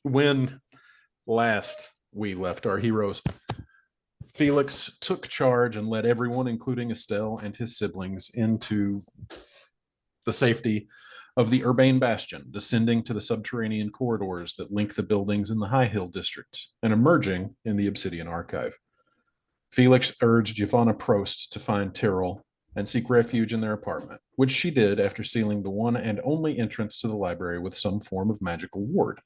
When last we left our heroes, Felix took charge and led everyone, including Estelle and his siblings, into the safety of the Urbane Bastion, descending to the subterranean corridors that link the buildings in the High Hill district and emerging in the Obsidian Archive. Felix urged Giovanna Prost to find Tyrrell and seek refuge in their apartment, which she did after sealing the one and only entrance to the library with some form of magical ward.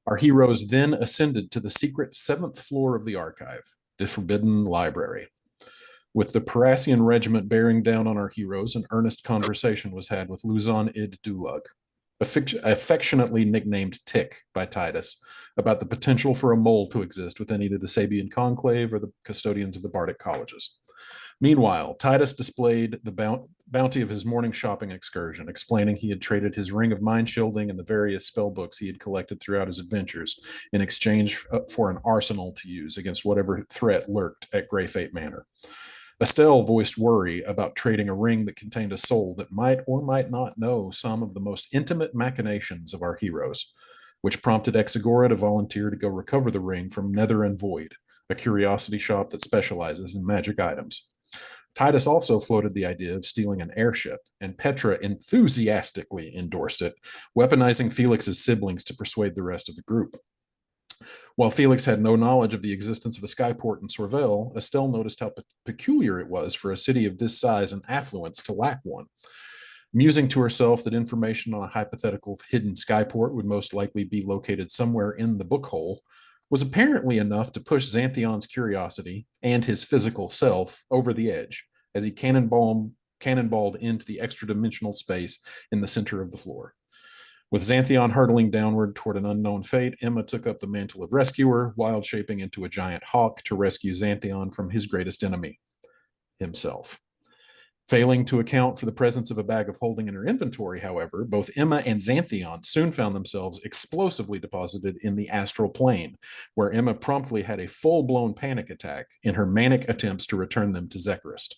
Our heroes then ascended to the secret seventh floor of the archive, the Forbidden Library. With the Parassian regiment bearing down on our heroes, an earnest conversation was had with Luzon Id Dulag, affectionately nicknamed Tick by Titus, about the potential for a mole to exist within either the Sabian Conclave or the custodians of the Bardic colleges. Meanwhile, Titus displayed the bounty of his morning shopping excursion, explaining he had traded his ring of mind shielding and the various spell books he had collected throughout his adventures in exchange for an arsenal to use against whatever threat lurked at Grey Fate Manor. Estelle voiced worry about trading a ring that contained a soul that might or might not know some of the most intimate machinations of our heroes, which prompted Exagora to volunteer to go recover the ring from Nether and Void, a curiosity shop that specializes in magic items. Titus also floated the idea of stealing an airship, and Petra enthusiastically endorsed it, weaponizing Felix's siblings to persuade the rest of the group. While Felix had no knowledge of the existence of a skyport in Sorvel, Estelle noticed how peculiar it was for a city of this size and affluence to lack one. Musing to herself that information on a hypothetical hidden skyport would most likely be located somewhere in the book hole, was apparently enough to push Xanthion's curiosity and his physical self over the edge as he cannonballed into the extra-dimensional space in the center of the floor. With Xanthion hurtling downward toward an unknown fate, Emma took up the mantle of rescuer, wild shaping into a giant hawk to rescue Xanthion from his greatest enemy, himself. Failing to account for the presence of a bag of holding in her inventory, however, both Emma and Xanthion soon found themselves explosively deposited in the astral plane, where Emma promptly had a full-blown panic attack in her manic attempts to return them to Zekrist.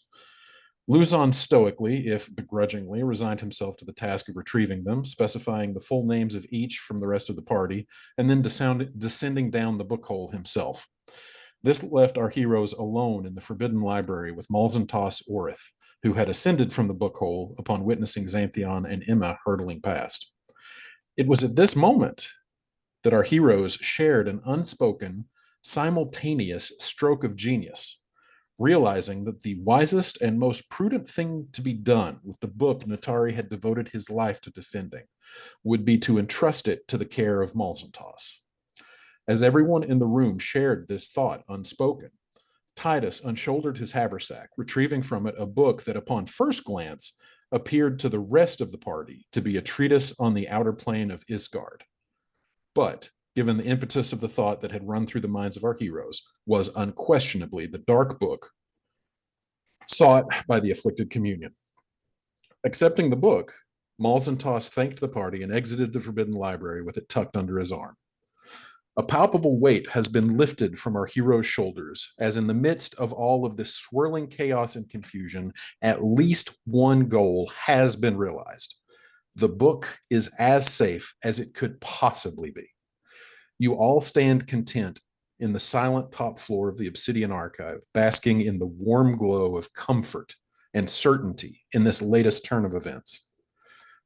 Luzon stoically, if begrudgingly, resigned himself to the task of retrieving them, specifying the full names of each from the rest of the party, and then descending down the book hole himself. This left our heroes alone in the Forbidden Library with Malzantas Orith, who had ascended from the book hole upon witnessing Xanthion and Emma hurtling past. It was at this moment that our heroes shared an unspoken, simultaneous stroke of genius, realizing that the wisest and most prudent thing to be done with the book Natari had devoted his life to defending would be to entrust it to the care of Malzantas. As everyone in the room shared this thought unspoken, Titus unshouldered his haversack, retrieving from it a book that upon first glance appeared to the rest of the party to be a treatise on the outer plane of Isgard. But, given the impetus of the thought that had run through the minds of our heroes, was unquestionably the dark book sought by the afflicted communion. Accepting the book, Malzantas thanked the party and exited the Forbidden Library with it tucked under his arm. A palpable weight has been lifted from our heroes' shoulders, as in the midst of all of this swirling chaos and confusion, at least one goal has been realized. The book is as safe as it could possibly be. You all stand content in the silent top floor of the Obsidian Archive, basking in the warm glow of comfort and certainty in this latest turn of events.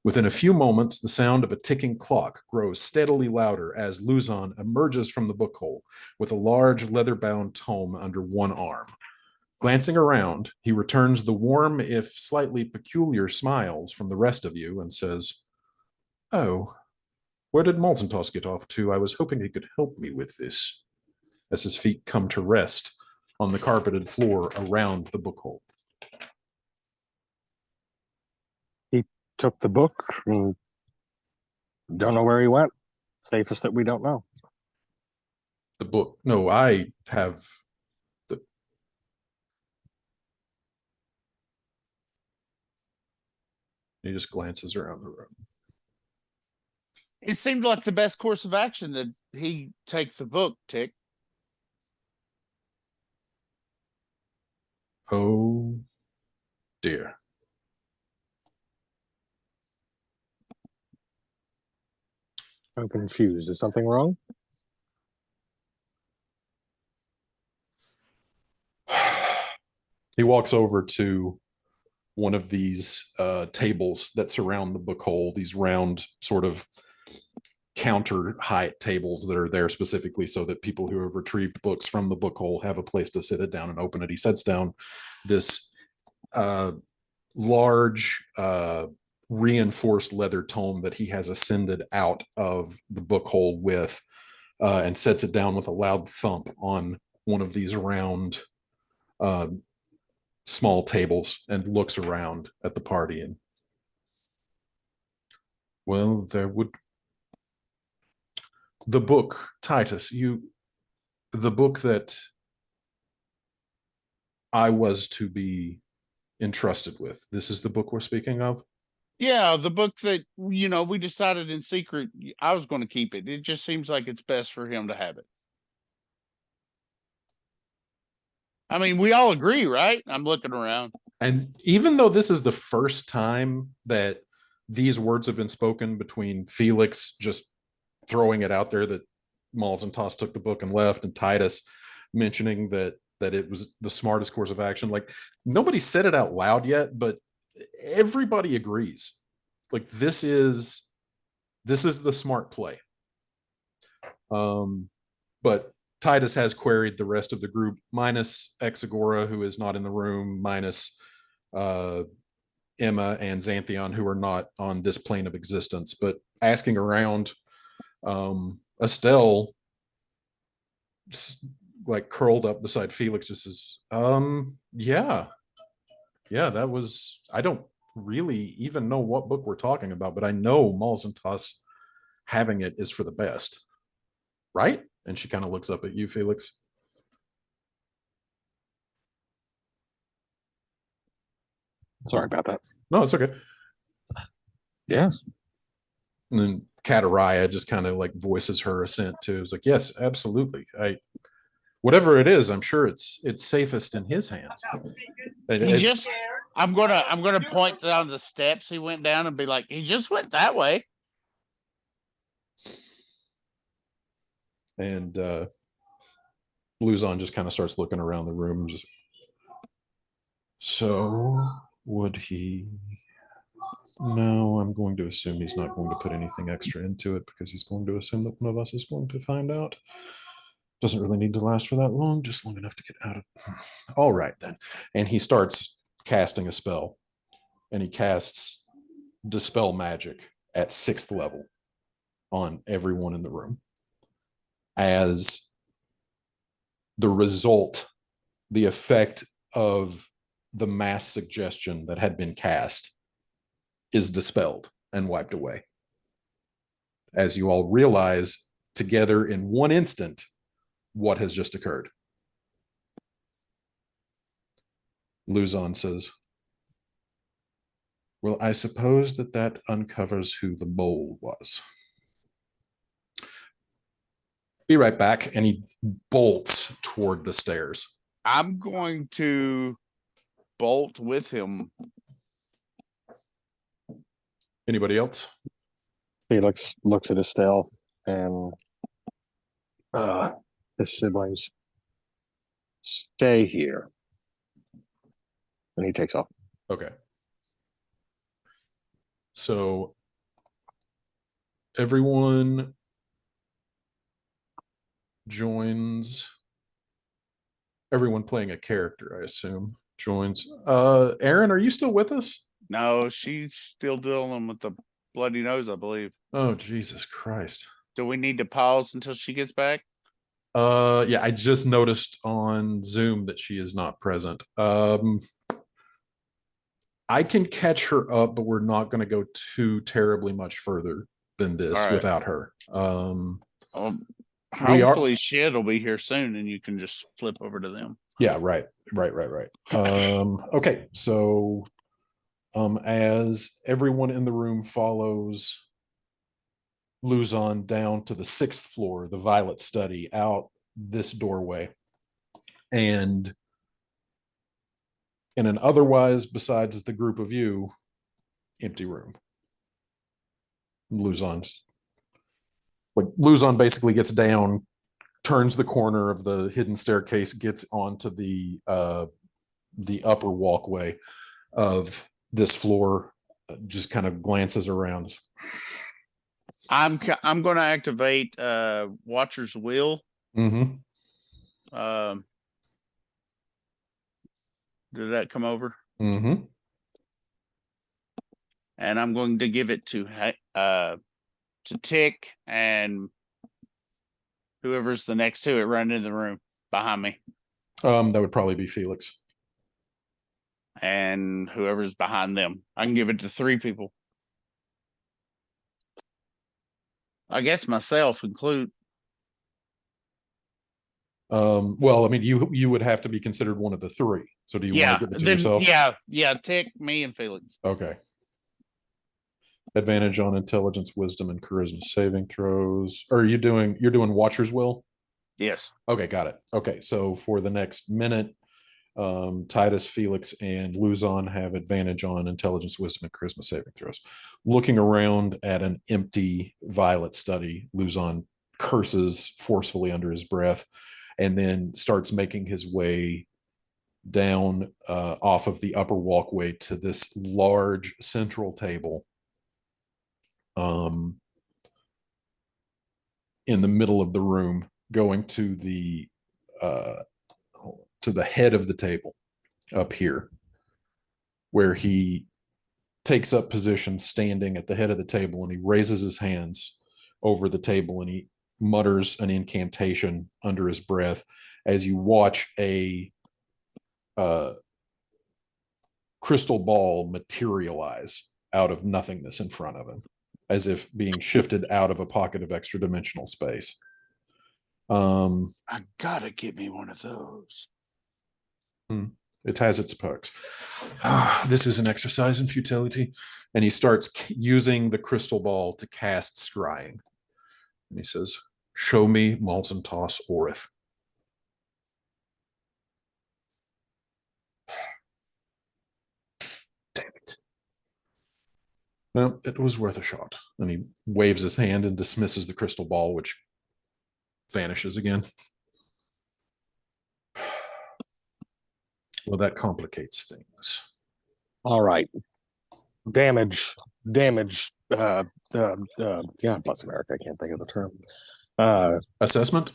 Within a few moments, the sound of a ticking clock grows steadily louder as Luzon emerges from the book hole with a large leather-bound tome under one arm. Glancing around, he returns the warm, if slightly peculiar smiles from the rest of you and says, "Oh, where did Malzantas get off to? I was hoping he could help me with this," as his feet come to rest on the carpeted floor around the book hole. He took the book and don't know where he went. Safest that we don't know. The book. No, I have the. He just glances around the room. It seemed like the best course of action that he take the book, Tick. Oh dear. I'm confused. Is something wrong? He walks over to one of these tables that surround the book hole, these round sort of counter height tables that are there specifically so that people who have retrieved books from the book hole have a place to sit it down and open it. He sets down this large reinforced leather tome that he has ascended out of the book hole with, and sets it down with a loud thump on one of these round small tables and looks around at the party. And well, there would the book, Titus, the book that I was to be entrusted with. This is the book we're speaking of? Yeah, the book that, we decided in secret, I was gonna keep it. It just seems like it's best for him to have it. I mean, we all agree, right? I'm looking around. And even though this is the first time that these words have been spoken between Felix just throwing it out there that Malzentos took the book and left, and Titus mentioning that it was the smartest course of action, like nobody said it out loud yet, but everybody agrees. Like this is the smart play. But Titus has queried the rest of the group, minus Exagora, who is not in the room, minus Emma and Xanthion, who are not on this plane of existence. But asking around, Estelle, like curled up beside Felix, just says, yeah, that was, I don't really even know what book we're talking about, but I know Malzentos having it is for the best, right? And she kind of looks up at you, Felix. Sorry about that. No, it's okay. Yeah. And then Kataraya just kind of like voices her assent too. It's like, yes, absolutely. Whatever it is, I'm sure it's safest in his hands. I'm gonna point down the steps he went down and be like, he just went that way. And Luzon just kind of starts looking around the room. Just, so would he? No, I'm going to assume he's not going to put anything extra into it because he's going to assume that one of us is going to find out. Doesn't really need to last for that long, just long enough to get out of. All right, then. And he starts casting a spell, and he casts Dispel Magic at 6th level on everyone in the room. As the result, the effect of the mass suggestion that had been cast is dispelled and wiped away. As you all realize together in one instant what has just occurred. Luzon says, well, I suppose that uncovers who the mole was. Be right back. And he bolts toward the stairs. I'm going to bolt with him. Anybody else? Felix looks at Estelle and his siblings. Stay here. And he takes off. Okay. So everyone joins. Everyone playing a character, I assume, joins. Aaron, are you still with us? No, she's still dealing with the bloody nose, I believe. Oh, Jesus Christ. Do we need to pause until she gets back? Yeah, I just noticed on Zoom that she is not present. I can catch her up, but we're not going to go too terribly much further than this without her. Hopefully Shed will be here soon and you can just flip over to them. Yeah, right. Okay, so as everyone in the room follows Luzon down to the 6th floor, the Violet Study, out this doorway, and in an otherwise, besides the group of you, empty room. Luzon's like Luzon basically gets down, turns the corner of the hidden staircase, gets onto the upper walkway of this floor, just kind of glances around. I'm going to activate Watcher's Will. Mm-hmm. Did that come over? Mm-hmm. And I'm going to give it to Tick and whoever's the next to it running in the room behind me, That would probably be Felix. and whoever's behind them. I can give it to 3 people. I guess myself include. Well, I mean, you would have to be considered one of the 3. So do you want Yeah, to give it to then yourself? yeah, Tick, me, and Felix. Okay. Advantage on intelligence, wisdom, and charisma saving throws. Or you're doing Watcher's Will? Yes. Okay, got it. Okay, so for the next minute, Titus, Felix, and Luzon have advantage on intelligence, wisdom, and charisma saving throws. Looking around at an empty violet study, Luzon curses forcefully under his breath and then starts making his way down off of the upper walkway to this large central table in the middle of the room, going to the head of the table up here, where he takes up position standing at the head of the table, and he raises his hands over the table and he mutters an incantation under his breath as you watch a crystal ball materialize out of nothingness in front of him, as if being shifted out of a pocket of extra dimensional space. I gotta get me one of those. It has its perks. This is an exercise in futility. And he starts using the crystal ball to cast scrying. And he says, "Show me Malzentoss Orith." Damn it. Well, it was worth a shot. And he waves his hand and dismisses the crystal ball, which vanishes again. Well, that complicates things. All right. Damage. God bless America. I can't think of the term. Assessment?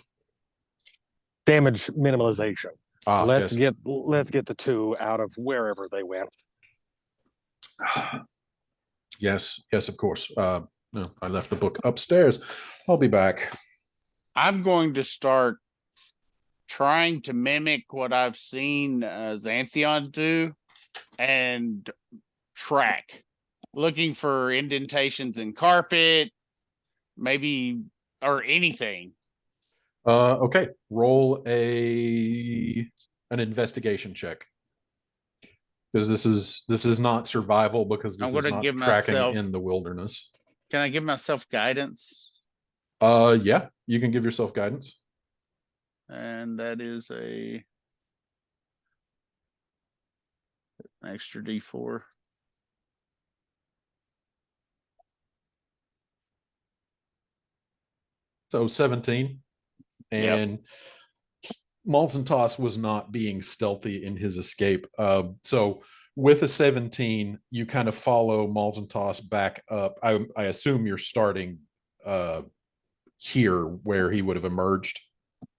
Damage minimalization. Let's Yes. get the 2 out of wherever they went. Yes, of course. No, I left the book upstairs. I'll be back. I'm going to start trying to mimic what I've seen Xanthion do and track, looking for indentations in carpet, maybe, or anything. Okay, roll an investigation check, because this is not survival, because I'm this is gonna not give tracking myself- in the wilderness. Can I give myself guidance? Yeah, you can give yourself guidance. And that is an extra D4. So 17. And Malzentoss was not being stealthy in his escape. So with a 17, you kind of follow Malzentoss back up. I assume you're starting here where he would have emerged.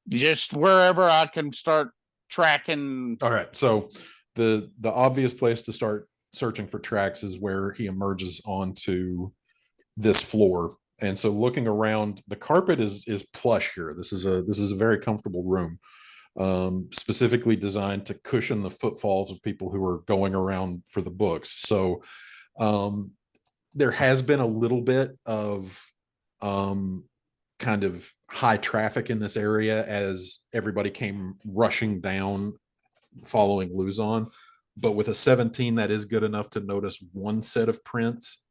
Just wherever I can start tracking. All right. So the obvious place to start searching for tracks is where he emerges onto this floor. And so looking around, the carpet is plush here. This is a very comfortable room, specifically designed to cushion the footfalls of people who are going around for the books. So there has been a little bit of kind of high traffic in this area as everybody came rushing down following Luzon. But with a 17, that is good enough to notice one set of prints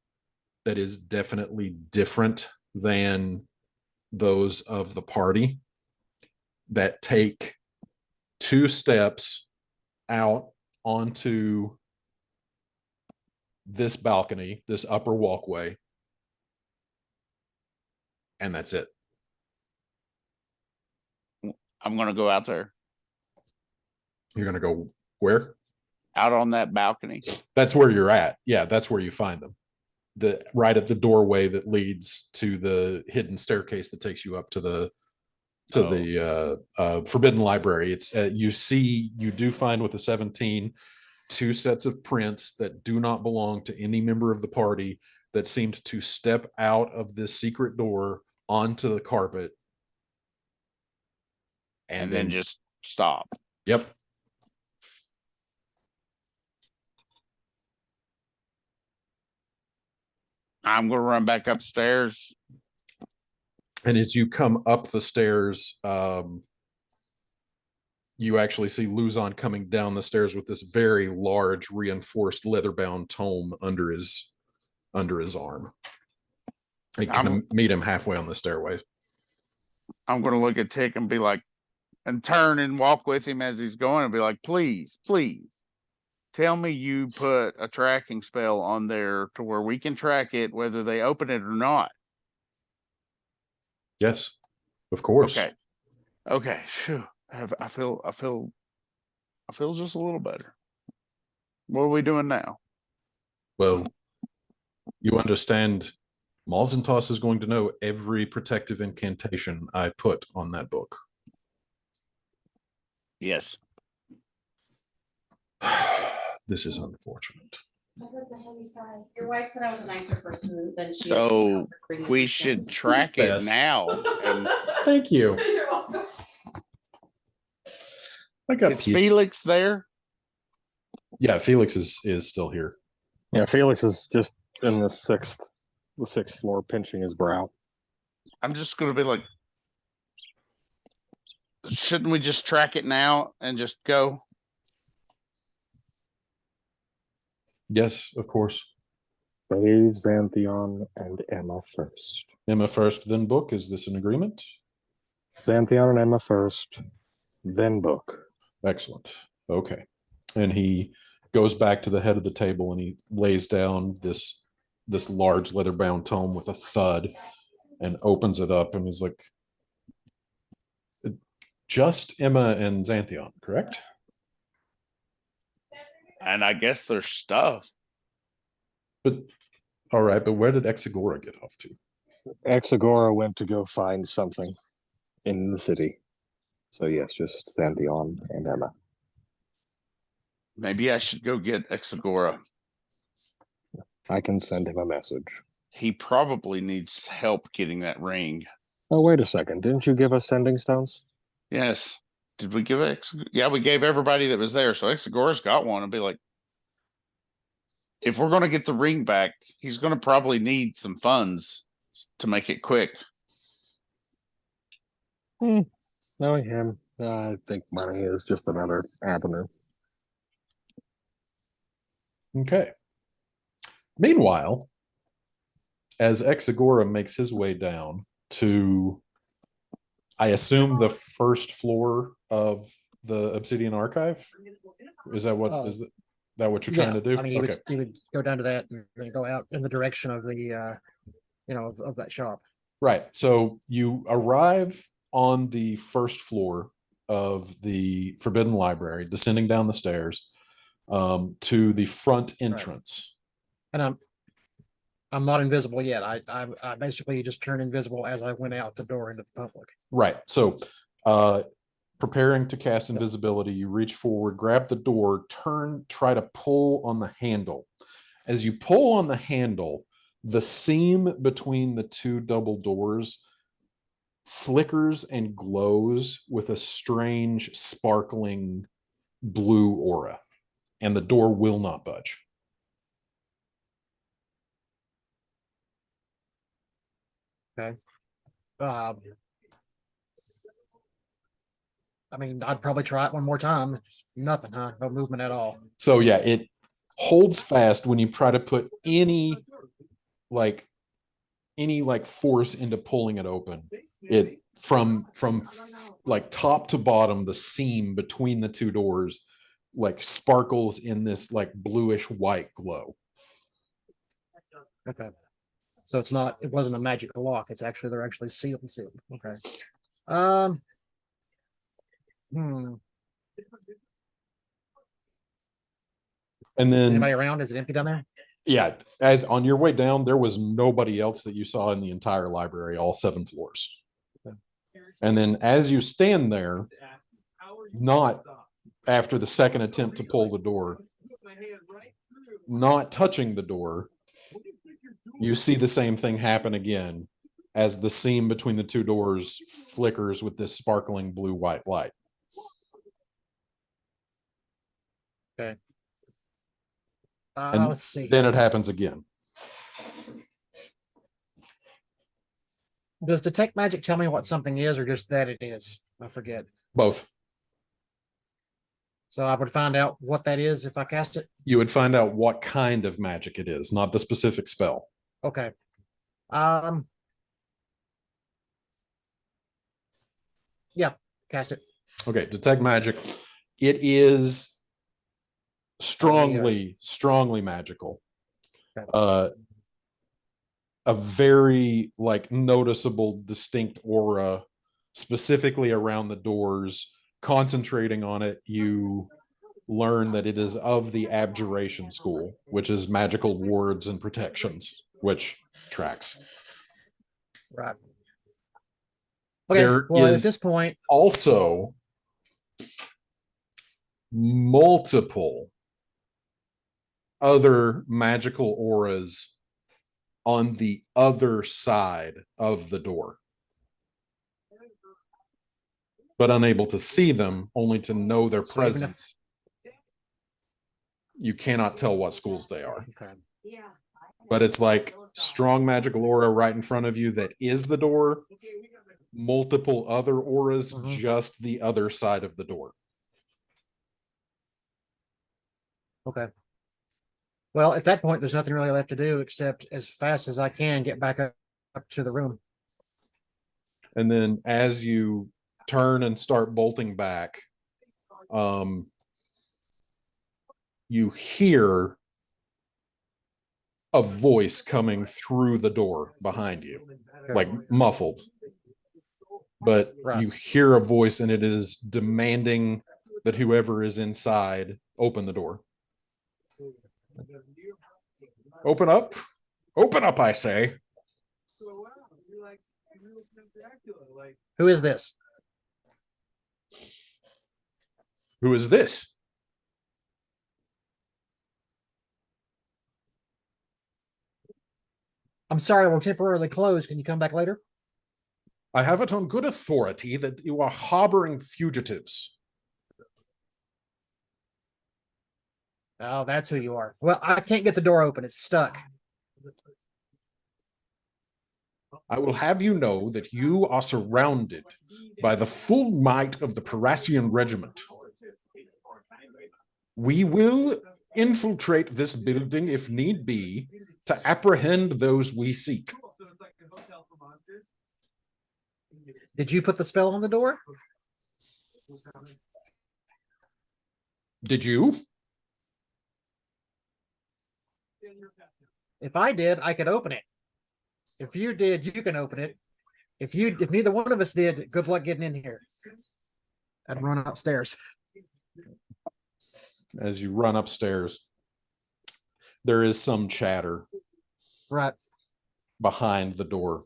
that is definitely different than those of the party, that take 2 steps out onto this balcony, this upper walkway, and that's it. I'm gonna go out there, You're gonna go where? out on that balcony. That's where you're at. Yeah, that's where you find them. Right at the doorway that leads to the hidden staircase that takes you up to the Forbidden Library. It's you do find with the 17 two sets of prints that do not belong to any member of the party that seemed to step out of this secret door onto the carpet And then just stop. Yep. I'm gonna run back upstairs. And as you come up the stairs, you actually see Luzon coming down the stairs with this very large reinforced leather-bound tome under his arm. You can meet him halfway on the stairway. I'm gonna look at Tick and be like, and turn and walk with him as he's going and be like, please, please, tell me you put a tracking spell on there to where we can track it, whether they open it or not. Yes, of course. Okay. Okay. Phew. I feel just a little better. What are we doing now? Well, you understand Malzentoss is going to know every protective incantation I put on that book. Yes. This is unfortunate. I heard the heavy sigh. Your wife said I was a nicer person than she is. So we should track it Best. now. And Thank you. You're welcome. I got is Felix there? Yeah, Felix is still here. Yeah, Felix is just in the sixth floor, pinching his brow. I'm just gonna be like, shouldn't we just track it now and just go? Yes, of course. Save Xantheon and Emma first. Emma first, then book. Is this an agreement? Xantheon and Emma first, then book. Excellent. Okay. And he goes back to the head of the table and he lays down this large leather-bound tome with a thud and opens it up and he's like, just Emma and Xantheon, correct? And I guess there's stuff. But all right, but where did Exagora get off to? Exagora went to go find something in the city. So yes, just Xantheon and Emma. Maybe I should go get Exagora. I can send him a message. He probably needs help getting that ring. Oh, wait a second. Didn't you give us sending stones? Yes. Did we give Yeah, we gave everybody that was there. So Exagora's got one. I'll be like, if we're going to get the ring back, he's going to probably need some funds to make it quick. Knowing him, I think money is just another avenue. Okay. Meanwhile, as Exagora makes his way down to, I assume, the first floor of the Obsidian Archive, is that what that what you're trying to do? I mean, you would go down to that and then go out in the direction of the, of that shop. Right. So you arrive on the first floor of the Forbidden Library, descending down the stairs to the front entrance. And I'm not invisible yet. I basically just turned invisible as I went out the door into the public. Right. So preparing to cast invisibility, you reach forward, grab the door, turn, try to pull on the handle. As you pull on the handle, the seam between the two double doors flickers and glows with a strange sparkling blue aura, and the door will not budge. Okay. I mean, I'd probably try it one more time. Nothing, huh? No movement at all. So yeah, it holds fast when you try to put any force into pulling it open. It from like top to bottom, the seam between the two doors like sparkles in this like bluish white glow. Okay. So it wasn't a magical lock. They're actually sealed. Okay. Hmm. And then, Anybody around? Is it empty down there? yeah, as on your way down, there was nobody else that you saw in the entire library, all 7 floors. And then as you stand there, not after the second attempt to pull the door, not touching the door, you see the same thing happen again as the seam between the 2 doors flickers with this sparkling blue-white light. And Let's see. then it happens again. Does detect magic tell me what something is, or just that it is? I forget. Both. So I would find out what that is if I cast it. You would find out what kind of magic it is, not the specific spell. Okay. Yeah, cast it. Okay, detect magic. It is strongly magical. Okay. A very like noticeable, distinct aura, specifically around the doors. Concentrating on it, you learn that it is of the Abjuration School, which is magical wards and protections, which tracks. Right. Okay. There Well, is at this point, also multiple other magical auras on the other side of the door, but unable to see them, only to know their So even if- presence. You cannot tell what schools they are, okay. but it's like strong magical aura right in front of you that is the door, multiple other auras Mhm. just the other side of the door. Okay. Well, at that point, there's nothing really left to do except as fast as I can get back up to the room. And then as you turn and start bolting back, you hear a voice coming through the door behind you, like muffled. But Right. you hear a voice and it is demanding that whoever is inside open the door. Open up. Open up, I say. Who is this? Who is this? I'm sorry, we're temporarily closed. Can you come back later? I have it on good authority that you are harboring fugitives. Oh, that's who you are. Well, I can't get the door open. It's stuck. I will have you know that you are surrounded by the full might of the Parasian regiment. We will infiltrate this building if need be to apprehend those we seek. Did you put the spell on the door? Did you? If I did, I could open it. If you did, you can open it. If neither one of us did, good luck getting in here. I'd run upstairs. As you run upstairs, there is some chatter Right. behind the door.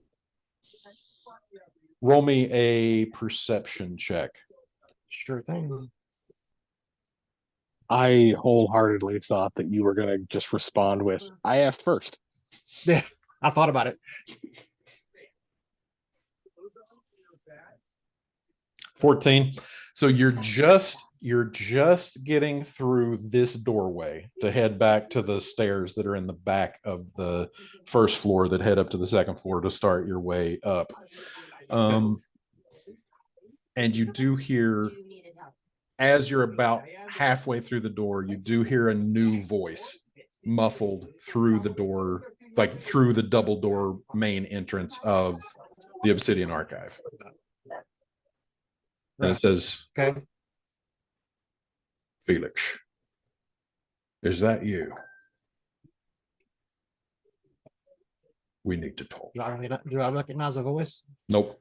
Roll me a perception check. Sure thing. I wholeheartedly thought that you were going to just respond with, I asked first. Yeah, I thought about it. 14. So you're just getting through this doorway to head back to the stairs that are in the back of the first floor that head up to the second floor to start your way up. And you do hear, as you're about halfway through the door, you do hear a new voice muffled through the door, like through the double door main entrance of the Obsidian Archive. And it says, Okay. Felix, is that you? We need to talk. Do I recognize a voice? Nope.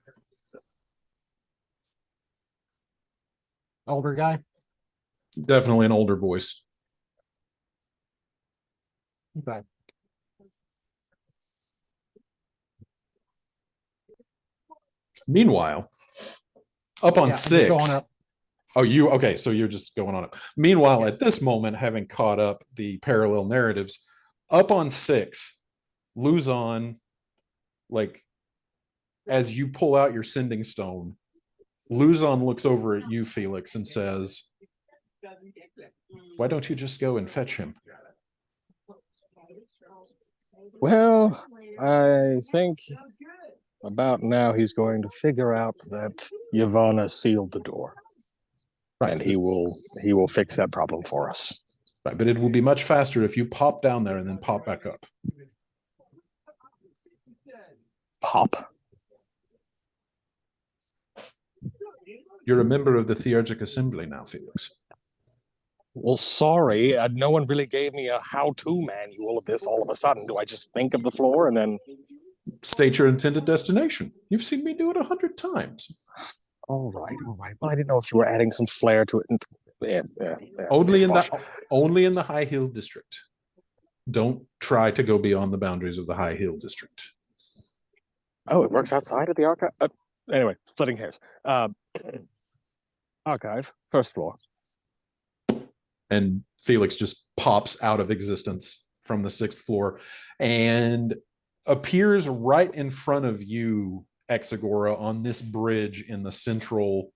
Older guy. Definitely an older voice. Okay. Meanwhile, up on Yeah, I'm just going 6. up. Oh, you okay? So you're just going on up. Meanwhile, Yeah. at this moment, having caught up the parallel narratives, up on 6, Luzon, like as you pull out your sending stone, Luzon looks over at you, Felix, and says, "Why don't you just go and fetch him?" Well, I think about now he's going to figure out that Yavanna sealed the door, and he will fix that problem for us. Right, but it will be much faster if you pop down there and then pop back up. Pop. You're a member of the Theurgic Assembly now, Felix. Well, sorry, no one really gave me a how-to manual of this all of a sudden. Do I just think of the floor and then? State your intended destination. You've seen me do it 100 times. All right, all right. Well, I didn't know if you were adding some flair to it. Yeah. Only in Bosh. only in the High Hill District. Don't try to go beyond the boundaries of the High Hill District. Oh, it works outside of the archive. Anyway, splitting hairs. Archive, first floor. And Felix just pops out of existence from the 6th floor and appears right in front of you, Exagora, on this bridge in the central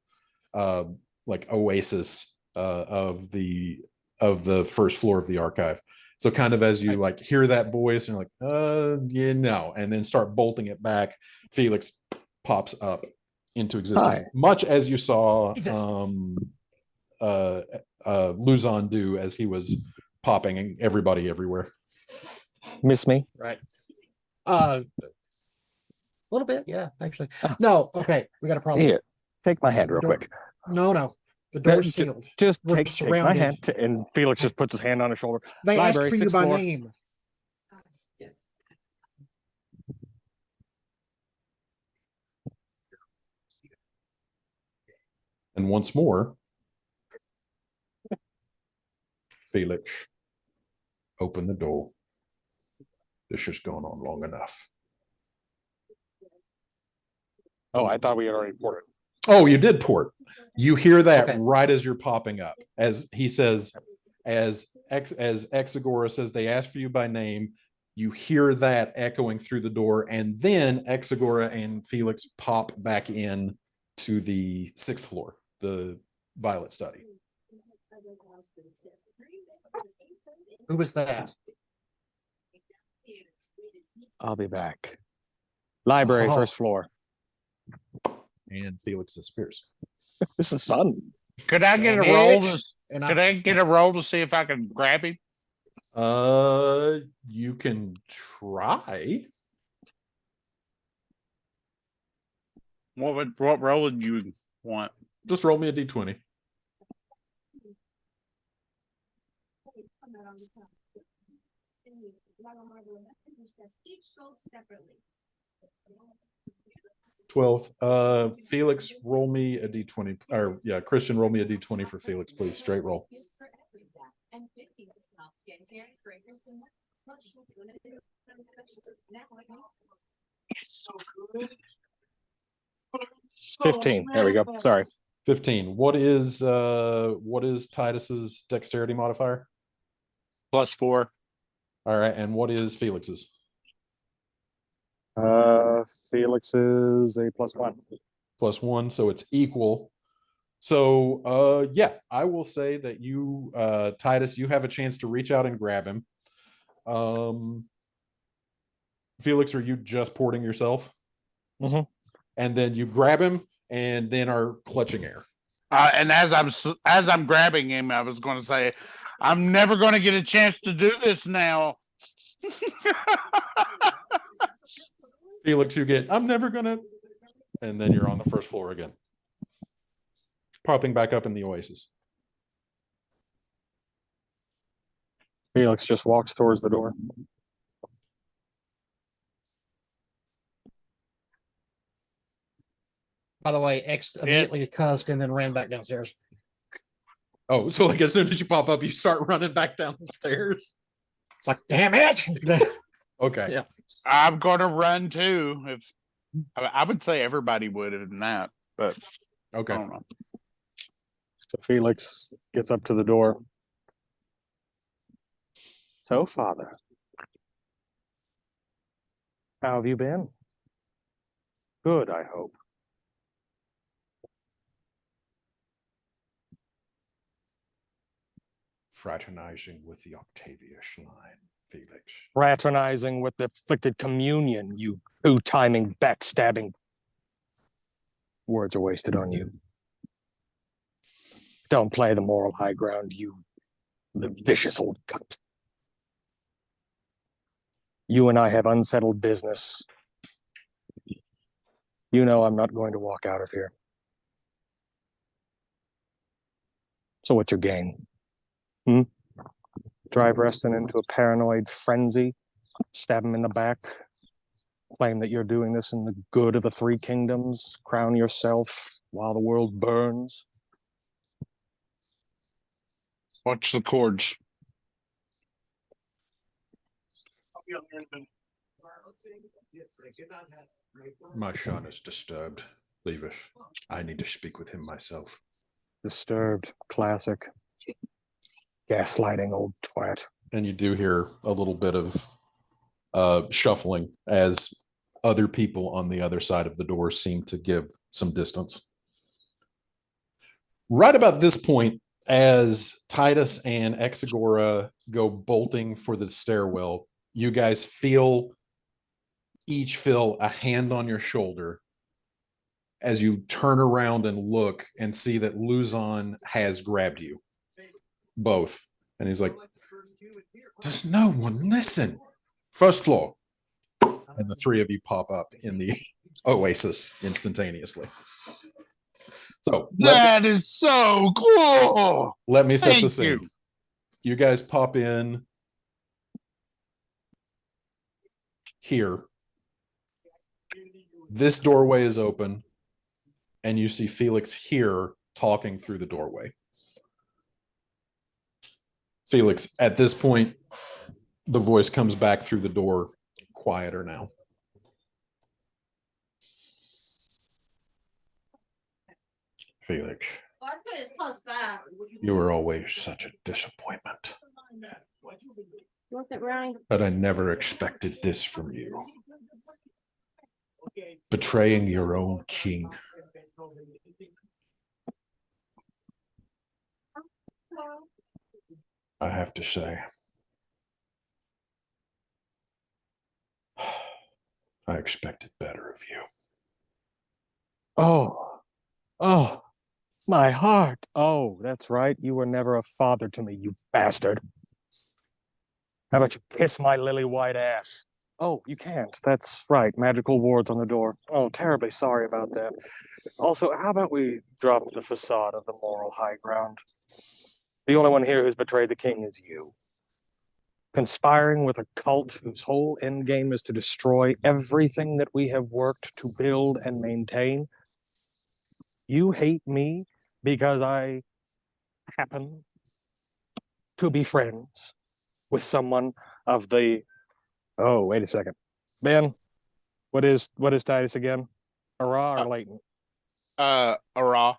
like oasis of the first floor of the archive. So kind of as you like hear that voice and like, yeah, no, and then start bolting it back, Felix pops up into existence, Hi. much as you saw Jesus. Luzon do as he was popping everybody everywhere. Miss me? Right. A little bit, yeah, actually. Oh. No, okay, we got a problem. Here, take my hand real Door- quick. No. The No, door's sealed. Just We're take my surrounded. hand, and Felix just puts his hand on his shoulder. They Library, asked for you 6th by floor. name. And once more, Felix, open the door. This has gone on long enough. Oh, I thought we had already ported. Oh, you did port. You hear that Okay. right as you're popping up. As he says, as Exagora says, they asked for you by name. You hear that echoing through the door, and then Exagora and Felix pop back in to the 6th floor, the Violet study. Who was that? I'll be back. Library, Oh. first floor. And Felix disappears. This is fun. Could I get a Damn roll? it. And Could I get a roll to see if I can grab him? You can try. What roll would you want? Just roll me a d20. Each sold separately. 12. Felix, roll me a d20. Or yeah, Christian, roll me a d20 for Felix, please. Straight roll. And 50% off skincare, fragrance, and more. 15. There we go. Sorry. 15. What is Titus's dexterity modifier? +4. All right, and what is Felix's? Felix is a +1. +1, so it's equal. So yeah, I will say that you Titus, you have a chance to reach out and grab him. Felix, are you just porting yourself? Mhm. And then you grab him and then are clutching air. And as I'm grabbing him, I was going to say, I'm never going to get a chance to do this now. Felix, you get, I'm never gonna, and then you're on the first floor again. Popping back up in the oasis. Felix just walks towards the door. By the way, X immediately cussed and then ran back downstairs. Oh, so like as soon as you pop up, you start running back down the stairs. It's like, damn it. Okay. Yeah. I'm gonna run too. If I would say everybody would in that, but I Okay. don't know. So Felix gets up to the door. So, Father, how have you been? Good, I hope. Fraternizing with the Octavius line, Felix. Fraternizing with the afflicted communion, you two-timing, backstabbing. Words are wasted on you. Don't play the moral high ground, you the vicious old cunt. You and I have unsettled business. You know I'm not going to walk out of here. So what's your game? Drive Reston into a paranoid frenzy, stab him in the back, claim that you're doing this in the good of the three kingdoms, crown yourself while the world burns. Watch the chords. My son is disturbed. Leave us. I need to speak with him myself. Disturbed, classic. Gaslighting old twat. And you do hear a little bit of shuffling as other people on the other side of the door seem to give some distance. Right about this point, as Titus and Exagora go bolting for the stairwell, you guys each feel a hand on your shoulder as you turn around and look and see that Luzon has grabbed you both. And he's like, does no one listen? First floor. And the three of you pop up in the oasis instantaneously. So That is so cool. let me set the Thank scene. you. You guys pop in here. This doorway is open, and you see Felix here talking through the doorway. Felix, at this point, the voice comes back through the door, quieter now. Felix, you were always such a disappointment. Wasn't right. But I never expected this from you. Betraying your own king. I have to say, I expected better of you. Oh, my heart. Oh, that's right. You were never a father to me, you bastard. How about you kiss my lily white ass? Oh, you can't. That's right. Magical wards on the door. Oh, terribly sorry about that. Also, how about we drop the facade of the moral high ground? The only one here who's betrayed the king is you. Conspiring with a cult whose whole end game is to destroy everything that we have worked to build and maintain. You hate me because I happen to be friends with someone of the... Oh, wait a second. Ben, what is Titus again? Ara or Leighton? Ara.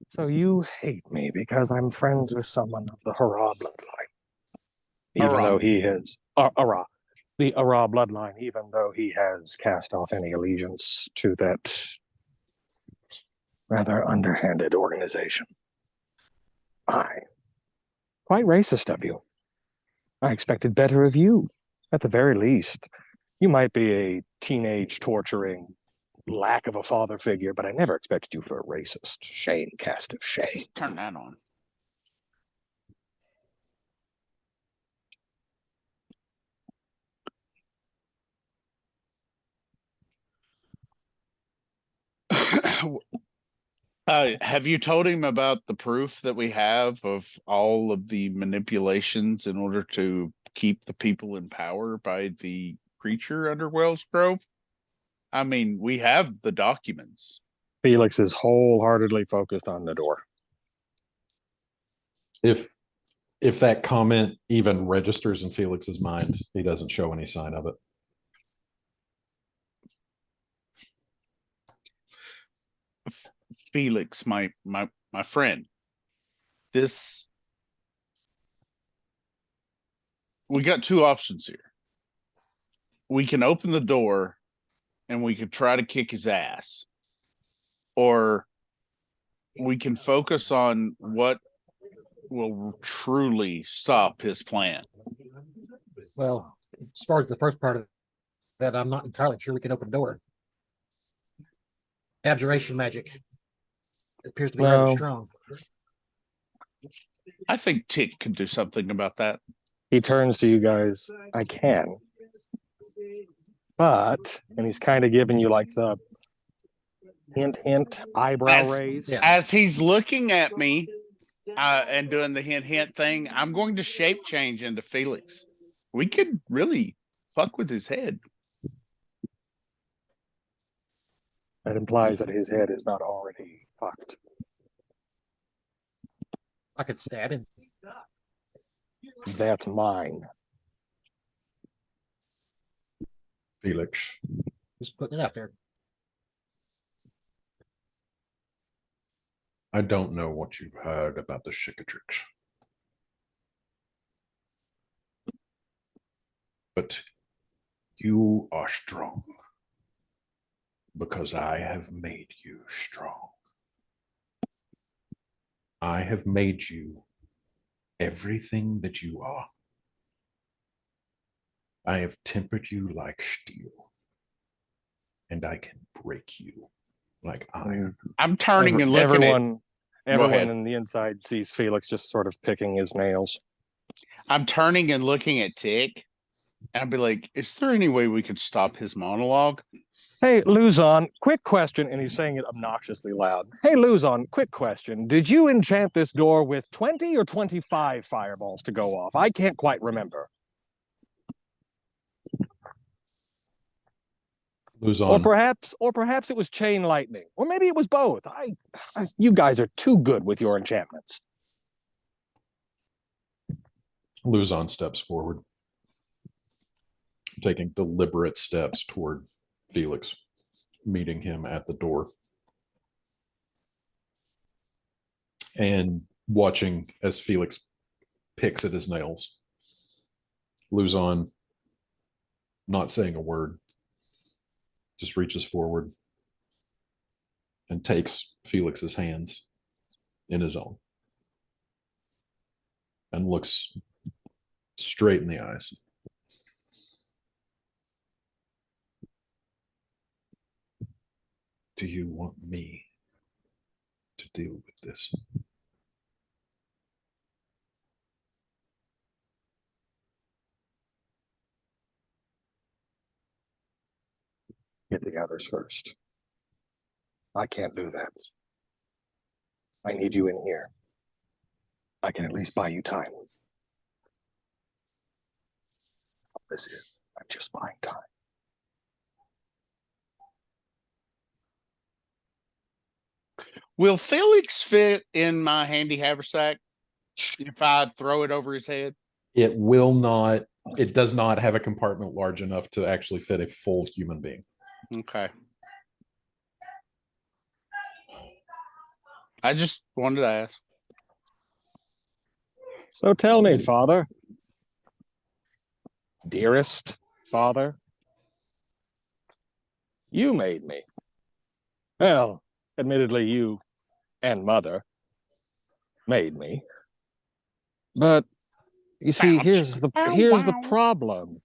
So you hate me because I'm friends with someone of the Hurrah bloodline. Even Ara. though he is Ara. The Ara bloodline, even though he has cast off any allegiance to that rather underhanded organization. Quite racist of you. I expected better of you, at the very least. You might be a teenage torturing lack of a father figure, but I never expected you for a racist. Shame, cast of shame. Turn that on. Have you told him about the proof that we have of all of the manipulations in order to keep the people in power by the creature under Wells Grove? I mean, we have the documents. Felix is wholeheartedly focused on the door. If that comment even registers in Felix's mind, he doesn't show any sign of it. Felix, my friend, this, we got two options here. We can open the door and we could try to kick his ass, or we can focus on what will truly stop his plan. Well, as far as the first part of that, I'm not entirely sure we can open the door. Abjuration magic appears to be rather No. strong. I think Tick could do something about that. He turns to you guys. I can. But, and he's kind of giving you like the hint, eyebrow As- raise. Yeah. As he's looking at me and doing the hint thing, I'm going to shape change into Felix. We could really fuck with his head. That implies that his head is not already fucked. I could stab him. That's mine. Felix, Just putting it out there. I don't know what you've heard about the Cicatrix, but you are strong because I have made you strong. I have made you everything that you are. I have tempered you like steel, and I can break you like iron. I'm turning and looking at. Everyone ahead. in the inside sees Felix just sort of picking his nails. I'm turning and looking at Tick, and I'd be like, "Is there any way we could stop his monologue?" Hey, Luzon, quick question. And he's saying it obnoxiously loud. Hey, Luzon, quick question. Did you enchant this door with 20 or 25 fireballs to go off? I can't quite remember. Or Luzon, perhaps it was chain lightning. Or maybe it was both. You guys are too good with your enchantments. Luzon steps forward, taking deliberate steps toward Felix, meeting him at the door, and watching as Felix picks at his nails. Luzon, not saying a word, just reaches forward and takes Felix's hands in his own and looks straight in the eyes. Do you want me to deal with this? Get the others first. I can't do that. I need you in here. I can at least buy you time. This is, I'm just buying time. Will Felix fit in my handy haversack if I throw it over his head? It will not, it does not have a compartment large enough to actually fit a full human being. Okay. I just wanted to ask. So tell me, Father. Dearest Father. You made me. Well, admittedly, you and Mother made me. But you see, here's the problem.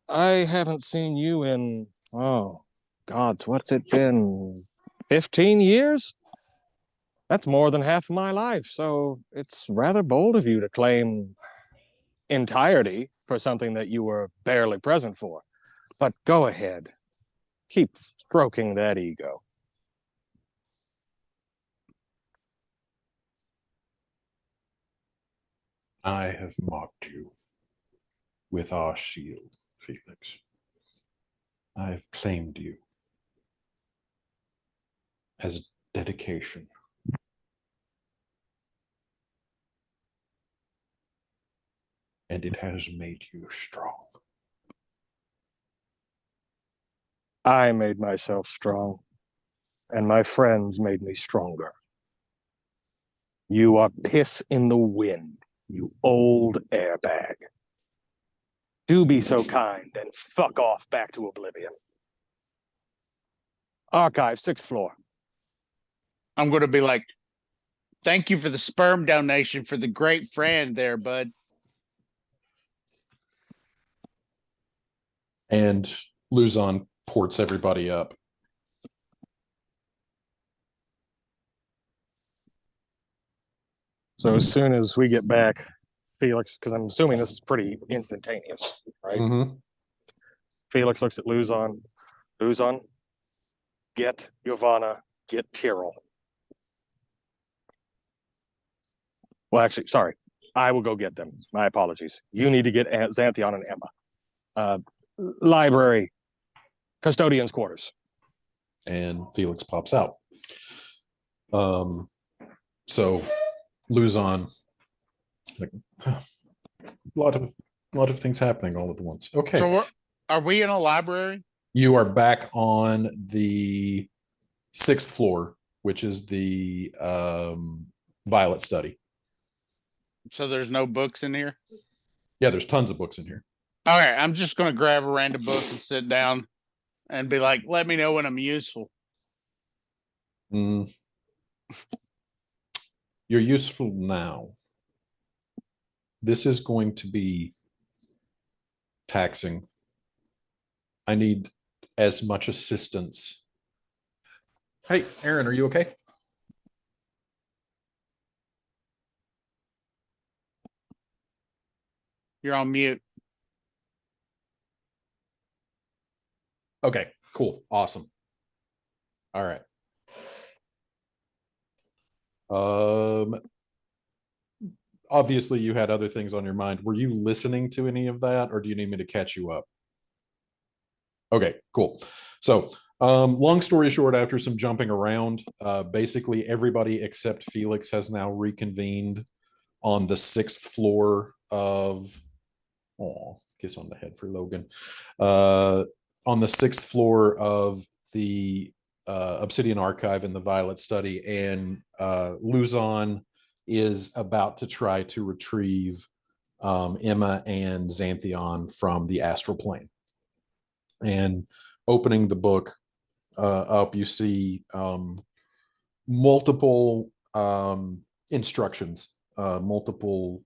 I haven't seen you in, oh, gods, what's it been? 15 years? That's more than half my life, so it's rather bold of you to claim entirety for something that you were barely present for. But go ahead. Keep stroking that ego. I have mocked you with our shield, Felix. I have claimed you as a dedication and it has made you strong. I made myself strong, and my friends made me stronger. You are piss in the wind, you old airbag. Do be so kind and fuck off back to oblivion. Archive, 6th floor. I'm gonna be like, thank you for the sperm donation for the great friend there, bud. And Luzon ports everybody up. So as soon as we get back, Felix, because I'm assuming this is pretty instantaneous, right? Mhm. Felix looks at Luzon. Luzon, get Giovanna, get Tyrrell. Well, actually, sorry. I will go get them. My apologies. You need to get Xanthion and Emma. Library, custodian's quarters. And Felix pops out. So Luzon, like, a lot of things happening all at once. Okay. So are we in a library? You are back on the 6th floor, which is the Violet study. So there's no books in here? Yeah, there's tons of books in here. All right, I'm just gonna grab a random book and sit down and be like, let me know when I'm useful. Mm. You're useful now. This is going to be taxing. I need as much assistance. Hey, Aaron, are you okay? You're on mute. Okay, cool. Awesome. All right. Obviously you had other things on your mind. Were you listening to any of that, or do you need me to catch you up? Okay, cool. So, long story short, after some jumping around, basically everybody except Felix has now reconvened on the 6th floor of, kiss on the head for Logan. On the 6th floor of the Obsidian Archive in the Violet Study, and Luzon is about to try to retrieve Emma and Xanthion from the astral plane. And opening the book up, you see multiple instructions, multiple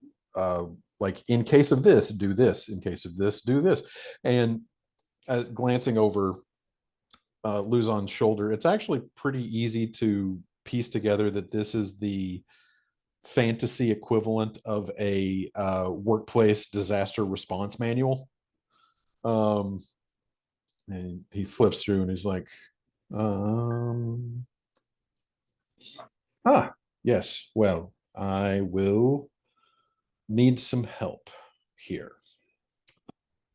like, in case of this, do this. In case of this, do this. And glancing over Luzon's shoulder, it's actually pretty easy to piece together that this is the fantasy equivalent of a workplace disaster response manual. And he flips through and he's like, yes, well, I will need some help here.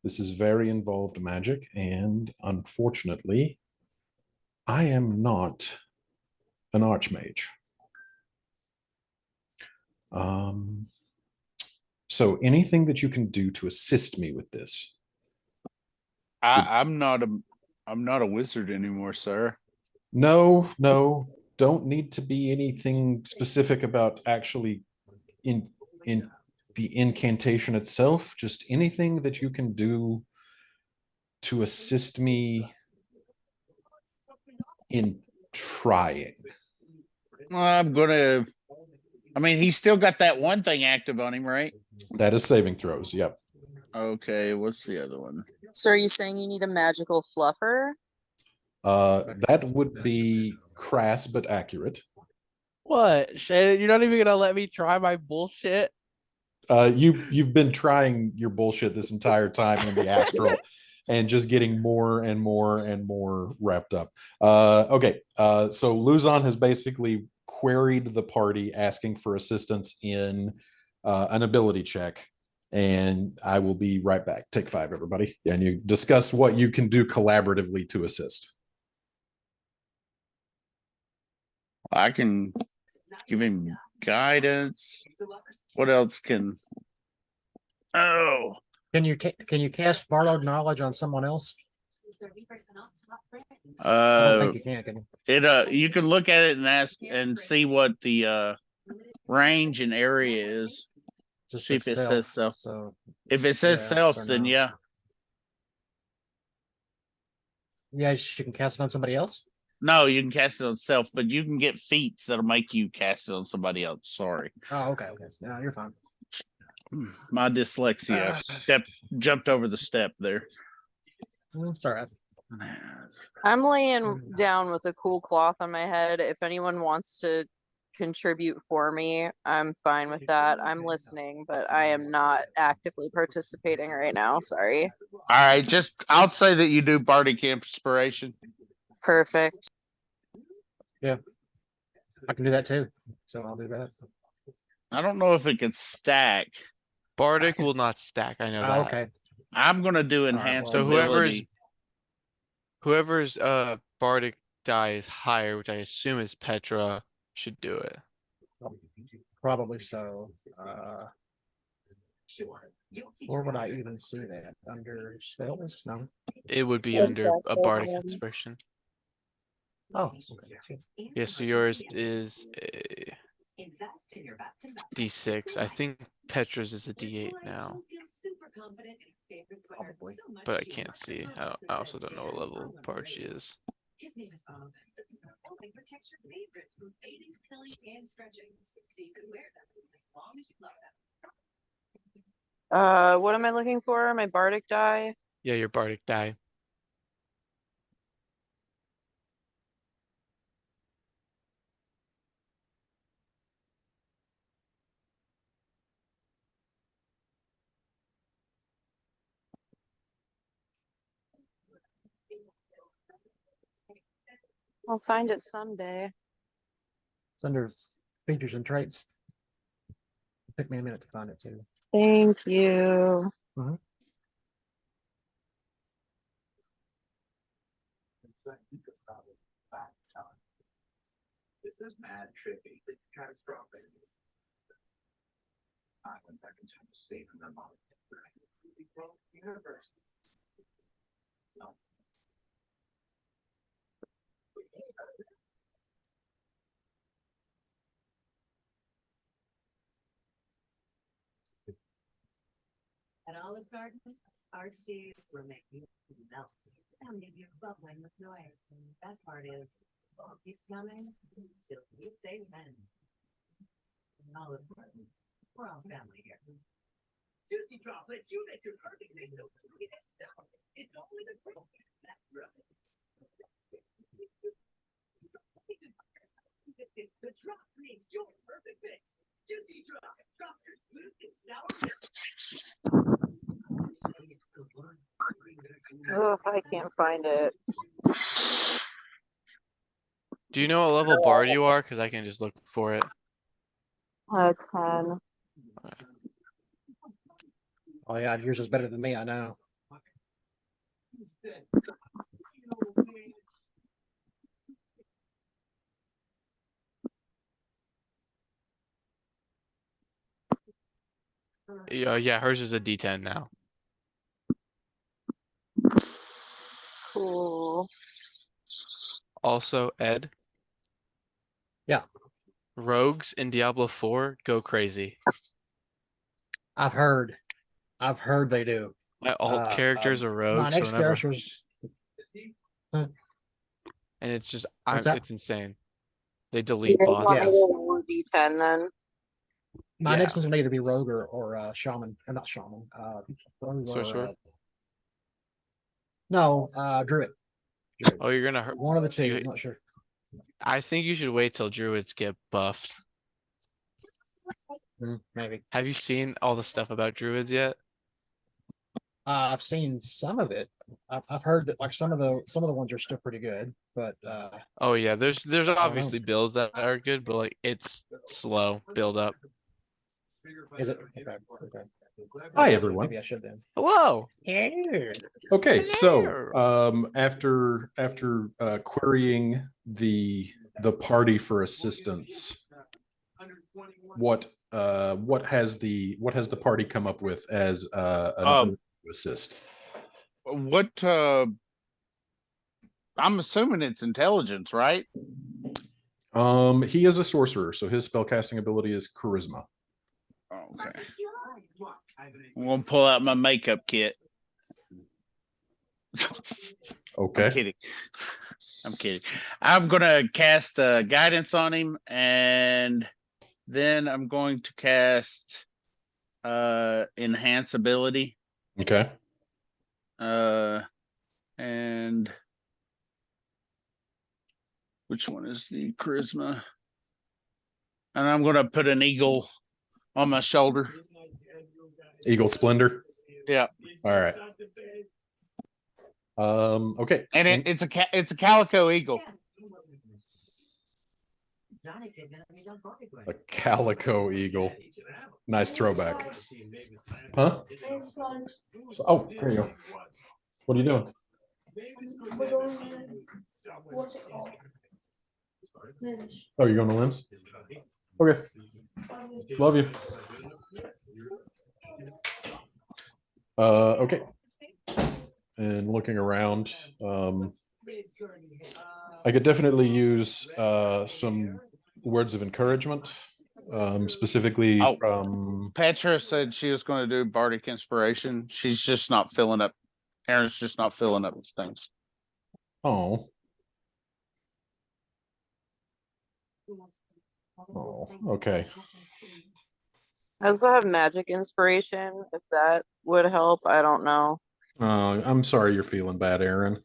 This is very involved magic, and unfortunately, I am not an archmage. So anything that you can do to assist me with this? I'm not a wizard anymore, sir. No, don't need to be anything specific about actually in the incantation itself. Just anything that you can do to assist me in trying. I mean, he's still got that one thing active on him, right? That is saving throws. Yep. Okay, what's the other one? So are you saying you need a magical fluffer? That would be crass but accurate. What, Shannon? You're not even gonna let me try my bullshit? You've been trying your bullshit this entire time in the astral and just getting more and more and more wrapped up. Okay, so Luzon has basically queried the party asking for assistance in an ability check, and I will be right back. Take 5, everybody, and you discuss what you can do collaboratively to assist. I can give him guidance. What else can? Oh, Can you cast borrowed knowledge on someone else? 30% off top brands. I don't think uh, you can you? you can look at it and ask and see what the range and area is. Just See if it says itself, so. so If it says yes self, or then no. yeah. Yeah, she can cast it on somebody else. No, you can cast it on self, but you can get feats that'll make you cast it on somebody else. Sorry. Oh, okay. No, you're fine. My dyslexia jumped over the step there. It's all right. I'm laying down with a cool cloth on my head. If anyone wants to contribute for me, I'm fine with that. I'm listening, but I am not actively participating right now. Sorry. All right, I'll say that you do Bardic Inspiration. Perfect. I can do that too. So I'll do that. I don't know if it can stack. Bardic will not stack. I know Oh, that. okay. I'm gonna do right, enhanced well, So ability. whoever's Bardic die is higher, which I assume is Petra, should do it. Probably so. Or would I even see that under spells? No. It would be Exactly. under a Bardic inspiration. Oh, okay. Yeah, so yours is a Invest in your best investment. D6. I think Petra's is a D8 now, Probably. but I can't see. I also don't know what level bard she is. His name is Bob. Only protects your favorites from fading, pilling, and stretching, so you can wear them as long as you love them. What am I looking for? My bardic die? Yeah, your Bardic die. I'll find it someday. It's under features and traits. Took me a minute to find it too. Thank you. This is mad trippy, catastrophic. I went back in time to save them all. Universe. No. At Olive Garden, our cheese will make you melt. And leave you bubbling with noise. And the best part is, it keeps coming till you say when. Olive Garden, we're all family here. Juicy droplets, you make your perfect mix of sweet and sour. It's only the truth. That's right. The drop creates your perfect mix. Juicy drop, drop your sweet and sour. Oh, I can't find it. Do you know what level bard you are? Because I can just look for it. 10. Oh yeah, yours is better than me, I know. Yeah, hers is a D10 now. Cool. Also, Ed. Yeah. Rogues in Diablo 4 go crazy. I've heard they do. My alt character's a My rogue, so next whenever, character's and it's just, What's that? it's insane. They You delete guys want me bosses. to roll D10 then? my Yeah. next one's gonna either be rogue or shaman. Or not shaman. Rogue or, Sorcerer? no, druid. Druid. Oh, you're gonna hurt. One of the two, you- I'm not sure. I think you should wait till druids get buffed. Maybe. Have you seen all the stuff about druids yet? I've seen some of it. I've heard that like some of the ones are still pretty good, but Oh yeah, there's know. obviously builds that are good, but like it's slow build up. is it okay? Okay. Hi, everyone. Maybe I should then. Hello. Okay, so Hello. after querying the party for assistance, what what has the party come up with as an Um, ability to assist? What, I'm assuming it's intelligence, right? He is a sorcerer, so his spellcasting ability is charisma. Okay. I'm gonna pull out my makeup kit. Okay. I'm kidding. I'm kidding. I'm gonna cast guidance on him, and then I'm going to cast enhance ability. Okay. And which one is the charisma? And I'm gonna put an eagle on my shoulder. Eagle Splendor. Yeah. All right. Okay. And it's a calico eagle. A calico eagle. Nice throwback. Huh? Oh, there you go. What are you doing? What's it called? Oh, you're going to limbs? Okay. Love you. Okay. And looking around, I could definitely use some words of encouragement, specifically Oh. from. Petra said she was going to do bardic inspiration. She's just not filling up. Aaron's just not filling up his things. Oh. Oh, okay. I also have magic inspiration, if that would help. I don't know. I'm sorry you're feeling bad, Aaron.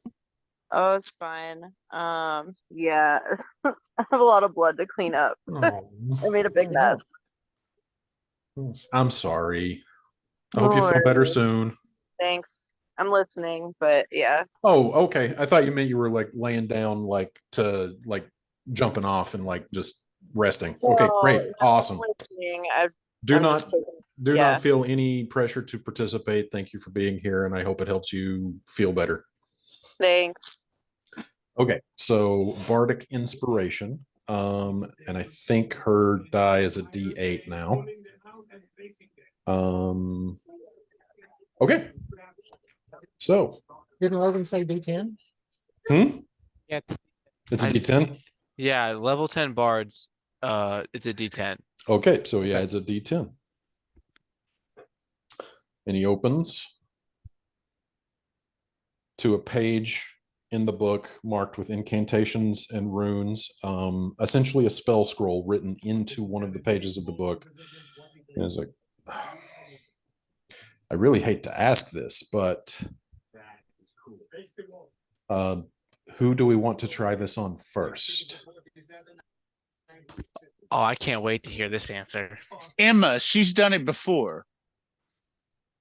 Oh, it's fine. Yeah. I have a lot of blood to clean up. Oh. I made a big mess. I'm sorry. I hope No you feel better worries. soon. Thanks. I'm listening, but yeah. Oh, okay. I thought you meant you were like laying down, like to like jumping off and like just resting. Okay, great, No, awesome. I'm listening. Do I'm not just taking- do yeah. not feel any pressure to participate. Thank you for being here, and I hope it helps you feel better. Thanks. Okay, so bardic inspiration. And I think her die is a D8 now. Okay. So. Didn't Logan say D10? Yeah. It's a I- D10. Yeah, level 10 bards. It's a D10. Okay, so yeah, it's a D10. And he opens to a page in the book marked with incantations and runes, essentially a spell scroll written into one of the pages of the book. And it's like, I really hate to ask this, but who do we want to try this on first? Oh, I can't wait to hear this answer. Emma, she's done it before.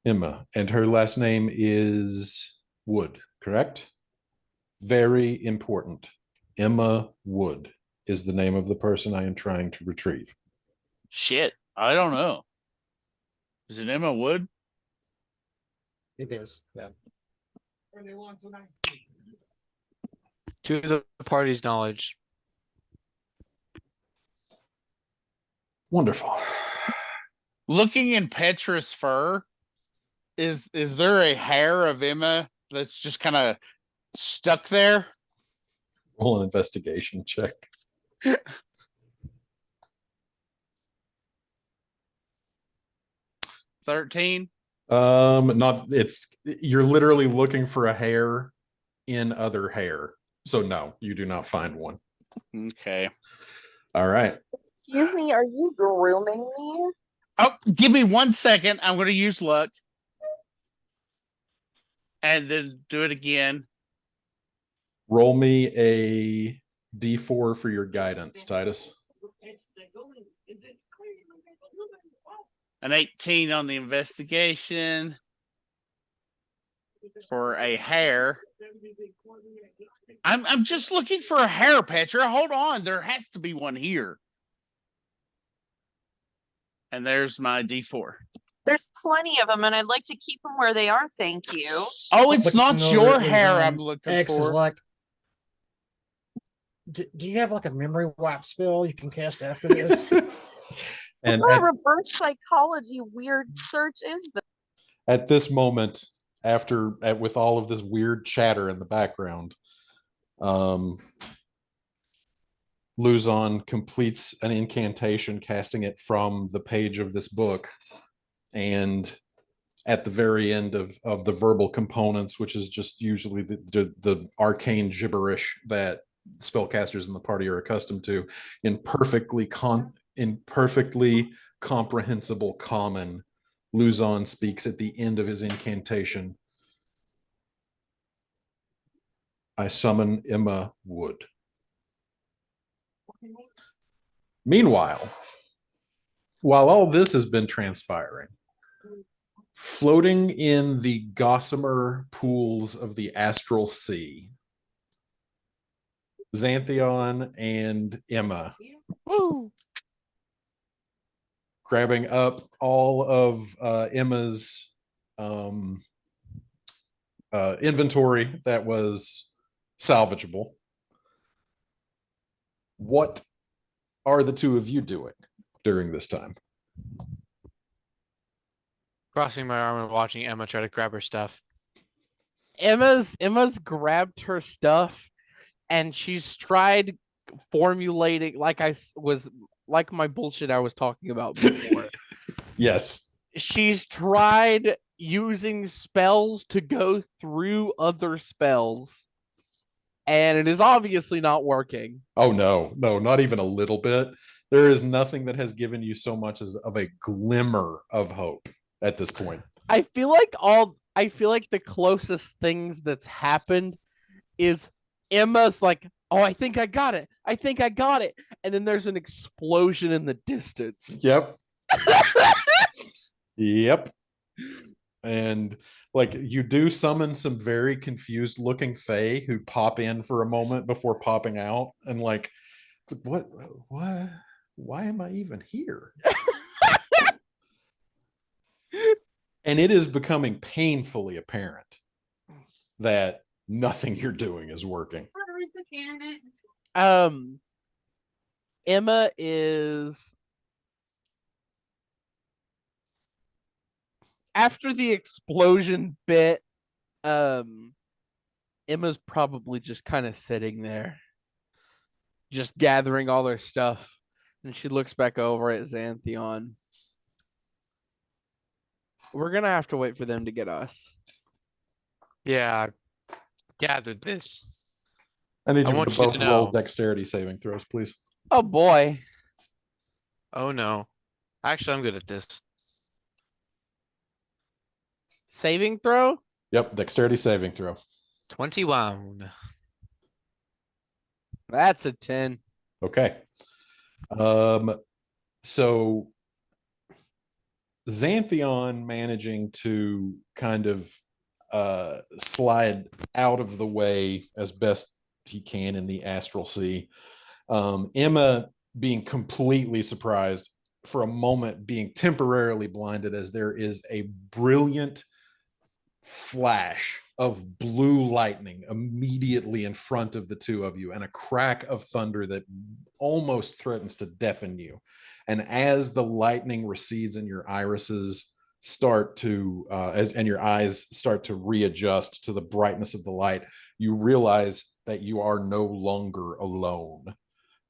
Emma, and her last name is Wood, correct? Very important. Emma Wood is the name of the person I am trying to retrieve. Shit, I don't know. Is it Emma Wood? It is, yeah. To the party's knowledge. Wonderful. Looking in Petra's fur, is there a hair of Emma that's just kind of stuck there? Roll an investigation check. 13. Not it's you're literally looking for a hair in other hair. So no, you do not find one. Okay. All right. Excuse me, are you grooming me? Oh, give me 1 second. I'm going to use luck. And then do it again. Roll me a D4 for your guidance, Titus. An 18 on the investigation for a hair. I'm just looking for a hair, Petra. Hold on. There has to be one here. And there's my D4. There's plenty of them, and I'd like to keep them where they are. Thank you. Oh, it's Looking not over your at his, hair I'm looking X is for. like, do you have like a memory wipe spell you can cast after this? And What reverse psychology weird search is this? at this moment, with all of this weird chatter in the background, Luzon completes an incantation, casting it from the page of this book. And at the very end of the verbal components, which is just usually the arcane gibberish that spellcasters in the party are accustomed to, in perfectly comprehensible common, Luzon speaks at the end of his incantation. I summon Emma Wood. Meanwhile, while all this has been transpiring, floating in the gossamer pools of the astral sea, Xanthion and Emma, Woo! grabbing up all of Emma's inventory that was salvageable. What are the two of you doing during this time? Crossing my arm and watching Emma try to grab her stuff. Emma's grabbed her stuff, and she's tried formulating was like my bullshit I was talking about before. Yes. She's tried using spells to go through other spells, and it is obviously not working. Oh no, not even a little bit. There is nothing that has given you so much as of a glimmer of hope at this point. I feel like the closest things that's happened is Emma's like, "Oh, I think I got it. I think I got it." And then there's an explosion in the distance. Yep. Yep. And like you do summon some very confused looking fae who pop in for a moment before popping out, and like, what why am I even here? And it is becoming painfully apparent that nothing you're doing is working. Emma is, after the explosion bit, Emma's probably just kind of sitting there, just gathering all her stuff, and she looks back over at Xanthion. We're gonna have to wait for them to get us. Yeah, I gathered this. I need I you want to you both to roll know. dexterity saving throws, please. Oh boy. Oh no. Actually, I'm good at this. Saving throw? Yep, dexterity saving throw. 21. That's a 10. Okay. So Xanthion managing to kind of slide out of the way as best he can in the astral sea. Emma being completely surprised, for a moment being temporarily blinded, as there is a brilliant flash of blue lightning immediately in front of the two of you, and a crack of thunder that almost threatens to deafen you. And as the lightning recedes and your irises start to and your eyes start to readjust to the brightness of the light, you realize that you are no longer alone.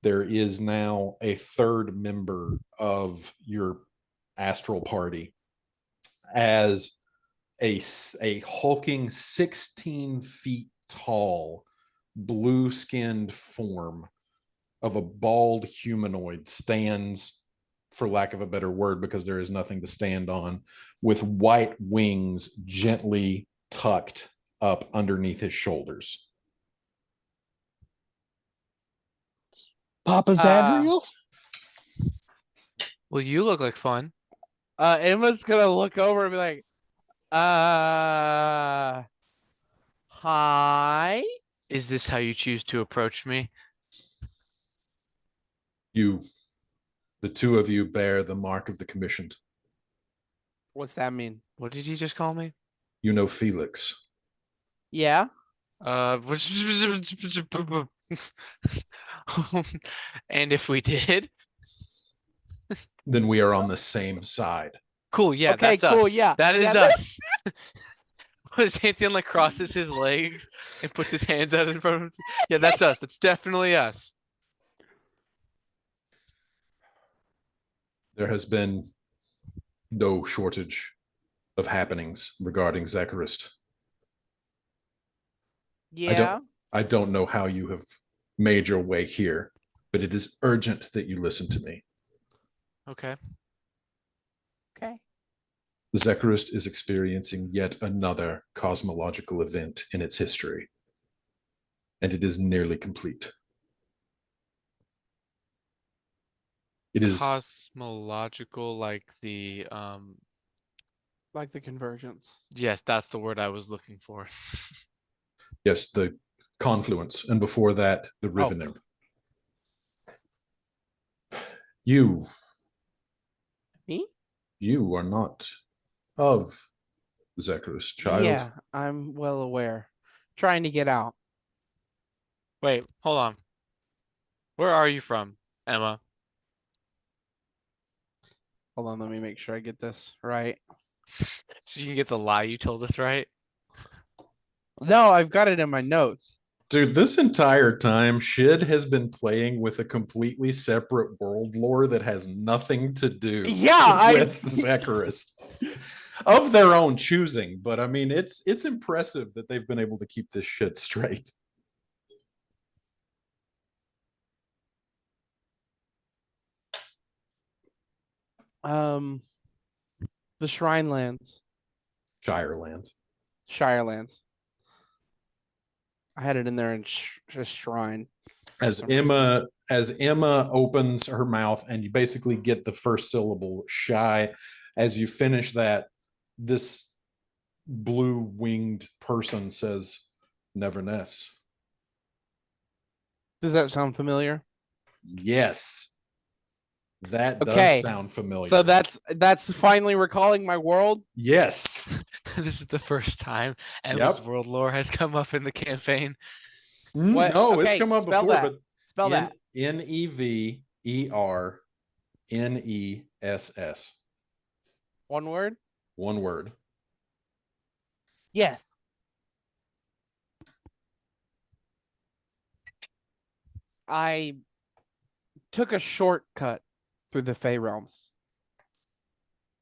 There is now a third member of your astral party, as a hulking 16 feet tall, blue-skinned form of a bald humanoid stands, for lack of a better word, because there is nothing to stand on, with white wings gently tucked up underneath his shoulders. Papa Zadriel? Well, you look like fun. Emma's gonna look over and be like, hi? Is this how you choose to approach me? The two of you bear the mark of the commissioned. What's that mean? What did he just call me? You know Felix. Yeah? And if we did, then we are on the same side. Cool, yeah, Okay, that's cool, us. yeah. That is Yeah, that- us. Xanthion like crosses his legs and puts his hands out in front of him. Yeah, that's us. That's definitely us. There has been no shortage of happenings regarding Zacharist. Yeah. I don't know how you have made your way here, but it is urgent that you listen to me. Okay. Okay. Zacharist is experiencing yet another cosmological event in its history, and it is nearly complete. It is Cosmological, like the Like the convergence. yes, that's the word I was looking for. yes, the confluence, and before that, the rivening. You Me? are not of Zacharist, child. Yeah, I'm well aware. Trying to get out. Wait, hold on. Where are you from, Emma? Hold on, let me make sure I get this right. So you can get the lie you told us right? No, I've got it in my notes. Dude, this entire time, Shid has been playing with a completely separate world lore that has nothing to do Yeah, with Zacharist. Of their own choosing, but I mean, it's impressive that they've been able to keep this shit straight. The Shrine Lands. Shirelands. Shirelands. I had it in there in shrine. As Emma opens her mouth and you basically get the first syllable shy, as you finish that, this blue winged person says Neverness. Does that sound familiar? Yes. That Okay, does sound familiar. So that's finally recalling my world. Yes. This is the first time Emma's Yep. world lore has come up in the campaign. What? No, it's Okay, come up spell before, that. but Spell that. Neverness. One word? One word. Yes. I took a shortcut through the Fey realms.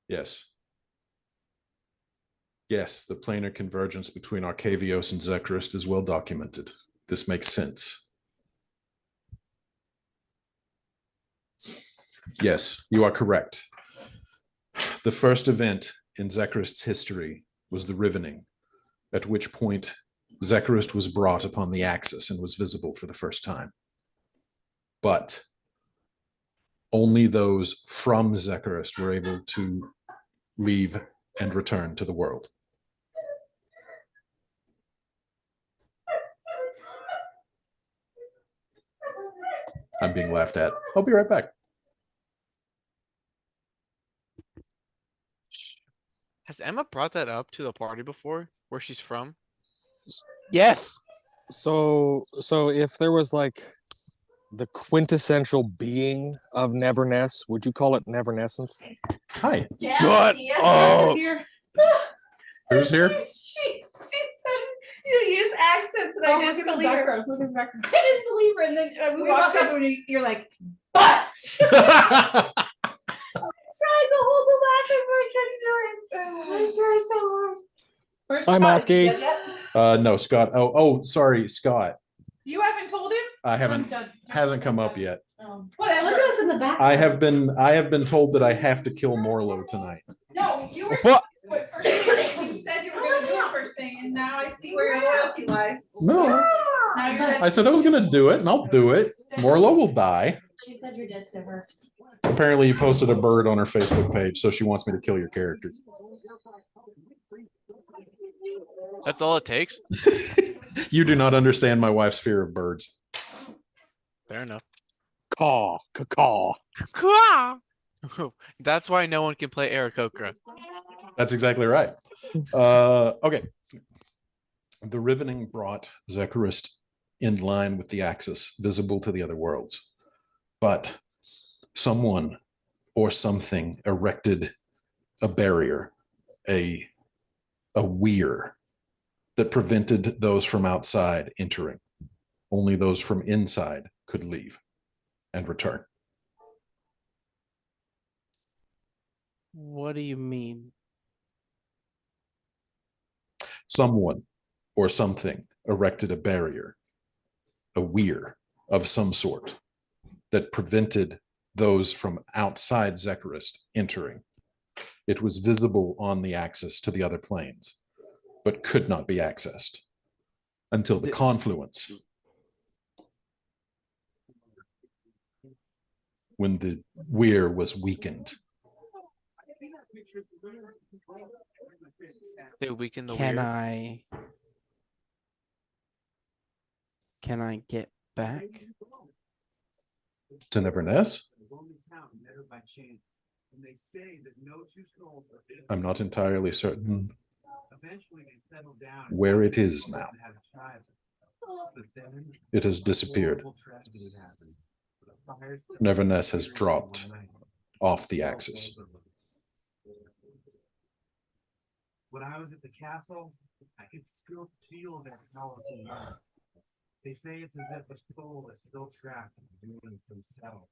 Yes. Yes, the planar convergence between Arcavios and Zacharist is well documented. This makes sense. Yes, you are correct. The first event in Zacharist's history was the Rivening, at which point Zacharist was brought upon the Axis and was visible for the first time. But only those from Zacharist were able to leave and return to the world. I'm being laughed at. I'll be right back. Has Emma brought that up to the party before? Where she's from? Yes. So if there was like the quintessential being of Neverness, would you call it Nevernescence? Hi. Good. Oh. Who's here? She said you use accents, and I didn't look at his believe her. background. Look at his background. I didn't believe her, and then we We walked walked up, up and you're like, but tried to hold the laugh, but I couldn't do it. I tried so hard. where's Hi, Scott? Mosky. No, Scott. Oh, sorry, Scott. You haven't told him? I I'm haven't done. hasn't come up yet. Whatever. Look at us in the back. I have been told that I have to kill Morlo tonight. No, you were What? supposed to do it first thing. You said you were gonna do it first thing, and now I see where your loyalty lies. No, Now you're dead. I said I was gonna do it, and I'll do it. Morlo will die. She said you're dead to her. Apparently, you posted a bird on her Facebook page, so she wants me to kill your character. That's all it takes? You do not understand my wife's fear of birds. Fair enough. Caw, caw. That's why no one can play Aarakocra. That's exactly right. Okay. The Rivening brought Zacharist in line with the Axis, visible to the other worlds. But someone or something erected a barrier, a weir that prevented those from outside entering. Only those from inside could leave and return. What do you mean? Someone or something erected a barrier, a weir of some sort that prevented those from outside Zekarist entering. It was visible on the axis to the other planes, but could not be accessed until the confluence, when the weir was weakened. They weaken the Can weird. Can I get back? To Neverness? I'm not entirely certain where it is now. It has disappeared. Neverness has dropped off the axis. When I was at the castle, I could still feel that powerful love. They say it's as if the soul is still trapped in the humans themselves.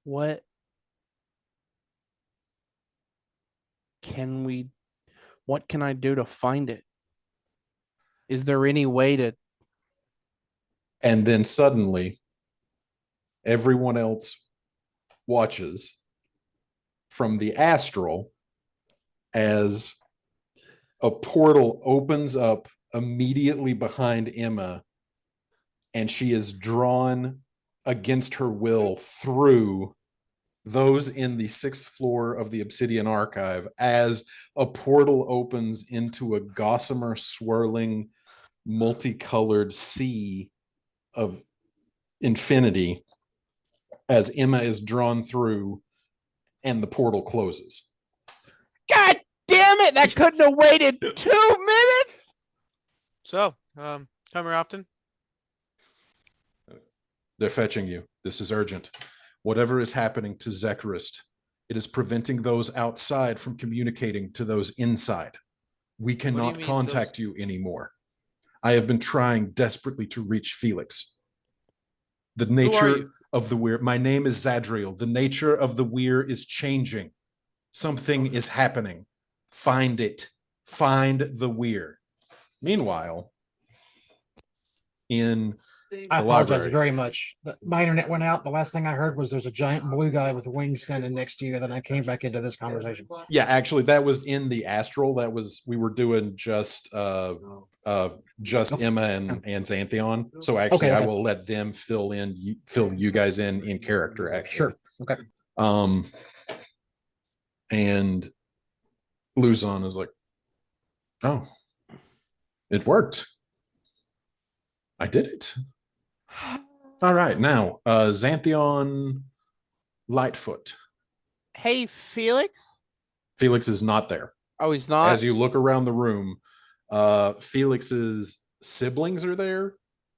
What can I do to find it? Is there any way to? And then suddenly, everyone else watches from the astral as a portal opens up immediately behind Emma, and she is drawn against her will through those in the 6th floor of the Obsidian Archive as a portal opens into a gossamer swirling multicolored sea of infinity as Emma is drawn through and the portal closes. God damn it! I couldn't have waited 2 minutes. So, come here often. They're fetching you. This is urgent. Whatever is happening to Zekarist, it is preventing those outside from communicating to those inside. We do you cannot mean contact you anymore. I have been trying desperately to reach Felix. The nature you? of the weir, my name is Zadriel. The nature of the weir is changing. Something is happening. Find it. Find the weir. Meanwhile, in I the apologize library. very much. My internet went out. The last thing I heard was there's a giant blue guy with wings standing next to you. And then I came back into this conversation. Yeah, actually, that was in the astral. That was, we were doing just Emma and Xanthion. So actually, Okay. I will let them fill you guys in character. Actually, Sure. Okay. And Luzon is like, oh, it worked. I did it. All right, now Xanthion Lightfoot. Hey, Felix. Felix is not there. Oh, he's not. As you look around the room, Felix's siblings are there.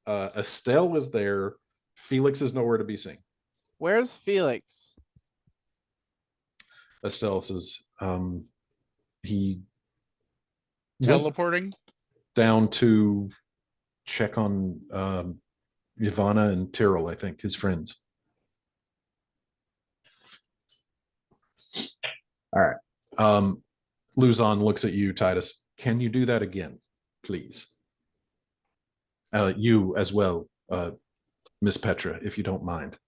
Estelle is there. Felix is nowhere to be seen. Where's Felix? Estelle says, he went Teleporting? down to check on Ivana and Tyrell, I think, his friends. All right. Luzon looks at you, Titus. Can you do that again, please? You as well, Miss Petra, if you don't mind.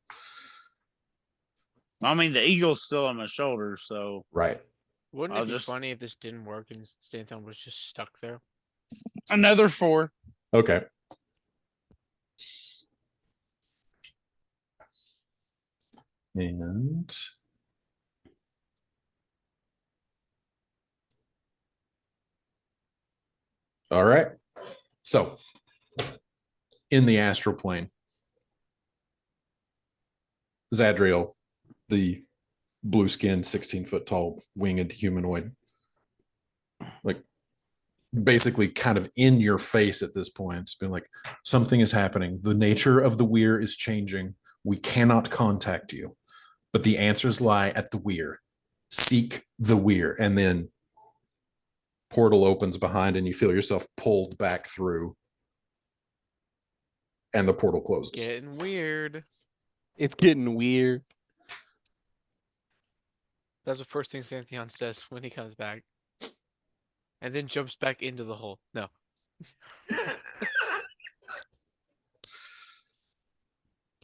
I mean, the eagle's still on my shoulder, so Right. Wouldn't I'll it be just- funny if this didn't work and Stanton was just stuck there? another 4. Okay. And all right. So in the astral plane, Zadriel, the blue skinned, 16-foot tall winged humanoid, like basically kind of in your face at this point. It's been like, something is happening. The nature of the weir is changing. We cannot contact you. but the answers lie at the weir. Seek the weir. And then portal opens behind and you feel yourself pulled back through. And the portal closes. Getting weird. It's getting weird. That's the first thing Xanthion says when he comes back. And then jumps back into the hole. No.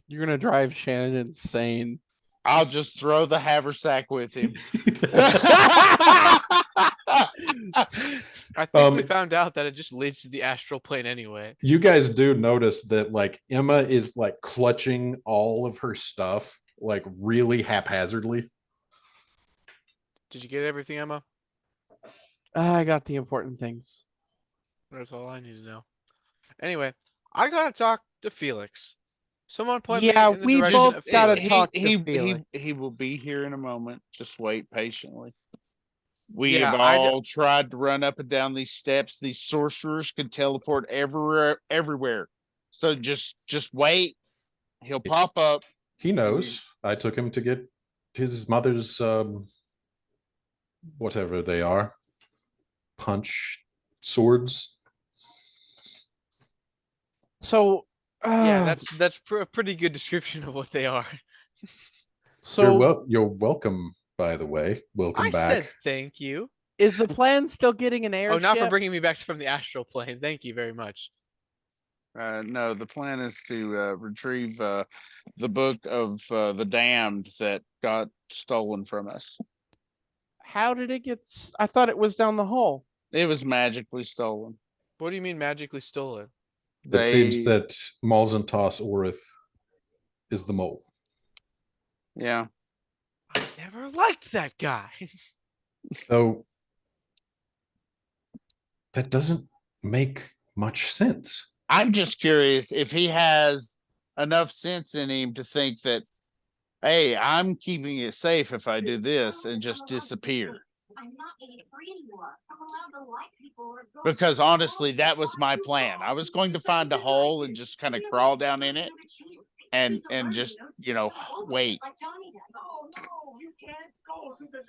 You're gonna drive Shannon insane. I'll just throw the haversack with him. I think we found out that it just leads to the astral plane anyway. You guys do notice that like Emma is like clutching all of her stuff like really haphazardly. Did you get everything, Emma? I got the important things. That's all I need to know. Anyway, I gotta talk to Felix. Someone point me Yeah, in the we direction both of gotta Felix. talk to Felix. He will be here in a moment. Just wait patiently. We Yeah, have all tried to run up and down these steps. These sorcerers can teleport everywhere. So just wait. He'll pop up. He knows. I took him to get his mother's whatever they are. Punch swords. So Yeah, that's a pretty good description of what they are. so You're welcome, by the way. Welcome I back. said thank you. is the plan still getting an airship? Oh, not for bringing me back from the astral plane. Thank you very much. No, the plan is to retrieve the book of the damned that got stolen from us. How did it get? I thought it was down the hall. It was magically stolen. What do you mean magically stolen? It seems They- that Malzantos Orith is the mole. Yeah. I never liked that guy. Though that doesn't make much sense. I'm just curious if he has enough sense in him to think that, hey, I'm keeping it safe if I do this and just disappear. Because honestly, that was my plan. I was going to find a hole and just kind of crawl down in it and just, you know, wait.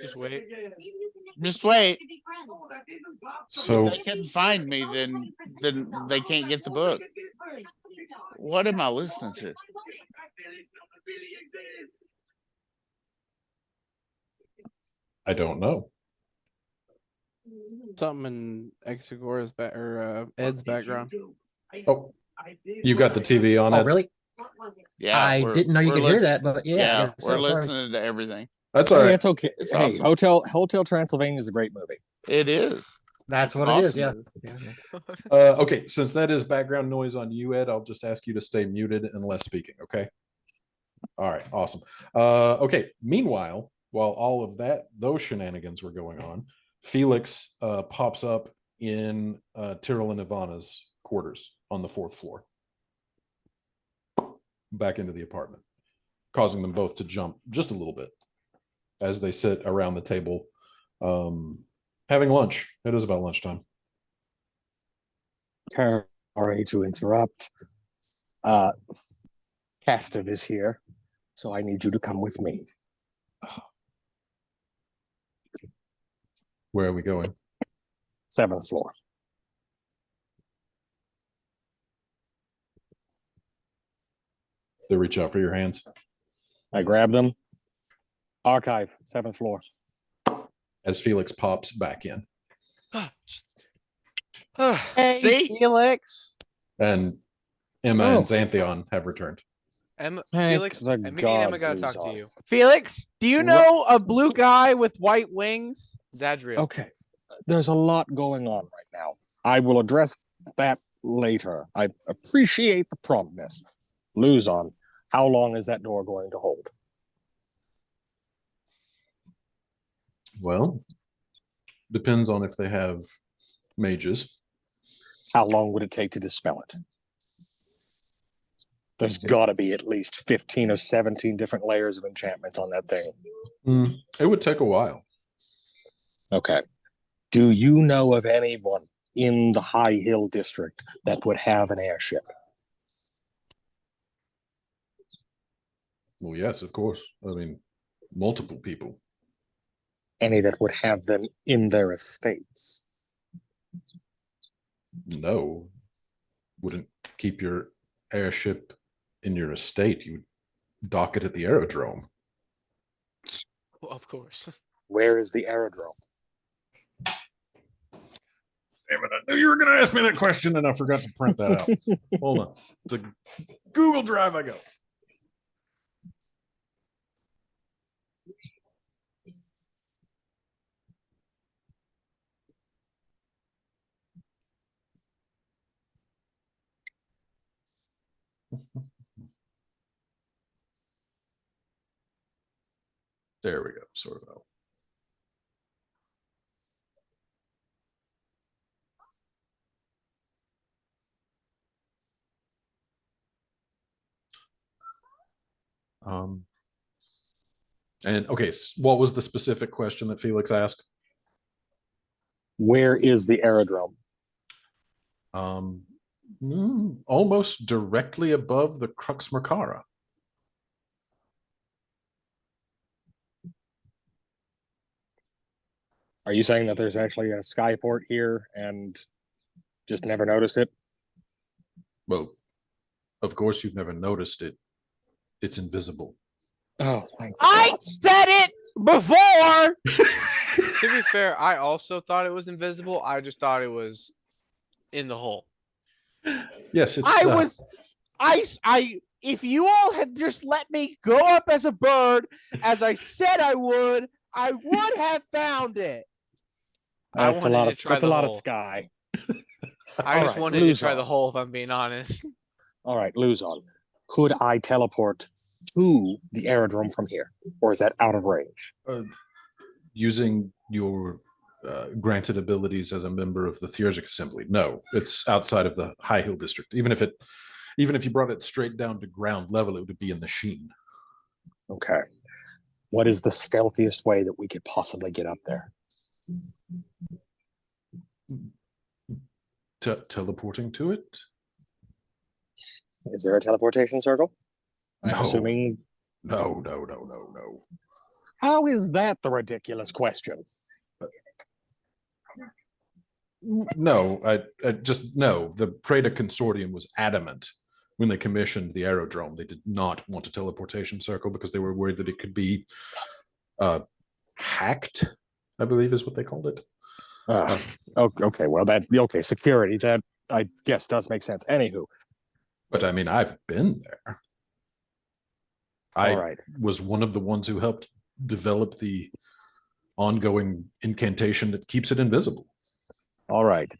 Just wait. Just wait. So If they couldn't find me, then they can't get the book. What am I listening to? I don't know. Something in Exagora's back or Ed's background. Oh, you got the TV on Oh, it. really? Yeah, I we're- didn't know you we're could hear lis- that, but yeah. Yeah, yeah, we're so sorry. listening to everything. That's all Hey, right. it's okay. It's Hey, awesome. Hotel Transylvania is a great movie. It is. That's It's what an it is. Yeah. awesome movie. Yeah, yeah. Okay, since that is background noise on you, Ed, I'll just ask you to stay muted unless speaking, okay? All right, awesome. Okay, meanwhile, while all of those shenanigans were going on, Felix pops up in Tyrell and Ivana's quarters on the 4th floor. Back into the apartment, causing them both to jump just a little bit as they sit around the table having lunch. It is about lunchtime. Sorry to interrupt. Castive is here, so I need you to come with me. Where are we going? 7th floor. They reach out for your hands. I grab them. Archive, 7th floor. As Felix pops back in. Hey, See? Felix. And Emma Oh. and Xanthion have returned. Emma, Thank Felix, the and me and Emma gods gotta he's talk to off. you. Felix, do you What? know a blue guy with white wings? Zadriel. Okay, there's a lot going on right now. I will address that later. I appreciate the promptness. Luzon, how long is that door going to hold? Well, depends on if they have mages. How long would it take to dispel it? There's got to be at least 15 or 17 different layers of enchantments on that thing. It would take a while. Okay. Do you know of anyone in the High Hill district that would have an airship? Well, yes, of course. I mean, multiple people. Any that would have them in their estates. No, wouldn't keep your airship in your estate. You would dock it at the aerodrome. Well, of course. Where is the aerodrome? Damn it, I knew you were going to ask me that question and I forgot to print that out. Hold on. It's a Google Drive I go. There we go, sort of. And okay, what was the specific question that Felix asked? Where is the aerodrome? Almost directly above the Crux Mercara. Are you saying that there's actually a skyport here and just never noticed it? Well, of course you've never noticed it. It's invisible. Oh, thank I God. said it before. To be fair, I also thought it was invisible. I just thought it was in the hole. Yes, it's. If you all had just let me go up as a bird, as I said I would have found it. I That's a wanted lot to of try that's a the lot of hole. sky. I All just right, wanted to try the Luzon. hole, if I'm being honest. All right, Luzon. Could I teleport to the aerodrome from here, or is that out of range? Using your granted abilities as a member of the Theurgic Assembly. No, it's outside of the High Hill District. Even if you brought it straight down to ground level, it would be in the Sheen. Okay. What is the stealthiest way that we could possibly get up there? Teleporting to it? Is there a teleportation circle? I'm No. assuming. No. How is that the ridiculous question? No, I just no. The Preda Consortium was adamant when they commissioned the aerodrome. They did not want a teleportation circle because they were worried that it could be hacked, I believe is what they called it. Okay, well, security, that I guess does make sense. Anywho. But I mean, I've been there. I All right. was one of the ones who helped develop the ongoing incantation that keeps it invisible. All right.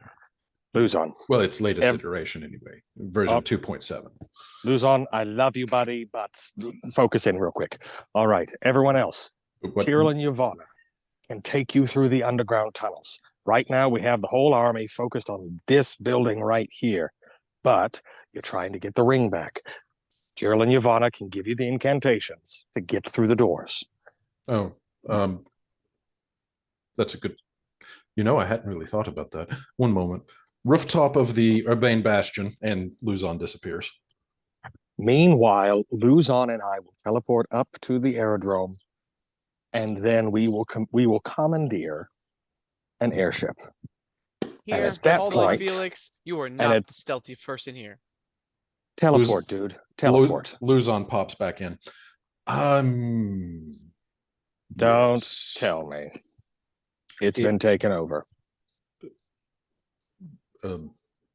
Luzon. Well, it's latest iteration anyway, version 2.7. Luzon, I love you, buddy, but focus in real quick. All right, everyone else. Tyrell and Yavanna can take you through the underground tunnels. Right now, we have the whole army focused on this building right here, but you're trying to get the ring back. Tyrell and Yavanna can give you the incantations to get through the doors. Oh, that's a good. I hadn't really thought about that. One moment. Rooftop of the Urbane Bastion, and Luzon disappears. Meanwhile, Luzon and I will teleport up to the aerodrome, and then we will commandeer an airship. Here, at that hold on, point- Felix. You are and not at- the stealthy person here. Teleport, dude. Teleport. Luzon pops back in. Don't yes. tell me. It's been taken over.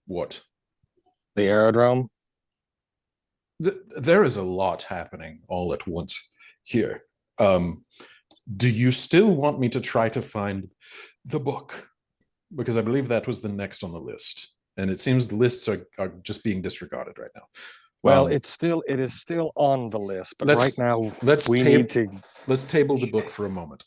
What? The aerodrome? There is a lot happening all at once here. Do you still want me to try to find the book? Because I believe that was the next on the list. And it seems the lists are just being disregarded right now. Well, it is still on the list, but right now let's need to table the book for a moment.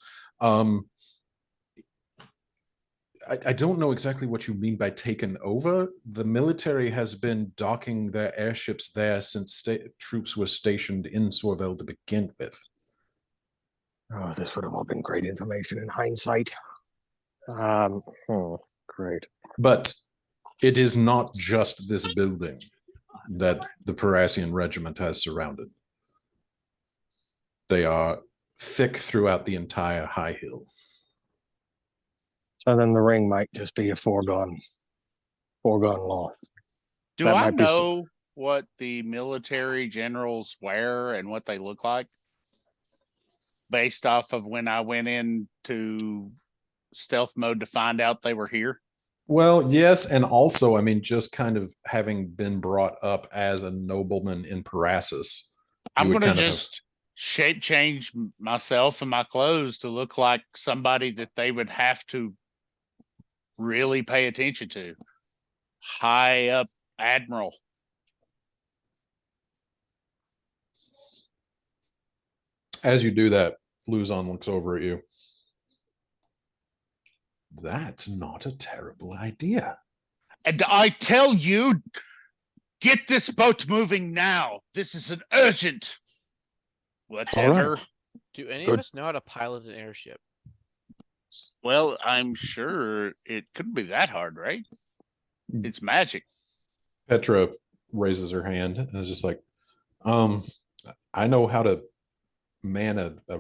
I don't know exactly what you mean by taken over. The military has been docking their airships there since troops were stationed in Sorvel to begin with. Oh, this would have all been great information in hindsight. Great. But it is not just this building that the Parasian regiment has surrounded. They are thick throughout the entire high hill. So then the ring might just be a foregone law. Do That I might be s- know what the military generals wear and what they look like? Based off of when I went into stealth mode to find out they were here? Well, yes, and also, I mean, just kind of having been brought up as a nobleman in Parasus, I'm would gonna kind of have- just shape change myself and my clothes to look like somebody that they would have to really pay attention to. High up admiral. as you do that, Luzon looks over at you. That's not a terrible idea. And I tell you, get this boat moving now. This is an urgent. Whatever. Do any Good. of us know how to pilot an airship? Well, I'm sure it couldn't be that hard, right? It's magic. Petra raises her hand and is just like, I know how to man a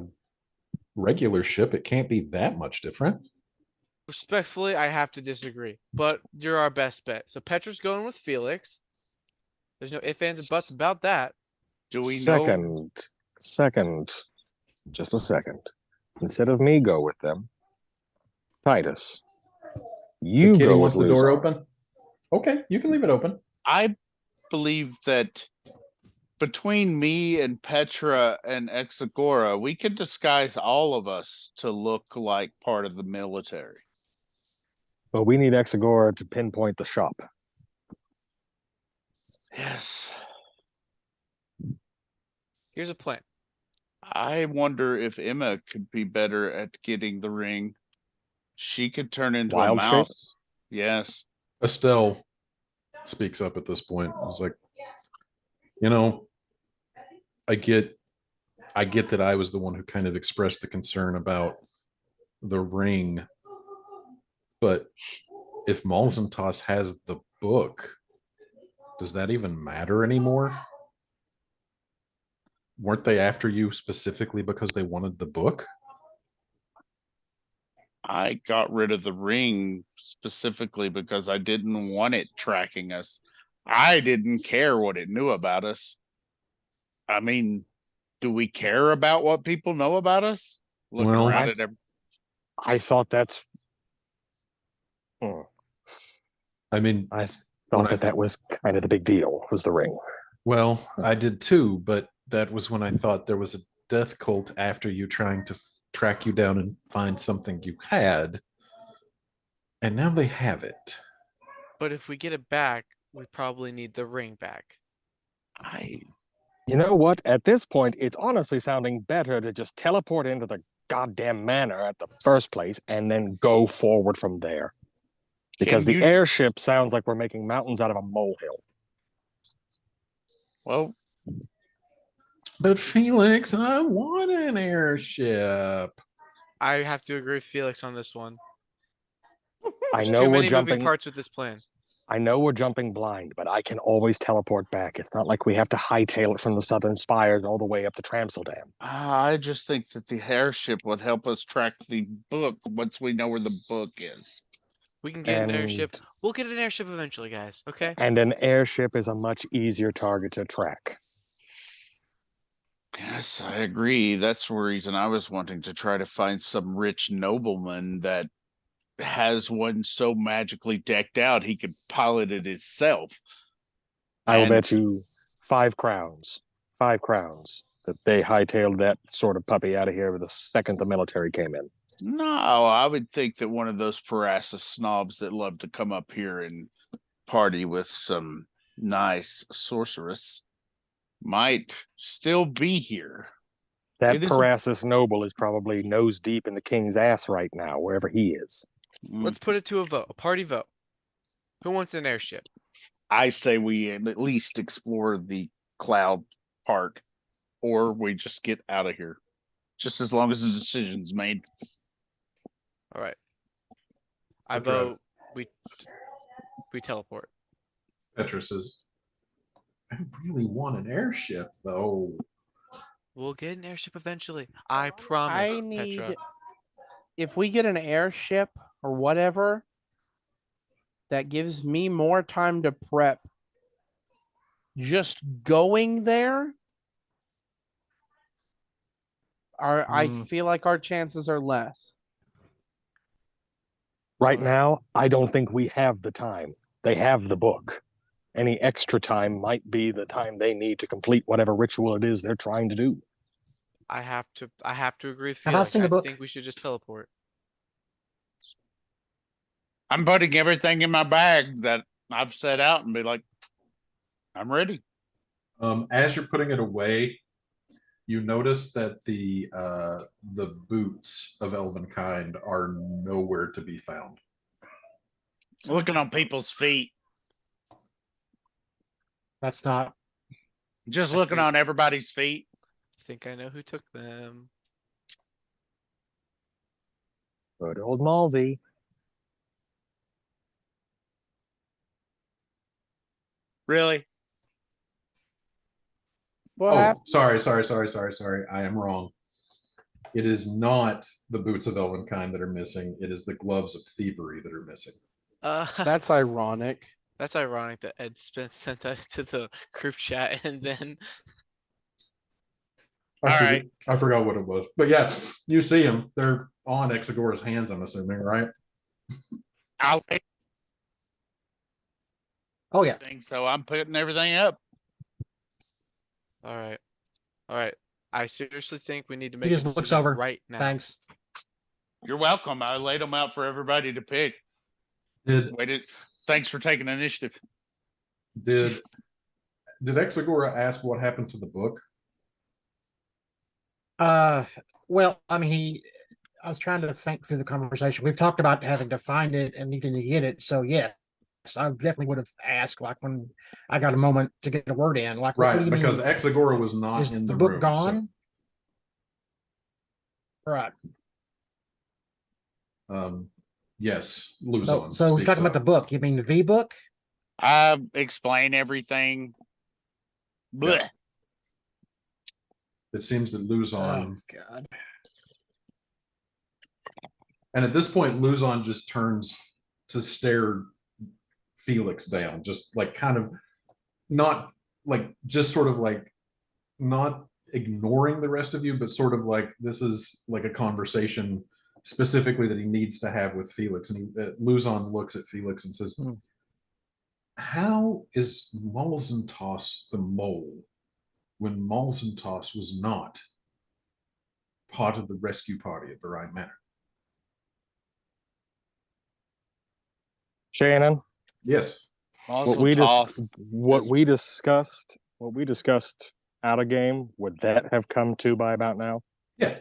regular ship. It can't be that much different. Respectfully, I have to disagree, but you're our best bet. So Petra's going with Felix. There's no ifs, ands, and buts about that. Do we know? Second, just a second. Instead of me go with them, Titus, you The kitty go wants with the door Luzon. open. Okay, you can leave it open. I believe that between me and Petra and Exagora, we can disguise all of us to look like part of the military. But we need Exagora to pinpoint the shop. Yes. Here's a plan. I wonder if Emma could be better at getting the ring. She could turn into Wild a shape? mouse. Yes. Estelle speaks up at this point. It's like, you know, I get that I was the one who kind of expressed the concern about the ring, but if Malzentos has the book, does that even matter anymore? Weren't they after you specifically because they wanted the book? I got rid of the ring specifically because I didn't want it tracking us. I didn't care what it knew about us. I mean, do we care about what people know about us? Looking Well, around at every, I thought that's. Hmm. I mean, I When thought I that that was kind of the big deal, was the ring. well, I did too, but that was when I thought there was a death cult after you trying to track you down and find something you had. And now they have it. But if we get it back, we probably need the ring back. You know what? At this point, it's honestly sounding better to just teleport into the goddamn manor at the first place and then go forward from there. Because Can the you- airship sounds like we're making mountains out of a molehill. well, But Felix, I want an airship. I have to agree with Felix on this one. I There's know too we're many moving jumping. parts with this plan. I know we're jumping blind, but I can always teleport back. It's not like we have to hightail it from the southern spires all the way up to Tramsildam. I just think that the airship would help us track the book once we know where the book is. We can get an airship. And, We'll get an airship eventually, guys. Okay. and an airship is a much easier target to track. Yes, I agree. That's the reason I was wanting to try to find some rich nobleman that has one so magically decked out he could pilot it himself. I will And- bet you 5 crowns. 5 crowns that they hightailed that sort of puppy out of here the second the military came in. No, I would think that one of those Parasus snobs that love to come up here and party with some nice sorceress might still be here. That It is a- Parasus noble is probably nose deep in the king's ass right now, wherever he is. Let's put it to a vote, a party vote. Who wants an airship? I say we at least explore the cloud part, or we just get out of here. Just as long as the decision's made. All right. I Petra. vote we teleport. Petra says, I really want an airship, though. We'll get an airship eventually. I promise, I need, Petra. if we get an airship or whatever, that gives me more time to prep. Just going there, I feel like our chances are less. Right Alright. now, I don't think we have the time. They have the book. Any extra time might be the time they need to complete whatever ritual it is they're trying to do. I have to agree with Have I Felix. seen the I book? think we should just teleport. I'm putting everything in my bag that I've set out and be like, I'm ready. As you're putting it away, you notice that the boots of Elvenkind are nowhere to be found. Looking on people's feet, That's not. just I looking think- on everybody's feet. I think I know who took them. Good old Malsey. Really? Oh, sorry. I am wrong. It is not the boots of Elvenkind that are missing. It is the gloves of thievery that are missing. That's ironic. That's ironic that Ed sent that to the group chat and then I forgot what it was. But yeah, you see them. They're on Exagora's hands, I'm assuming, right? I Oh yeah. think so. I'm putting everything up. all right. All right. I seriously think we need to He make a just looks decision over. right now. Thanks. You're welcome. I laid them out for everybody to pick. Did Thanks for taking initiative. did Exagora ask what happened to the book? Well, I mean, I was trying to think through the conversation. We've talked about having to find it and needing to get it. So yes, I definitely would have asked, like when I got a moment to get a word in. Like, what do Right, you because mean? Exagora was not Is in the the book room. gone? Right. Yes, So, Luzon. so we're speaks talking about the up. book. You mean the V book? I explain everything. Blech. Yeah. It seems that Luzon, God. and at this point, Luzon just turns to stare Felix down, just like kind of not like just sort of like not ignoring the rest of you, but sort of like this is like a conversation specifically that he needs to have with Felix. And Luzon looks at Felix and says, how is Malzentoss the mole when Malzentoss was not part of the rescue party at Bahrain Manor? Shannon, Yes. what we discussed out of game, would that have come to by about now? Yeah.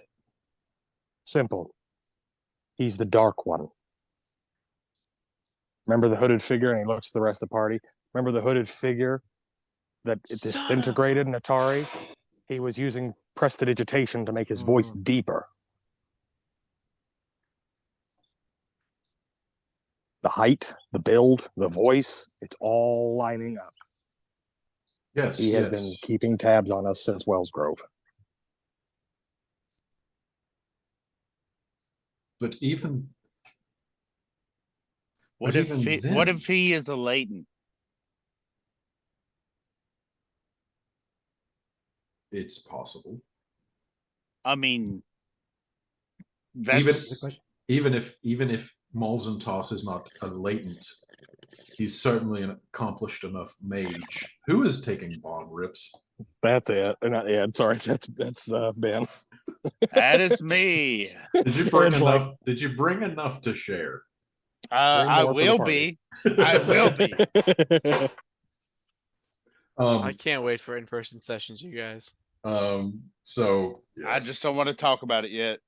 Simple. He's the dark one. Remember the hooded figure, and he looks at the rest of the party. Remember the hooded figure that it disintegrated in Atari? He was using prestidigitation to make his voice deeper. The height, the build, the voice, it's all lining up. Yes. He has been keeping tabs on us since Wells Grove. But even What But if even he, then- what if he is a latent? it's possible. I mean, Even that's even if Malzentoss is not a latent, he's certainly an accomplished enough mage. Who is taking bond rips? That's it. Not Ed. Sorry, that's Ben. that is me. Did you bring Ed's enough? like- Did you bring enough to share? I more for the will party. be. I will be. I can't wait for in-person sessions, you guys. So I yes. just don't want to talk about it yet.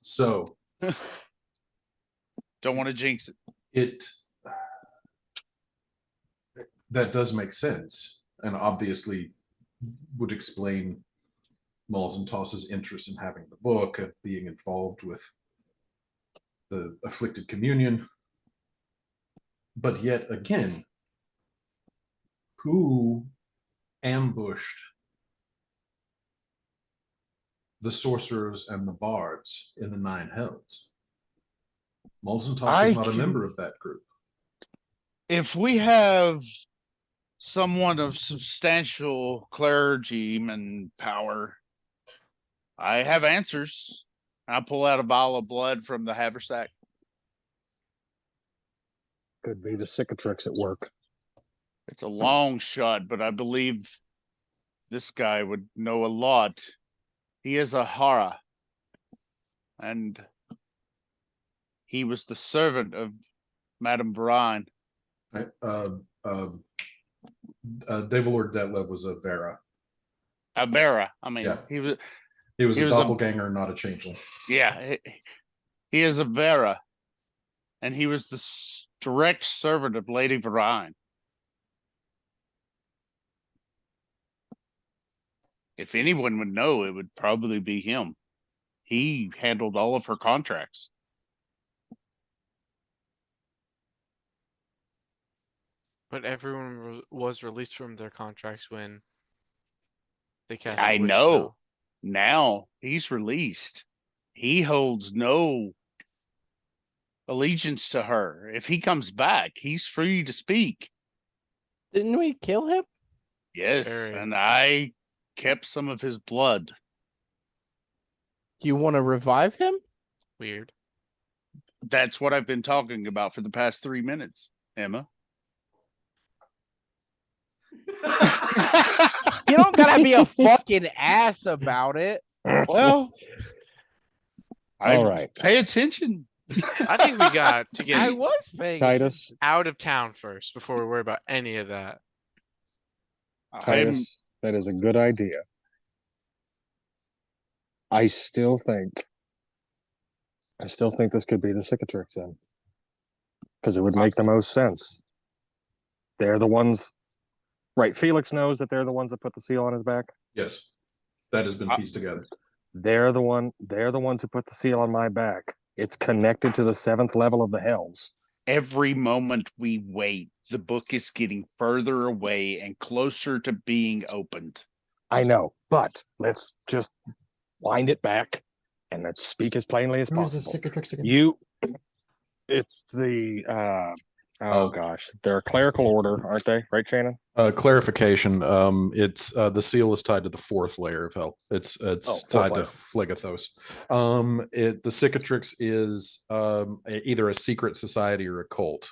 So Don't want to jinx it. it that does make sense, and obviously would explain Malzentoss's interest in having the book and being involved with the afflicted communion. But yet again, who ambushed the sorcerers and the bards in the Nine Hells. Molzentos I was not a can- member of that group. If we have someone of substantial clergyman power, I have answers. I pull out a vial of blood from the haversack. Could be the cicatrix at work. It's a long shot, but I believe this guy would know a lot. He is a Hara, and he was the servant of Madame Varine. Right? Devilord Detlev was a Vera. A Vera. I mean, Yeah. he was. He was He a was a- doppelganger, not a changeling. Yeah, he is a Vera, and he was the direct servant of Lady Varine. If anyone would know, it would probably be him. He handled all of her contracts. But everyone was released from their contracts when they cast. I the witch know. spell. Now he's released. He holds no allegiance to her. If he comes back, he's free to speak. Didn't we kill him? Yes, Very. and I kept some of his blood. Do you want to revive him? Weird. That's what I've been talking about for the past 3 minutes, Emma. You don't gotta be a fucking ass about it. Well, All right, pay attention. I think we got to I get was paying Titus. out of town first before we worry about any of that. I'm Titus, that is a good idea. I still think this could be the cicatrix then, because it would make the most sense. They're the ones, right? Felix knows that they're the ones that put the seal on his back. Yes. That has been pieced together. They're the ones who put the seal on my back. It's connected to the 7th level of the hells. every moment we wait, the book is getting further away and closer to being opened. I know, but let's just wind it back and let's speak as plainly as Where's the possible. cicatrix again? It's the oh gosh, they're a clerical order, aren't they? Right, Shannon? Clarification. It's the seal is tied to the 4th layer of hell. It's fourth tied layer. to Phlegethos. The cicatrix is either a secret society or a cult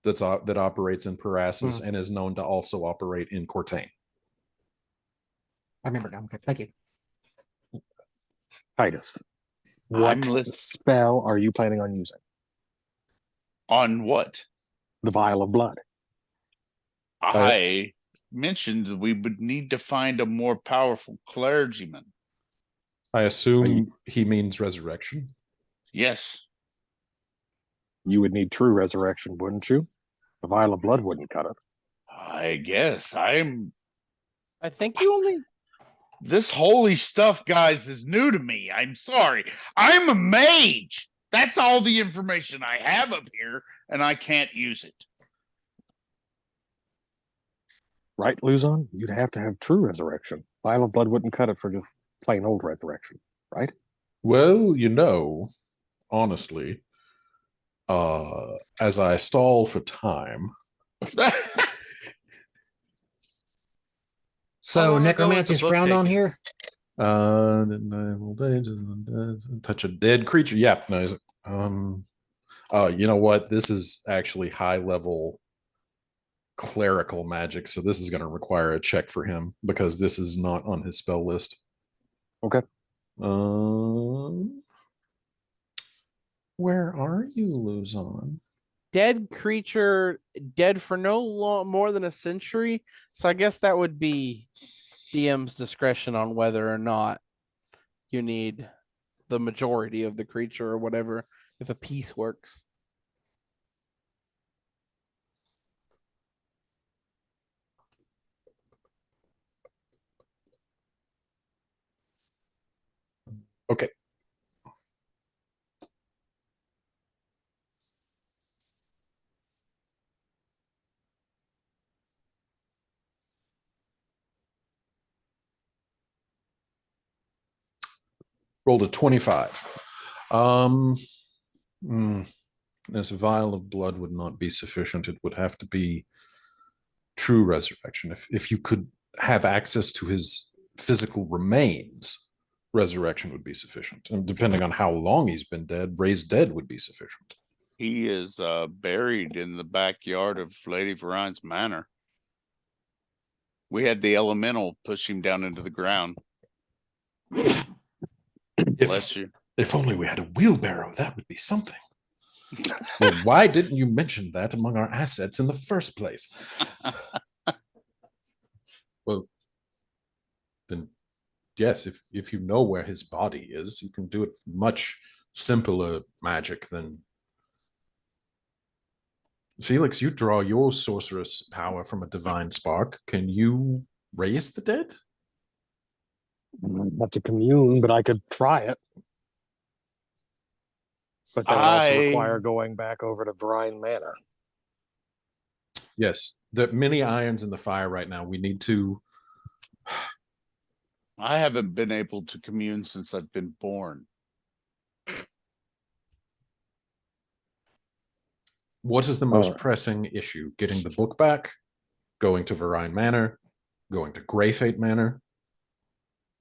that operates in Parasus and is known to also operate in Cortain. I remember now. Okay, thank you. Titus, what spell are you planning on using? On what? The vial of blood. I mentioned that we would need to find a more powerful clergyman. I assume he means resurrection. Yes. You would need true resurrection, wouldn't you? The vial of blood wouldn't cut it. I guess I think you only. This holy stuff, guys, is new to me. I'm sorry. I'm a mage. That's all the information I have up here, and I can't use it. Right, Luzon? You'd have to have true resurrection. Vial of blood wouldn't cut it for just plain old resurrection, right? Well, honestly, as I stall for time. So long ago was necromancy the is book frowned on taken? here. Touch a dead creature. Yeah. No. You know what? This is actually high level clerical magic, so this is going to require a check for him because this is not on his spell list. Okay. Where are you, Luzon? Dead creature, dead for more than a century. So I guess that would be DM's discretion on whether or not you need the majority of the creature or whatever, if a piece works. Okay. Rolled a 25. Um, this vial of blood would not be sufficient. It would have to be true resurrection. If you could have access to his physical remains, resurrection would be sufficient. And depending on how long he's been dead, raised dead would be sufficient. He is buried in the backyard of Lady Varine's manor. We had the elemental push him down into the ground. Bless you. If only we had a wheelbarrow, that would be something. Well, why didn't you mention that among our assets in the first place? Well, then, yes, if you know where his body is, you can do it much simpler magic than... Felix, you draw your sorceress power from a divine spark. Can you raise the dead? I'd have to commune, but I could try it. But that would also require going back over to Brine Manor. Yes, there are many irons in the fire right now. We need to... I haven't been able to commune since I've been born. What is the most pressing issue? Getting the book back? Going to Verine Manor? Going to Grey Fate Manor?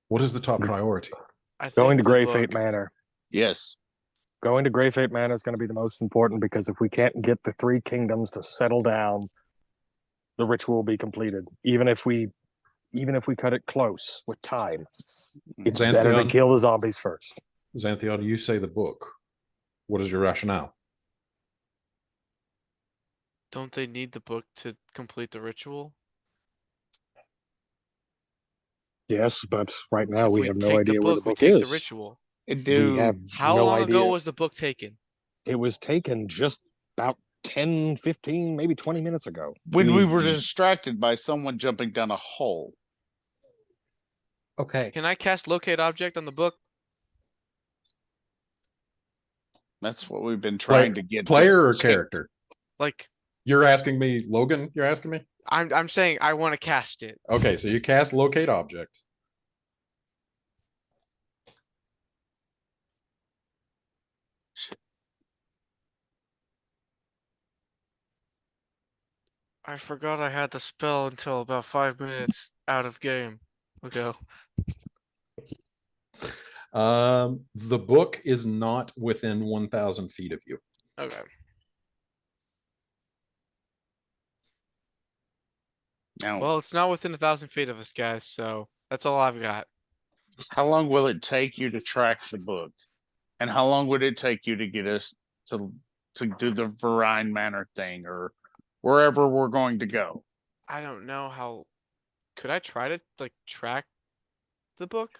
What is the top priority? Going to Grey Fate Manor. Yes. Going to Grey Fate Manor is going to be the most important, because if we can't get the three kingdoms to settle down, the ritual will be completed. Even if we cut it close with time, it's better to kill the zombies first. Xanthion, you say the book. What is your rationale? Don't they need the book to complete the ritual? Yes, but right now we have no take idea where the book we take is. the ritual. We have How no long idea. ago was the book taken? It was taken just about 10, 15, maybe 20 minutes ago. When we were distracted by someone jumping down a hole. Okay. Can I cast locate object on the book? That's what we've been trying to get. Player or character? Like, you're asking me, Logan? You're asking me? I'm saying I want to cast it. Okay, so you cast locate object. I forgot I had the spell until about 5 minutes out of game ago. The book is not within 1,000 feet of you. Okay. Now, Well, it's not within 1,000 feet of us, guys, so that's all I've got. how long will it take you to track the book? And how long would it take you to get us to do the Verine Manor thing, or wherever we're going to go? I don't know how. Could I try to like track the book?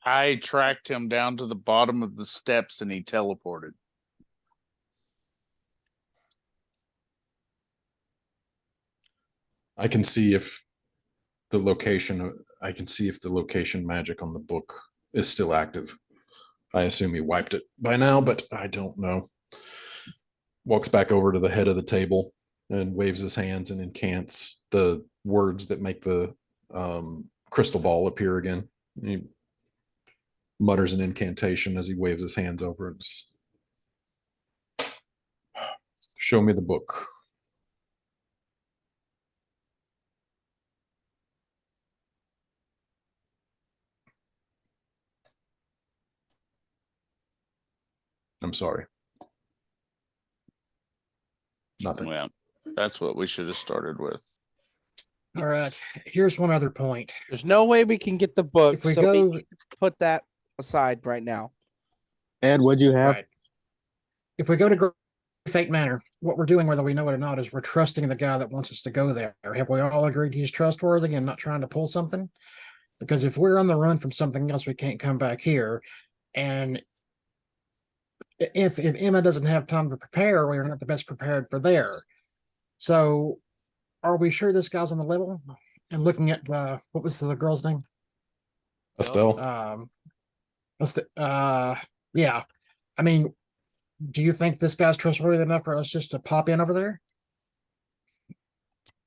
I tracked him down to the bottom of the steps and he teleported. I can see if the location. I can see if the location magic on the book is still active. I assume he wiped it by now, but I don't know. Walks back over to the head of the table and waves his hands and incants the words that make the crystal ball appear again. He mutters an incantation as he waves his hands over it. Show me the book. I'm sorry. Nothing. Well, that's what we should have started with. All right. Here's one other point. There's no way we can get the book. If we so go, we put that aside right now. Ed, what'd you have? right. If we go to Grey Fate Manor, what we're doing, whether we know it or not, is we're trusting the guy that wants us to go there. Have we all agreed he's trustworthy and not trying to pull something? Because if we're on the run from something else, we can't come back here. And if Emma doesn't have time to prepare, we're not the best prepared for there. So are we sure this guy's on the level? And looking at what was the girl's name? Estelle. Yeah. I mean, do you think this guy's trustworthy enough for us just to pop in over there?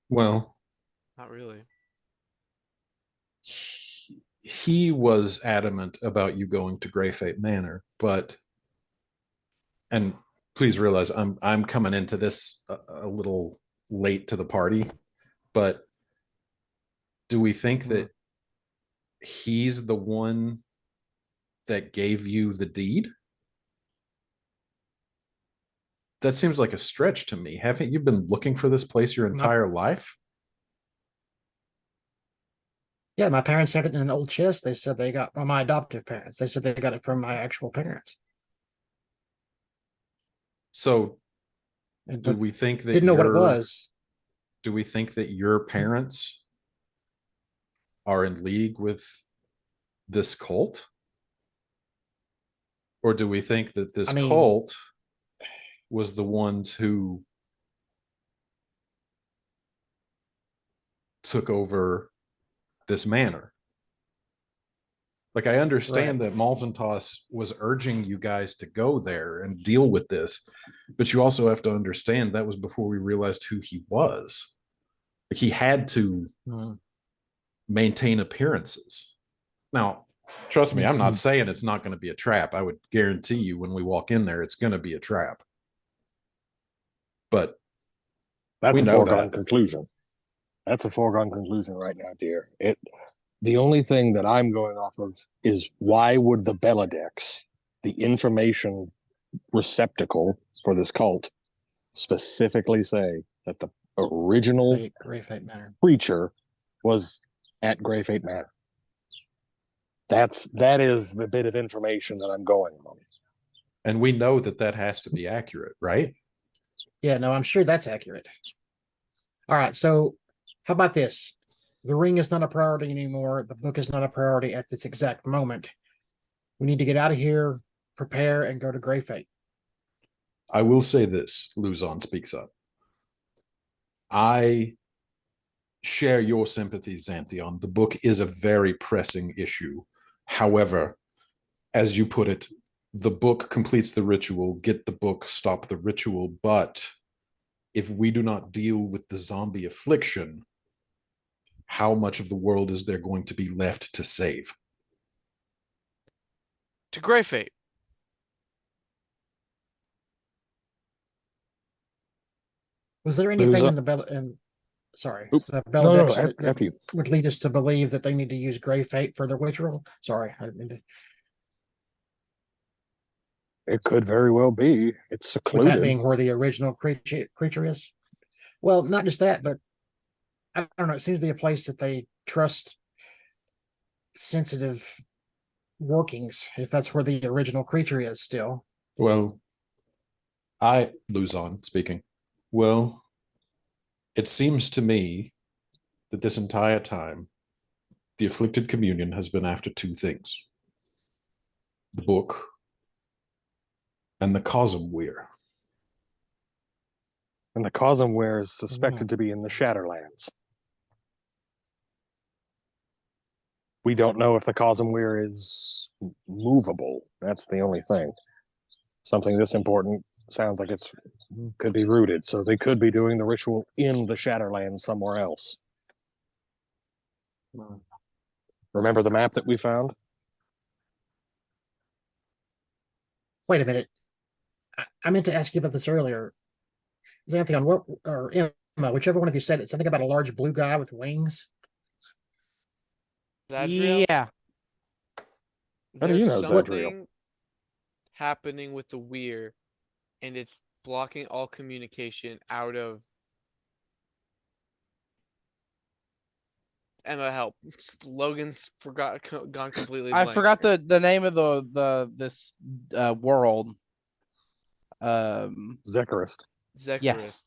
Well, Not really. he was adamant about you going to Greyfate Manor, but, and please realize I'm coming into this a little late to the party, but do we think that he's the one that gave you the deed? That seems like a stretch to me. Haven't you been looking for this place your entire life? Yeah, my parents had it in an old chest. They said they got, well, my adoptive parents. They said they got it from my actual parents. So And do but we think that didn't know what it your- was. Do we think that your parents are in league with this cult? Or do we think that this I mean- cult was the ones who took over this manor? Like, I understand that Malzentoss was urging you guys to go there and deal with this, but you also have to understand that was before we realized who he was. Like, he had to maintain appearances. Now, trust me, I'm not saying it's not going to be a trap. I would guarantee you when we walk in there, it's going to be a trap. But That's we a know foregone that. conclusion. That's a foregone conclusion right now, dear. The only thing that I'm going off of is why would the Belladex, the information receptacle for this cult, specifically say that the original Greyfate Manor creature was at Greyfate Manor? That is the bit of information that I'm going on. And we know that that has to be accurate, right? Yeah, no, I'm sure that's accurate. All right, so how about this? The ring is not a priority anymore. The book is not a priority at this exact moment. We need to get out of here, prepare, and go to Greyfate. I will say this, Luzon speaks up. I share your sympathies, Xanthion. The book is a very pressing issue. However, as you put it, the book completes the ritual, get the book, stop the ritual. But if we do not deal with the zombie affliction, how much of the world is there going to be left to save? To Greyfate. Was there anything There's a- in the Bella and sorry, Oop. the No, Belladex F that you. would lead us to believe that they need to use Greyfate for their ritual? Sorry, I didn't mean to. It could very well be. It's With that secluded. being where the original creature is. Well, not just that, but I don't know. It seems to be a place that they trust sensitive workings, if that's where the original creature is still. Well, Luzon speaking. Well, it seems to me that this entire time, the afflicted communion has been after two things: the book and the Cosmweir. And the Cosmweir is suspected to be in the Shatterlands. We don't know if the Cosmweir is movable. That's the only thing. Something this important sounds like it's could be rooted. So they could be doing the ritual in the Shatterlands somewhere else. Remember the map that we found? Wait a minute. I meant to ask you about this earlier. Xanthion, what, or Emma, whichever one of you said it, something about a large blue guy with wings. Zadriel? Yeah. How do you know There's Zadriel? something happening with the Weir, and it's blocking all communication out of Emma. Help! Logan's gone completely. I blank forgot here. the name of this world. Zekarist. Zekarist.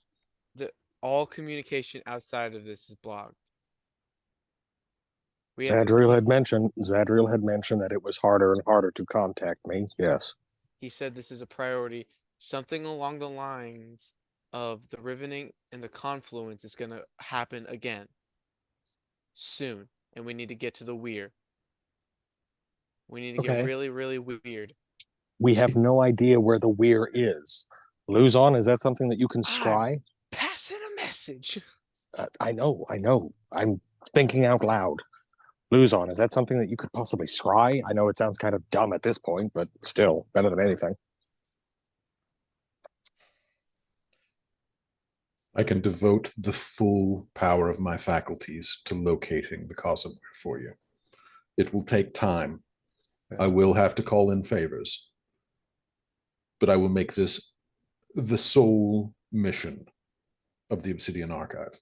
All communication outside of this is blocked. We have to Zadriel keep- had mentioned that it was harder and harder to contact me. Yes. He said this is a priority. Something along the lines of the riveting and the confluence is going to happen again soon, and we need to get to the Weir. We need to get Okay. really, really weird. We have no idea where the Weir is. Luzon, is that something that you can Ah. scry? Passing a message. I know. I'm thinking out loud. Luzon, is that something that you could possibly scry? I know it sounds kind of dumb at this point, but still better than anything. I can devote the full power of my faculties to locating the Cosmere for you. It will take time. I will have to call in favors, but I will make this the sole mission of the Obsidian Archive.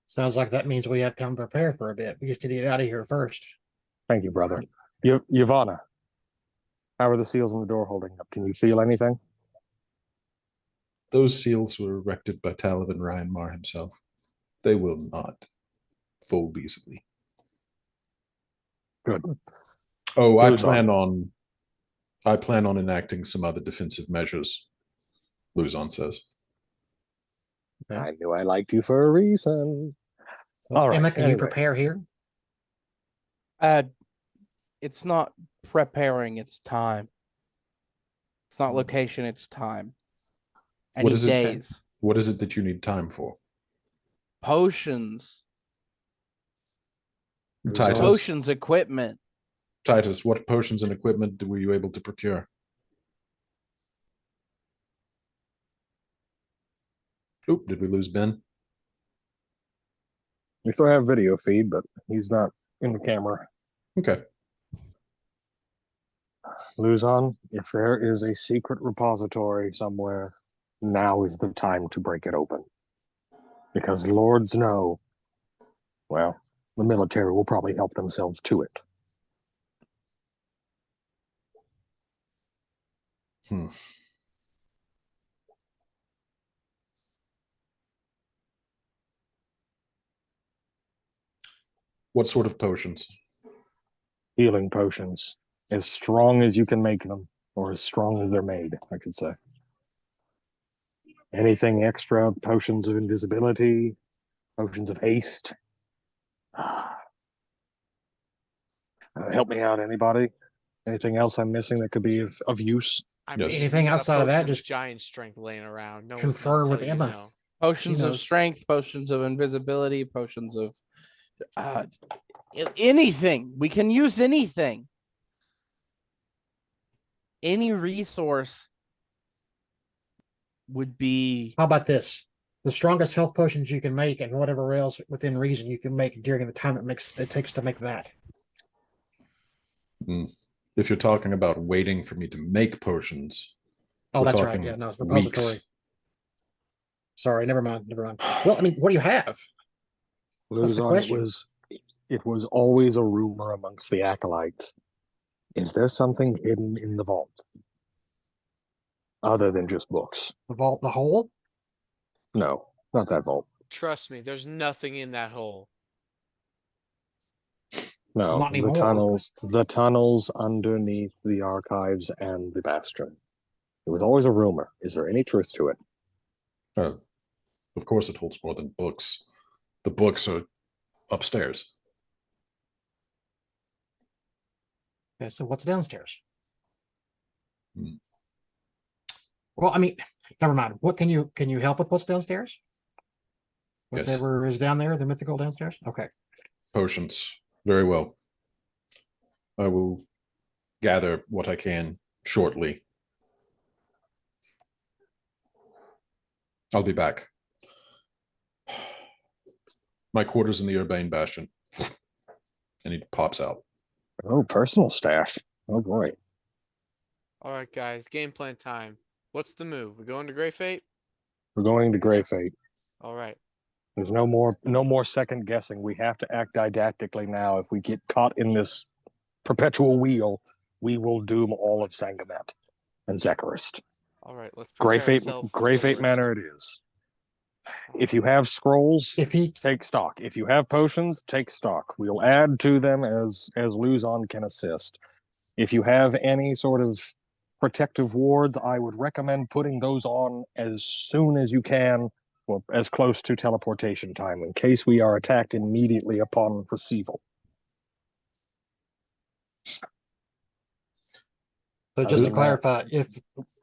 Sounds like that means we have time to prepare for a bit. We just need to get out of here first. Thank you, brother. Yvonne, how are the seals on the door holding up? Can you feel anything? Those seals were erected by Talavan Ryanmar himself. They will not fold easily. Good. Oh, I Good. plan on enacting some other defensive measures, Luzon says. I knew I liked you for a reason. All right. Emma, can you anyway. prepare here? It's not preparing, it's time. It's not location, it's time. What Any is it? days. What is it that you need time for? Potions. Titus, Potions equipment. Titus, what potions and equipment were you able to procure? Oop, did we lose Ben? We still have video feed, but he's not in the camera. Okay. Luzon, if there is a secret repository somewhere, now is the time to break it open. Because lords know, well, the military will probably help themselves to it. What sort of potions? Healing potions, as strong as you can make them, or as strong as they're made, I could say. Anything extra, potions of invisibility, potions of haste. Help me out, anybody? Anything else I'm missing that could be of use? I Yes. mean, Anything you got outside of that, potion just giant strength laying around. No one's confer gonna with tell you Emma. no. Potions of knows. strength, potions of invisibility, potions of anything. We can use anything. Any resource would be How about this? The strongest health potions you can make, and whatever else within reason you can make during the time it takes to make that. If you're talking about waiting for me to make potions, Oh, we're that's right. talking Yeah, no, it's repository. weeks. Sorry, never mind. Never mind. Well, I mean, what do you have? What's the Luzon, question? it was always a rumor amongst the acolytes. Is there something hidden in the vault? Other than just books? The vault, the hole? No, not that vault. Trust me, there's nothing in that hole. No, Not anymore. the tunnels underneath the archives and the bastion. It was always a rumor. Is there any truth to it? Of course, it holds more than books. The books are upstairs. Okay, so what's downstairs? Hmm. Well, I mean, never mind. What can you help with what's downstairs? Yes. Whatever is down there, the mythical downstairs? Okay. Potions. Very well. I will gather what I can shortly. I'll be back. My quarters in the Urbane Bastion. And he pops out. Oh, personal staff. Oh boy. All right, guys, game plan time. What's the move? We going to Grey Fate? We're going to Grey Fate. All right. There's no more second guessing. We have to act didactically now. If we get caught in this perpetual wheel, we will doom all of Sangamet and Zekarist. All right, let's Grey prepare Fate, ourselves for Grey the Fate worst. Manor it is. If you have scrolls, If he take stock. If you have potions, take stock. We'll add to them as Luzon can assist. If you have any sort of protective wards, I would recommend putting those on as soon as you can, well, as close to teleportation time, in case we are attacked immediately upon receival. So just Other to than that- clarify,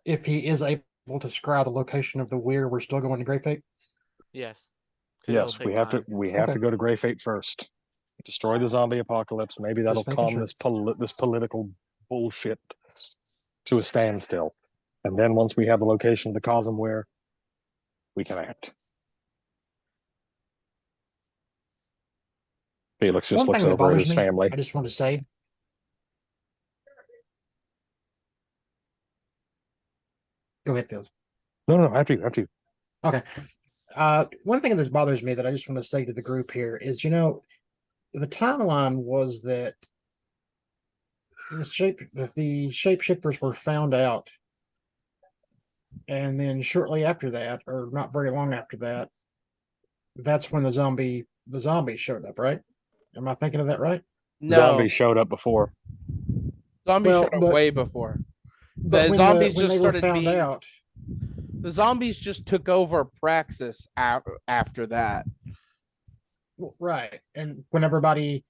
if he is able to scry the location of the weir, we're still going to Great Fate? Yes. 'cause it'll Yes, take we have time. to go to Grey Fate first. destroy the zombie apocalypse. Maybe that'll making calm sure. this political bullshit to a standstill. And then once we have the location of the Cosmware, we can act. Felix just One looks thing that over at bothers his me, family. I just want to say. Go ahead, Phil. No, after you. Okay. One thing that bothers me that I just want to say to the group here is, the timeline was that the shapeshifters were found out, and then shortly after that, or not very long after that, that's when the zombies showed up, right? Am I thinking of that right? No, Zombies showed up before. zombies Well, showed up but- way before. But The when zombies when just they were started found being. out, The zombies just took over Praxis after that. right? And when everybody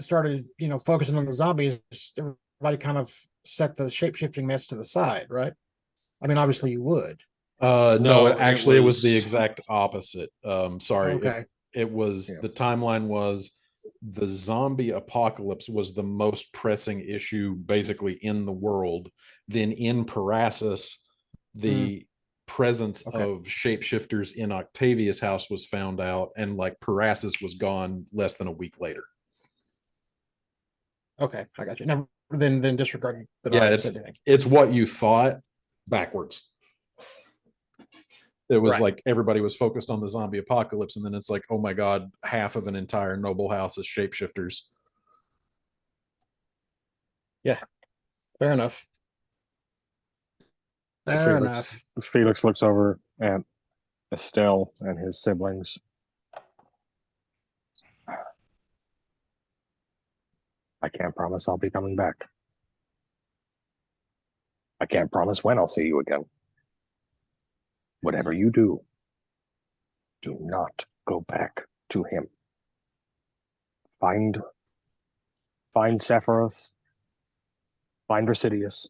started, focusing on the zombies, everybody kind of set the shape-shifting mess to the side, right? I mean, obviously you would. No, No, it actually was the was- exact opposite. Sorry. Okay. It was Yeah. the timeline was the zombie apocalypse was the most pressing issue basically in the world. Then in Parasus, the presence Okay. of shapeshifters in Octavia's house was found out, and like Parasus was gone less than a week later. Okay, I got you. Never then disregard that Yeah, I said anything. it's what you thought backwards. It was Right. like everybody was focused on the zombie apocalypse, and then it's like, oh my god, half of an entire noble house is shapeshifters. Fair enough. Fair enough. Felix looks over at Estelle and his siblings. I can't promise I'll be coming back. I can't promise when I'll see you again. Whatever you do not go back to him. Find Sephiroth. Find Versidius.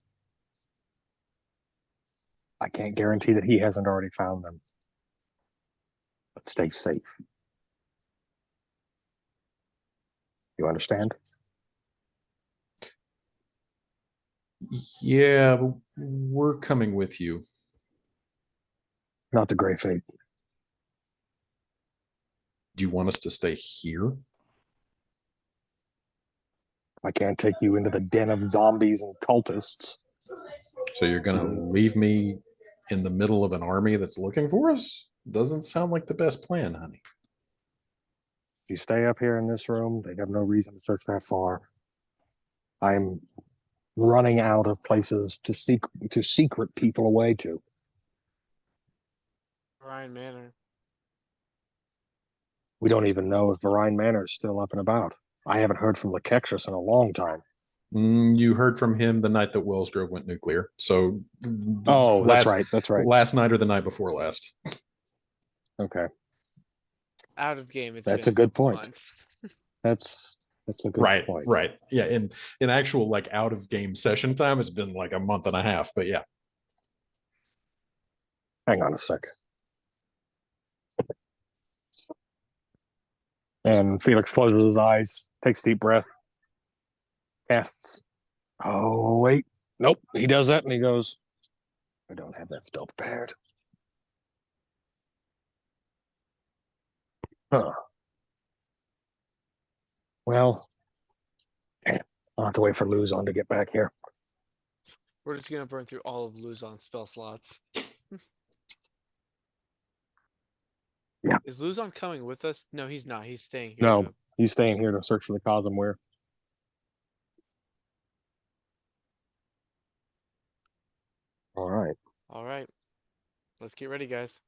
I can't guarantee that he hasn't already found them. But stay safe. You understand? Yeah, we're coming with you. Not the Grey Fate. Do you want us to stay here? I can't take you into the den of zombies and cultists. So you're gonna leave me in the middle of an army that's looking for us? Doesn't sound like the best plan, honey. If you stay up here in this room, they have no reason to search that far. I'm running out of places to secret people away to. Ryan Manor. We don't even know if Varine Manor is still up and about. I haven't heard from Lakexus in a long time. You heard from him the night that Wellsgrove went nuclear. So, Oh, that's right. That's right. Last night or the night before last. Okay, Out of game. It's That's been a good couple point. months. that's a good Right, point. right. Yeah, in actual like out of game session time, it's been like a month and a half. But yeah, Hang on a second. And Felix closes his eyes, takes a deep breath, casts. Oh, wait. Nope. He does that and he goes, I don't have that spell prepared. Huh. Well, I'll have to wait for Luzon to get back here. We're just gonna burn through all of Luzon's spell slots. Yeah. Is Luzon coming with us? No, he's not. He's staying here. No, to- he's staying here to search for the Cosmware. All right. All right. Let's get ready, guys.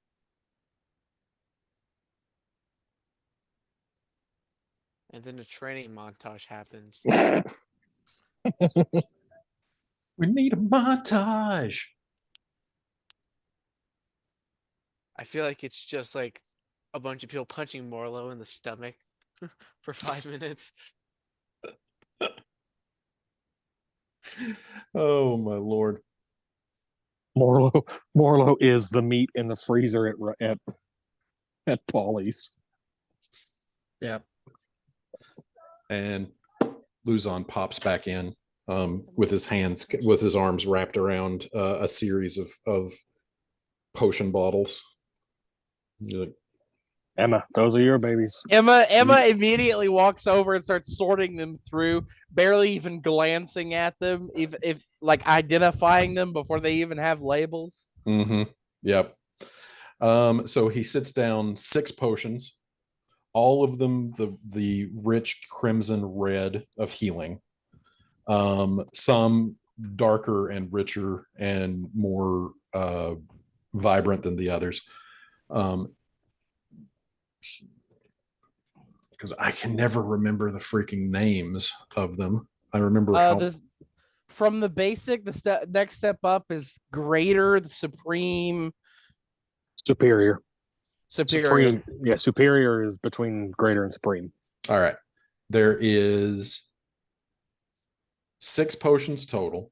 And then a training montage happens. we need a montage. I feel like it's just like a bunch of people punching Morlo in the stomach for 5 minutes. Oh my lord. Morlo is the meat in the freezer at Paulie's. Yeah. And Luzon pops back in with his arms wrapped around a series of potion bottles. You're like, Emma, those are your babies. Emma immediately walks over and starts sorting them through, barely even glancing at them, if like identifying them before they even have labels. Yep. So he sits down 6 potions, all of them the rich crimson red of healing. Some darker and richer and more vibrant than the others. Because I can never remember the freaking names of them. I remember from the basic, next step up is greater, the supreme, Superior. superior. Supreme. Yeah, superior is between greater and supreme. All right. There is 6 potions total.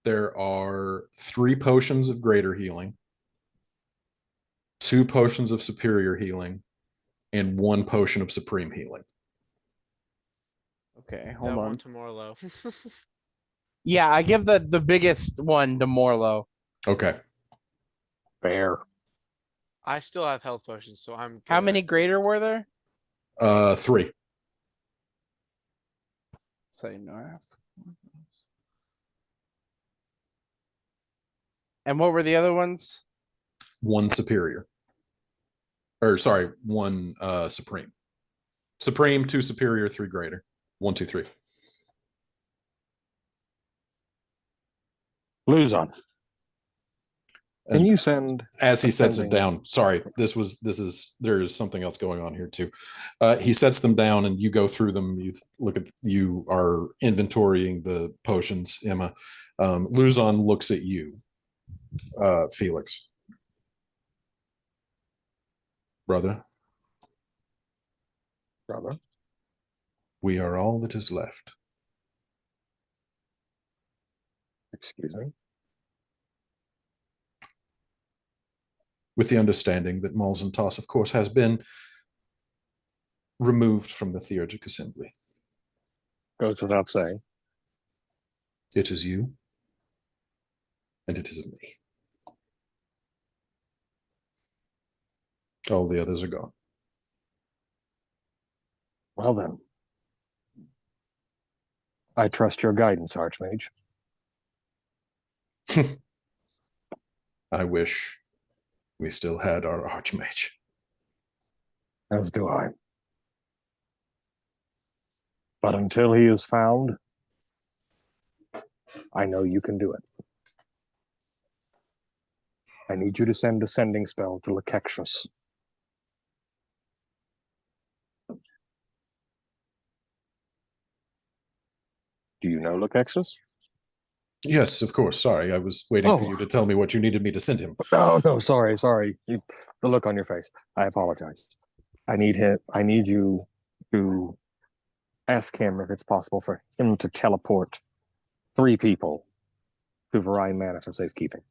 There are 3 potions of greater healing, 2 potions of superior healing, and 1 potion of supreme healing. Okay, That hold one on. to Morlo. Yeah, I give the biggest one to Morlo. Okay. Fair. I still have health potions, so I'm How good. many greater were there? 3. Say no. And what were the other ones? 1 superior. Or sorry, 1 supreme. Supreme, 2 superior, 3 greater. 1, 2, 3. Luzon. Can And you send as he sets it sending- down, sorry, there's something else going on here too. He sets them down and you go through them. You are inventorying the potions, Emma. Luzon looks at you, Felix. Brother, we are all that is left. Excuse me. With the understanding that Malzantas, of course, has been removed from the Theurgic Assembly. Goes without saying. It is you, and it is me. All the others are gone. Well then. I trust your guidance, Archmage. I wish we still had our Archmage. As do I. But until he is found, I know you can do it. I need you to send a sending spell to Lakexius. Do you know Lakexius? Yes, of course. Sorry, I was waiting for you to tell me what you needed me to send him. No, sorry. The look on your face. I apologize. I need you to ask him if it's possible for him to teleport 3 people to Varine Manor for safekeeping.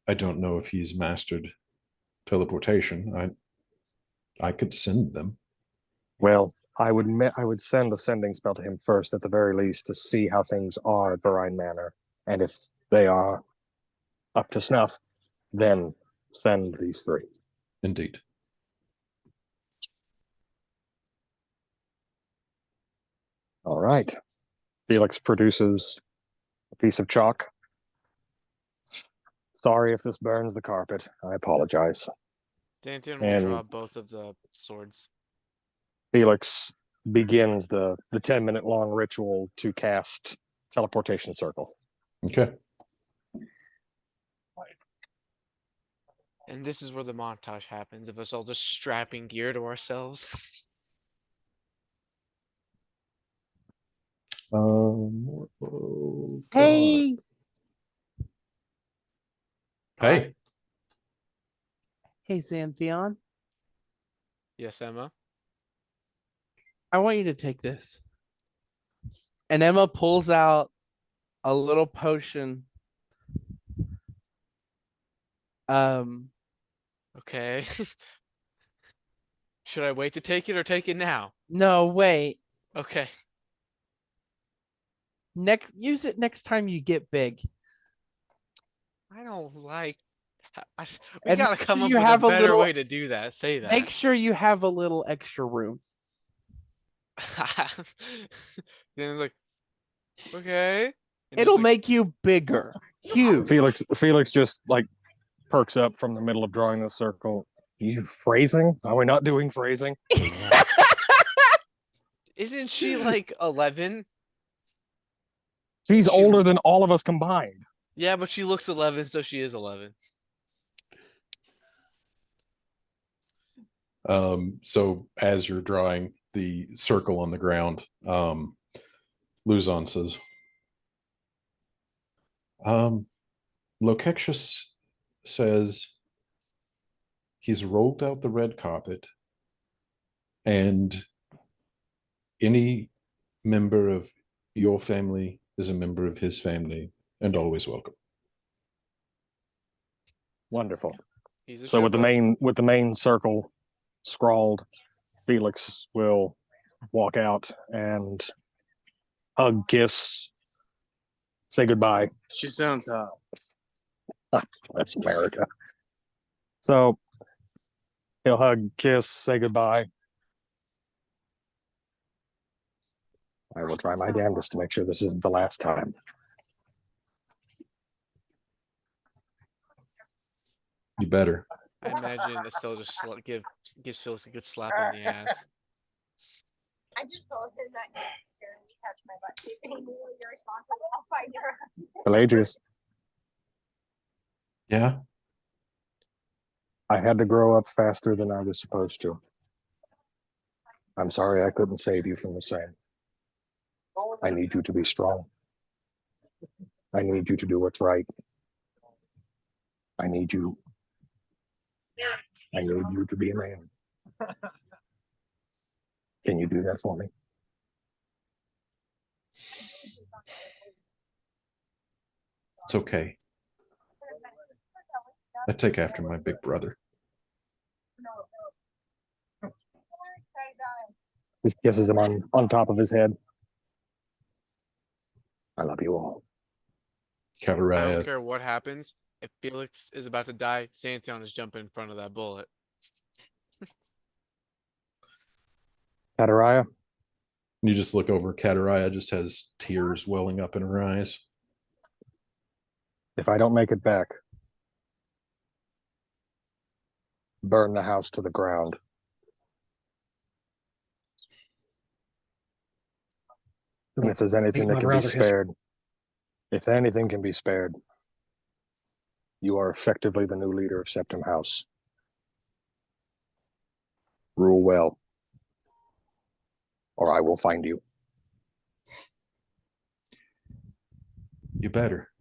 I don't know if he's mastered teleportation. I could send them. Well, I would send a sending spell to him first, at the very least, to see how things are at Varine Manor, and if they are up to snuff, then send these 3. Indeed. All right. Felix produces a piece of chalk. Sorry if this burns the carpet. I apologize. Danton will And- draw both of the swords. Felix begins the 10-minute long ritual to cast teleportation circle. Okay. And this is where the montage happens of us all just strapping gear to ourselves. Oh, Hey, Hey. hey, Xanthion. Yes, Emma. I want you to take this. And Emma pulls out a little potion Um, Okay. Should I wait to take it or take it now? no, wait. Okay. Use it next time you get big. I don't like. We And gotta make come sure up you with a have a better little- way to do that. Say that. Make sure you have a little extra room. Then it's like, okay. And It'll just like, make you bigger. Huge. Felix just like perks up from the middle of drawing the circle. You phrasing? Are we not doing phrasing? isn't she like 11? He's She- older than all of us combined. Yeah, but she looks 11, so she is 11. So as you're drawing the circle on the ground, Luzon says, Lokexius says he's rolled out the red carpet and any member of your family is a member of his family and always welcome. Wonderful. He's a So with Sherpa. the main circle scrawled, Felix will walk out and hug, kiss, say goodbye. She sounds hot. That's America. So he'll hug, kiss, say goodbye. I will try my damnedest to make sure this isn't the last time. You better. I imagine Estelle just gives Phyllis a good slap on the ass. I just told him that he touched my butt. He knew you're responsible. I'll find her. Pelagius, Yeah. I had to grow up faster than I was supposed to. I'm sorry I couldn't save you from the same. I need you to be strong. I need you to do what's right. I need you to be a man. Can you do that for me? It's okay. I take after my big brother. He kisses him on top of his head. I love you all. I don't Kataraya, care what happens. If Felix is about to die, Santion is jumping in front of that bullet. Kataraya, you just look over. Kataraya just has tears welling up in her eyes. if I don't make it back, burn the house to the ground. And if there's anything that I'd can be rather his- spared, if anything can be spared, you are effectively the new leader of Septim House. Rule well, or I will find you. You better.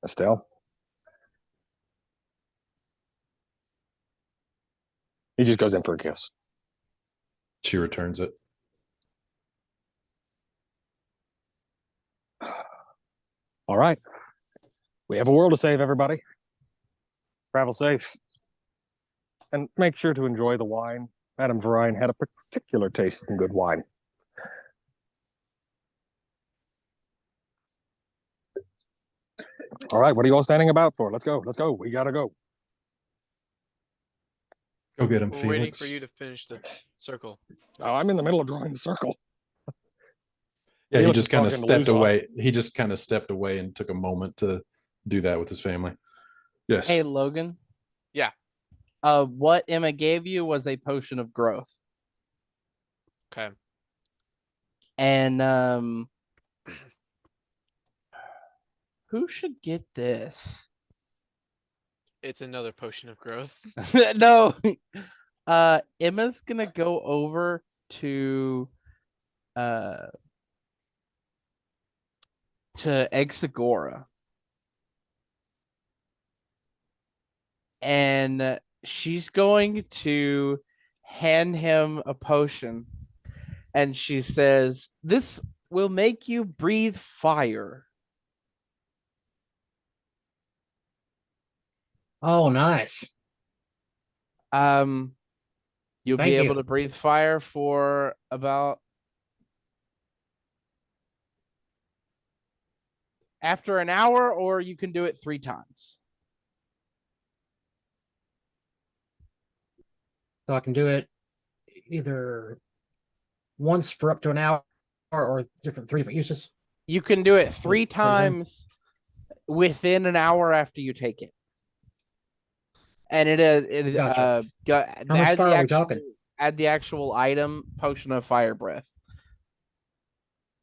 Estelle? He just goes in for a kiss. She returns it. All right. We have a world to save, everybody. Travel safe. And make sure to enjoy the wine. Madame Verine had a particular taste in good wine. All right, what are you all standing about for? Let's go. Let's go. We gotta go. Go get him, We're waiting Felix. for you to finish the circle. Oh, I'm in the middle of drawing the circle. Yeah, he Felix just is kind of talking to stepped Luzon. away. He just kind of stepped away and took a moment to do that with his family. Yes. Hey, Logan. Yeah. What Emma gave you was a potion of growth. Okay. And who should get this? It's another potion of growth. No. Emma's gonna go over to Exagora. And she's going to hand him a potion. And she says, "This will make you breathe fire." Oh, nice. You'll Thank be able you. to breathe fire for about after an hour, or you can do it 3 times. So I can do it either once for up to an hour or three different uses. You can do it So 3 say again. times within an hour after you take it. And Gotcha. got How much add fire the are we actual talking? add the actual item potion of fire breath.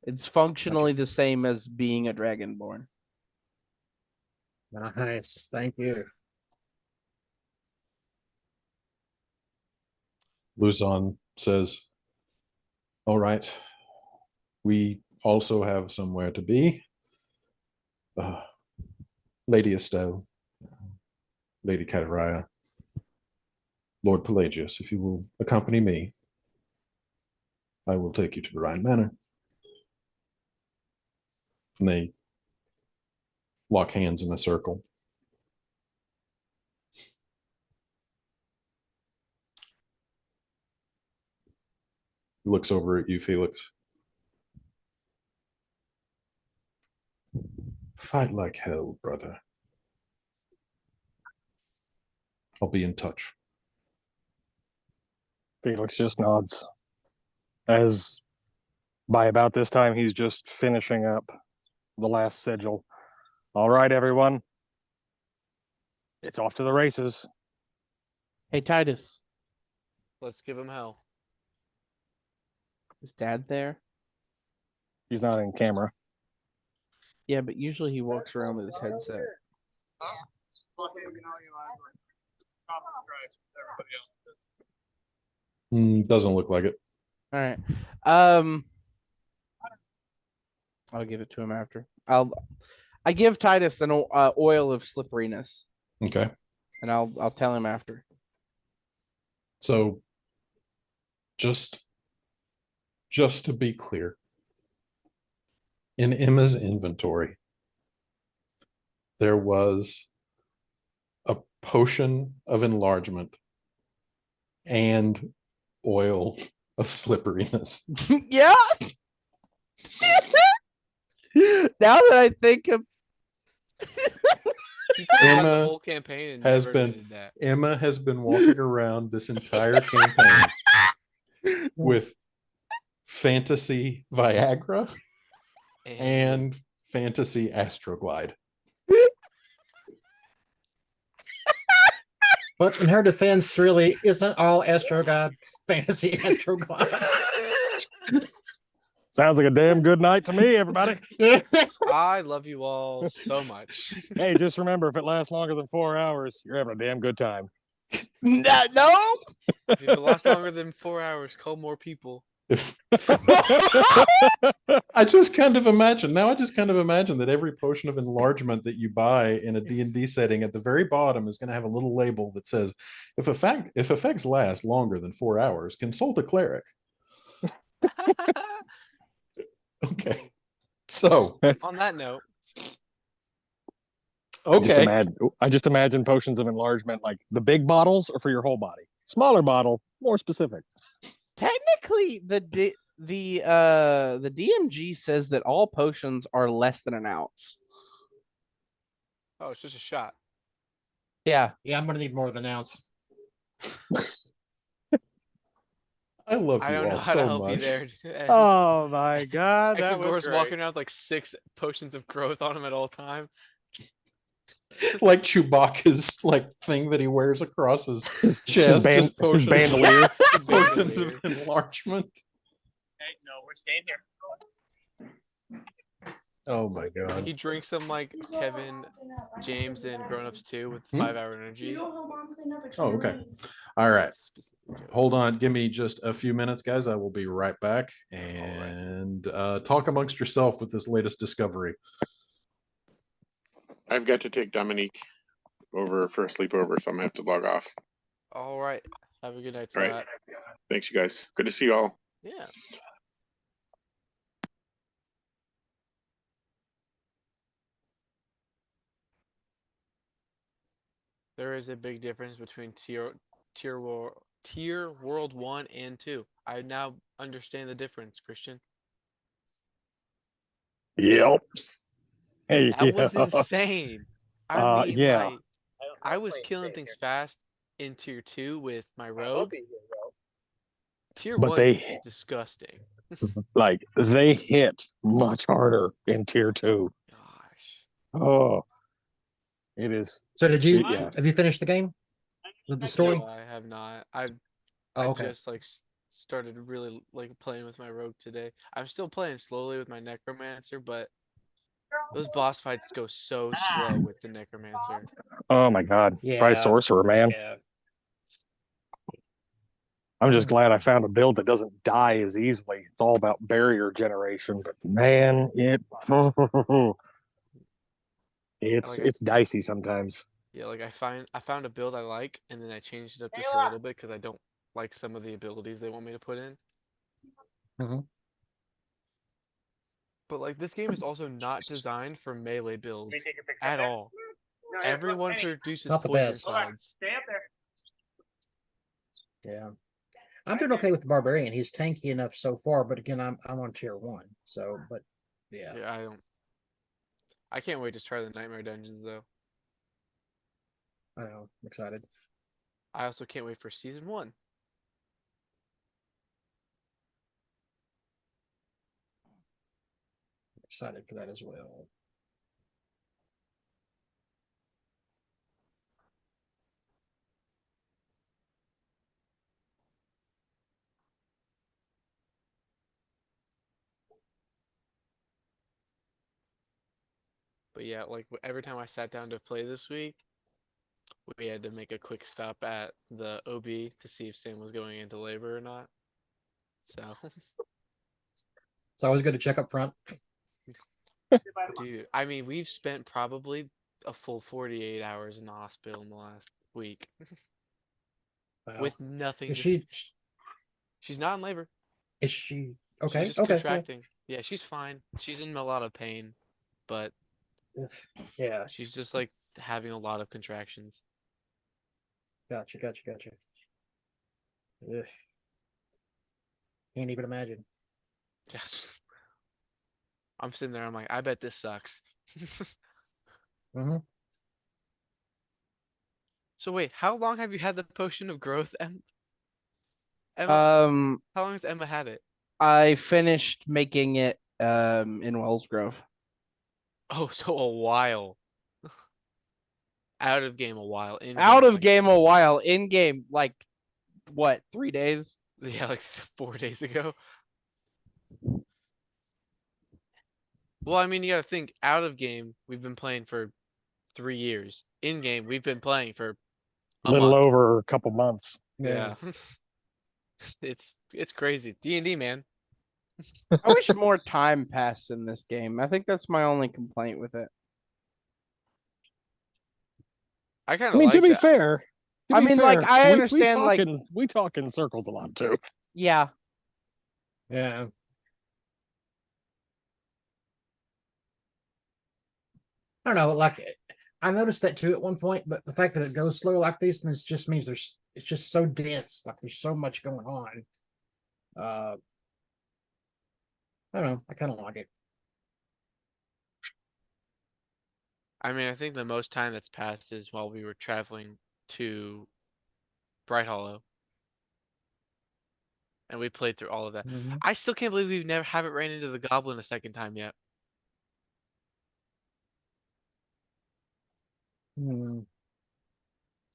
It's functionally the same as being a dragonborn. Nice. Thank you. Luzon says, all right, we also have somewhere to be. Lady Estelle, Lady Kataraya, Lord Pelagius, if you will accompany me, I will take you to the Rhine Manor. And they lock hands in a circle. He looks over at you, Felix. Fight like hell, brother. I'll be in touch. Felix just nods. As by about this time, he's just finishing up the last sigil. All right, everyone. It's off to the races. Hey Titus, Let's give him hell. is Dad there? He's not in camera. Yeah, but usually he walks around with his headset. Doesn't look like it. All right. I'll give it to him after. I give Titus an oil of slipperiness, Okay. and I'll tell him after. So just to be clear, in Emma's inventory, there was a potion of enlargement and oil of slipperiness. Yeah. Now that I think of He could have had the Emma whole campaign and has never been admitted that. Emma has been walking around this entire campaign with fantasy Viagra and fantasy Astroglide. But in her defense, really isn't all Astrogod fantasy Astrogod. Sounds like a damn good night to me, everybody. I love you all so much. Hey, just remember, if it lasts longer than 4 hours, you're having a damn good time. no. If it lasts longer than 4 hours, call more people. I just kind of imagine that every potion of enlargement that you buy in a D&D setting at the very bottom is going to have a little label that says, if effects last longer than 4 hours, consult a cleric. Okay. So On that note, okay. I just imagine potions of enlargement, like the big bottles are for your whole body. Smaller bottle, more specific. Technically, the DMG says that all potions are less than an ounce. oh, it's just a shot. Yeah. Yeah, I'm gonna need more than an ounce. I love I you don't know all how to so help you much. there. Oh my god, that was Exegor's great. walking around with like 6 potions of growth on him at all time. Like Chewbacca's like thing that he wears across his chest. His just potions, bandolier. potions of enlargement. Hey, no, we're staying here. Oh my god. He drinks some like Kevin, James, and Grown Ups too with Hmm? 5-hour energy. Oh, okay. All right. Hold on. Give me just a few minutes, guys. I will be right back and talk amongst yourself with this latest discovery. I've got to take Dominique over for a sleepover, so I'm gonna have to log off. All right. Have a good night, All right. Scott. Thanks, you guys. Good to see you all. Yeah. There is a big difference between tier world 1 and 2. I now understand the difference, Christian. Yep. Hey, That was insane. I mean, yeah. like, I was killing things fast in tier 2 with my rogue. Tier But 1's they disgusting. they hit much harder in tier 2. Gosh. Oh, it is. So did you Yeah. have you finished the game? The story? No, I have not. I Oh, okay. just like started really like playing with my rogue today. I'm still playing slowly with my necromancer, but those boss fights go so slow with the necromancer. Oh my God. Try Yeah. sorcerer, man. Yeah. I'm just glad I found a build that doesn't die as easily. It's all about barrier generation, but man, it's dicey sometimes. Yeah, like I found a build I like, and then I changed it up just a little bit because I don't like some of the abilities they want me to put in. Mhm. But like this game is also not designed for melee builds at all. Everyone produces Not the poison best. clouds. Yeah. I'm doing okay with the barbarian. He's tanky enough so far, but again, I'm on tier 1. So, but yeah. Yeah, I can't wait to try the nightmare dungeons though. I know. I'm excited. I also can't wait for season 1. Excited for that as well. But yeah, like every time I sat down to play this week, we had to make a quick stop at the OB to see if Sam was going into labor or not. So, It's always good to check up front. dude, I mean, we've spent probably a full 48 hours in the hospital in the last week Wow. with nothing Is to. She's not in labor. Is she She's okay? just Okay. contracting. Yeah, she's fine. She's in a lot of pain, but Yeah. she's just like having a lot of contractions. Gotcha. Ugh. Can't even imagine. Yes. I'm sitting there. I'm like, I bet this sucks. Mm-hmm. So wait, how long have you had the potion of growth, Emma? How long has Emma had it? I finished making it in Wellsgrove. Oh, so a while. Out of game a while. In Out game, of like, game a while. In game, like what, 3 days? yeah, like 4 days ago. Well, I mean, you gotta think. Out of game, we've been playing for 3 years. In game, we've been playing for A a little month. over a couple months. Yeah. It's crazy. D&D, man. I wish more time passed in this game. I think that's my only complaint with it. I kind I of mean, like to be that. fair, I mean, like, I understand, like, we talk in circles a lot too. yeah. Yeah. I don't know. Like, I noticed that too at one point, but the fact that it goes slow like this means it's just so dense. Like, there's so much going on. I don't know. I kind of like it. I mean, I think the most time that's passed is while we were traveling to Bright Hollow. And we played through all of that. Mhm. I still can't believe we've never haven't ran into the goblin a second time yet. Hmm.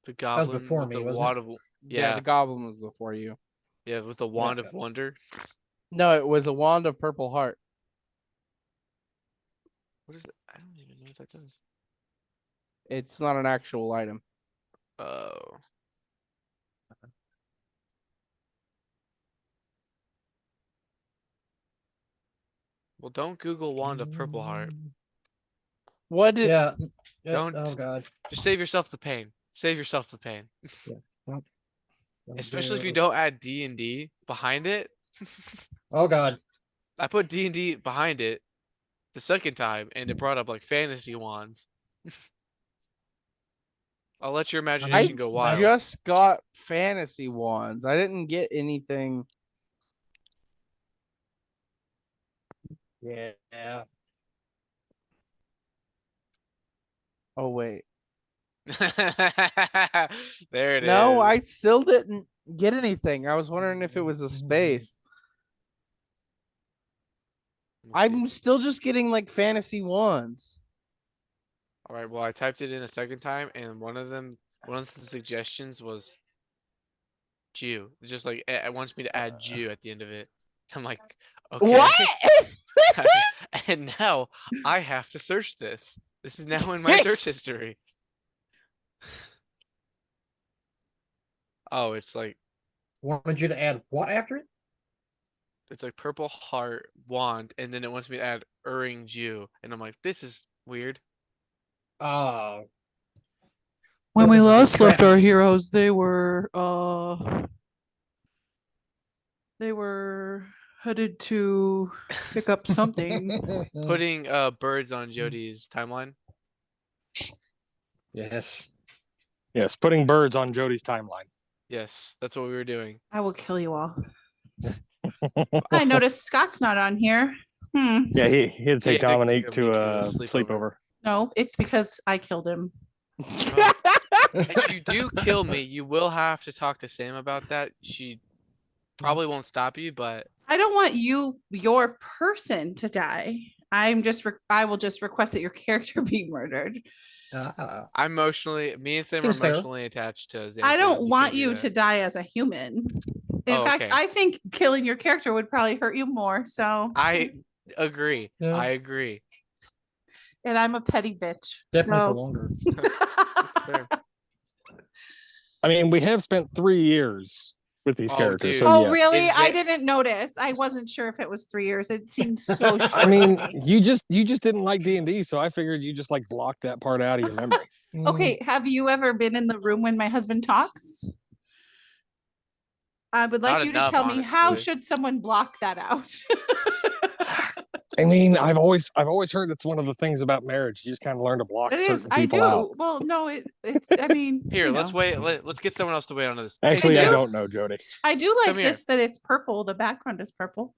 The That was goblin before with me, the wasn't wand it? of Yeah, the yeah, goblin was before you. yeah, with the wand of wonder. No, it was a wand of purple heart. What is it? I don't even know what that does. It's not an actual item. Oh. Well, don't Google wand of purple heart. What did? Yeah. Don't. Oh God. Just save yourself the pain. Save yourself the pain. Yeah. Don't Especially if you do- don't add D&D behind it. Oh God. I put D&D behind it the second time, and it brought up like fantasy wands. I'll let your I imagination go wild. just got fantasy ones. I didn't get anything. Yeah. Oh wait. There it is. No, I still didn't get anything. I was wondering if it was a space. I'm still just getting like fantasy ones. All right. Well, I typed it in a second time, and one of the suggestions was Jew. It's just like it wants me to add Jew at the end of it. I'm like, okay. What? And now I have to search this. This is now in my search history. Oh, it's like Wanted you to add what after it? it's like purple heart wand, and then it wants me to add Uring Jew, and I'm like, this is weird. Oh. When Well, we this is a last left trap. our heroes, they were headed to pick up something. Putting birds on Jody's timeline. Yes. Yes, putting birds on Jody's timeline. Yes, that's what we were doing. I will kill you all. I noticed Scott's not on here. Yeah, he had to He had take to Dominique to go a to sleepover. No, it's because I killed him. If you do kill me, you will have to talk to Sam about that. She probably won't stop you, but I don't want your person to die. I will just request that your character be murdered. I'm emotionally, me and Sam Seems are fair. emotionally attached to Xantha. I don't You want can't do you that. to die as a human. In Oh, fact, okay. I think killing your character would probably hurt you more. So, I agree. Yeah. I agree. and I'm a petty bitch. Definitely for so. longer. Fair. I mean, we have spent 3 years with these Oh, characters. dude. So Oh, yes. really? In I Ja- didn't notice. I wasn't sure if it was 3 years. It seemed so short. I mean, to me. you just didn't like D&D, so I figured you just like blocked that part out of your memory. Okay, have you ever been in the room when my husband talks? I would like Not you to enough, tell me how honestly. should someone block that out? I mean, I've always heard it's one of the things about marriage. You just kind of learn to block It certain is. I people do. out. Well, no, it's. I mean, Here, you let's know. wait. Let's get someone else to wait on this. Hey, Actually, I Sam- don't know, Jody. I do like Come here. this that it's purple. The background is purple.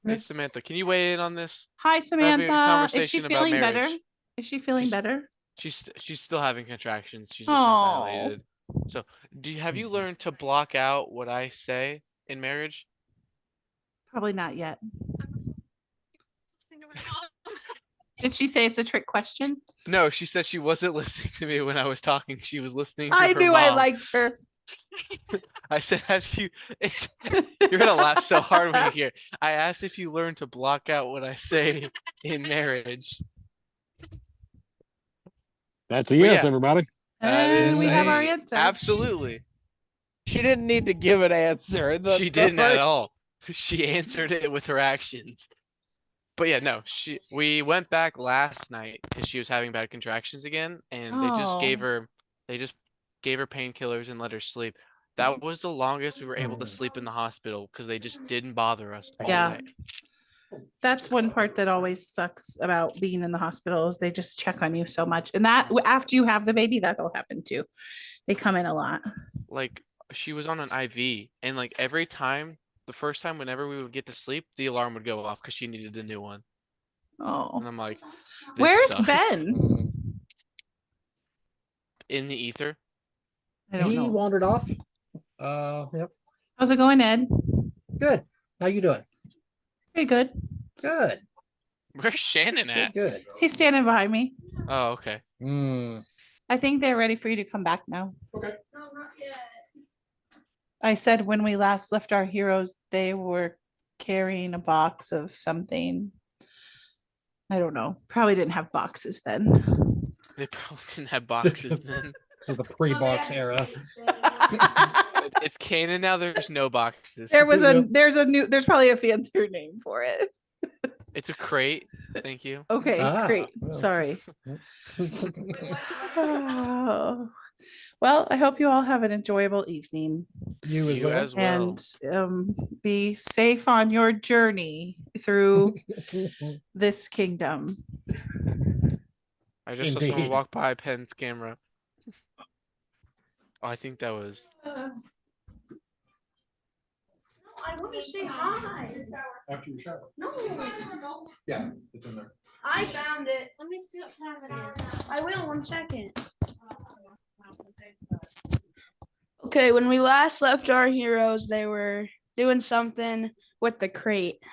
Hey, Samantha, can you weigh in on this? Hi, having a Samantha. Is she conversation about feeling better? marriage. Is she feeling She's- better? She's still having contractions. She's just not Aw. dilated. So, have you learned to block out what I say in marriage? Probably not yet. Did she say it's a trick question? No, she said she wasn't listening to me when I was talking. She was listening to I her knew I mom. liked her. I said, you're gonna laugh so hard when you hear. I asked if you learned to block out what I say in marriage. That's a But yes, yeah. everybody. That And is we have our a- answer. Absolutely. She didn't need to give an answer. She didn't at all. She answered it with her actions. But yeah, no, we went back last night because she was having bad contractions again, and they just gave Oh. her painkillers and let her sleep. That was the longest we were able to sleep in the hospital because they just didn't bother us all Yeah. day. That's one part that always sucks about being in the hospital is they just check on you so much. And that after you have the baby, that'll happen too. They come in a lot. Like she was on an IV, and like every time, the first time whenever we would get to sleep, the alarm would go off because she needed a new one. Oh. And I'm like, this Where's sucks. Ben? In the ether. I don't He know. wandered off. Yep. How's it going, Ed? Good. How you doing? Pretty good. Good. Where's Shannon at? Good. He's standing behind me. Oh, okay. I think they're ready for you to come back now. Okay. No, not yet. I said when we last left our heroes, they were carrying a box of something. I don't know. Probably didn't have boxes then. They probably didn't have boxes then. So the pre-box era. It's canon now. There's no boxes. There's probably a fancier name for it. It's a crate. Thank you. Okay, great. well. Sorry. Oh. Well, I hope you all have an enjoyable evening You as You well. as well. and be safe on your journey through this kingdom. I just saw someone Indeed. walk by Penn's camera. Oh, I think that was. I want to say hi. After your shower. No. Yeah, it's in there. I found it. Let me see what time it is. I will, 1 second. Okay, when we last left our heroes, they were doing something with the crate.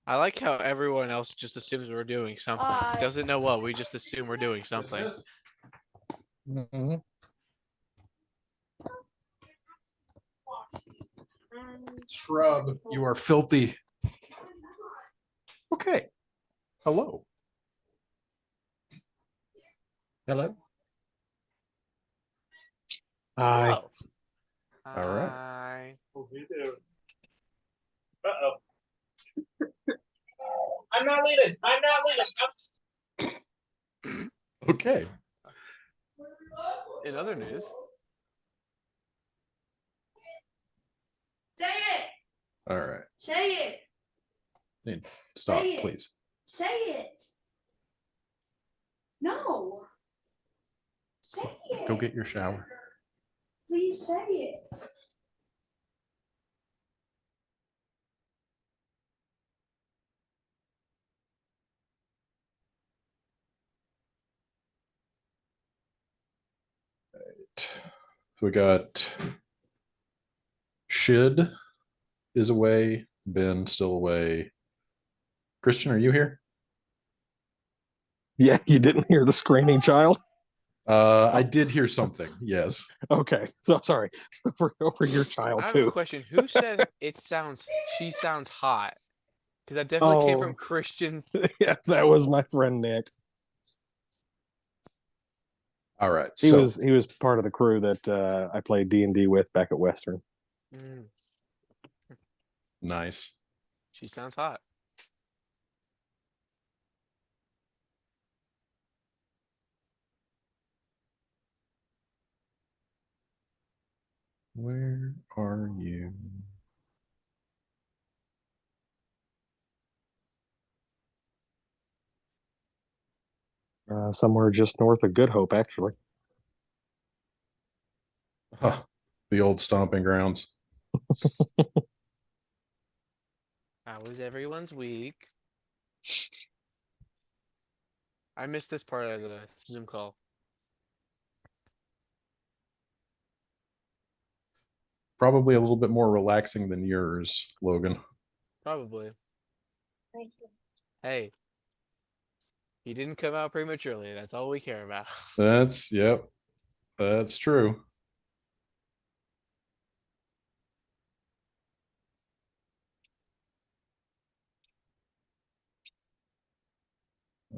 I like how everyone else just assumes we're doing something. Doesn't know what, we just assume we're doing something. Mhm. Shrub, you are filthy. Okay. Hello. Hello. Hi. Oh. All right. Hi. Uh-oh. I'm not leaving. I'm not leaving. Okay. In other news, Say it. All right. Say it. Stop, Say it. please. Say it. No. Say it. Go get your shower. Please say it. So we got Shid is away, Ben still away. Christian, are you here? Yeah, you didn't hear the screaming child? I did hear something. Yes. Okay, so sorry. Over your I child have a too. question. Who said she sounds hot? Because that definitely came Oh. from Christian's. Yeah, that was my friend Nick. All right. He So was part of the crew that I played D&D with back at Western. Mm, nice. she sounds hot. Where are you? Somewhere just north of Good Hope, actually. Huh, the old stomping grounds. How was everyone's week? I missed this part of the Zoom call. Probably a little bit more relaxing than yours, Logan. Probably. Hey, he didn't come out prematurely. That's all we care about. Yep. That's true.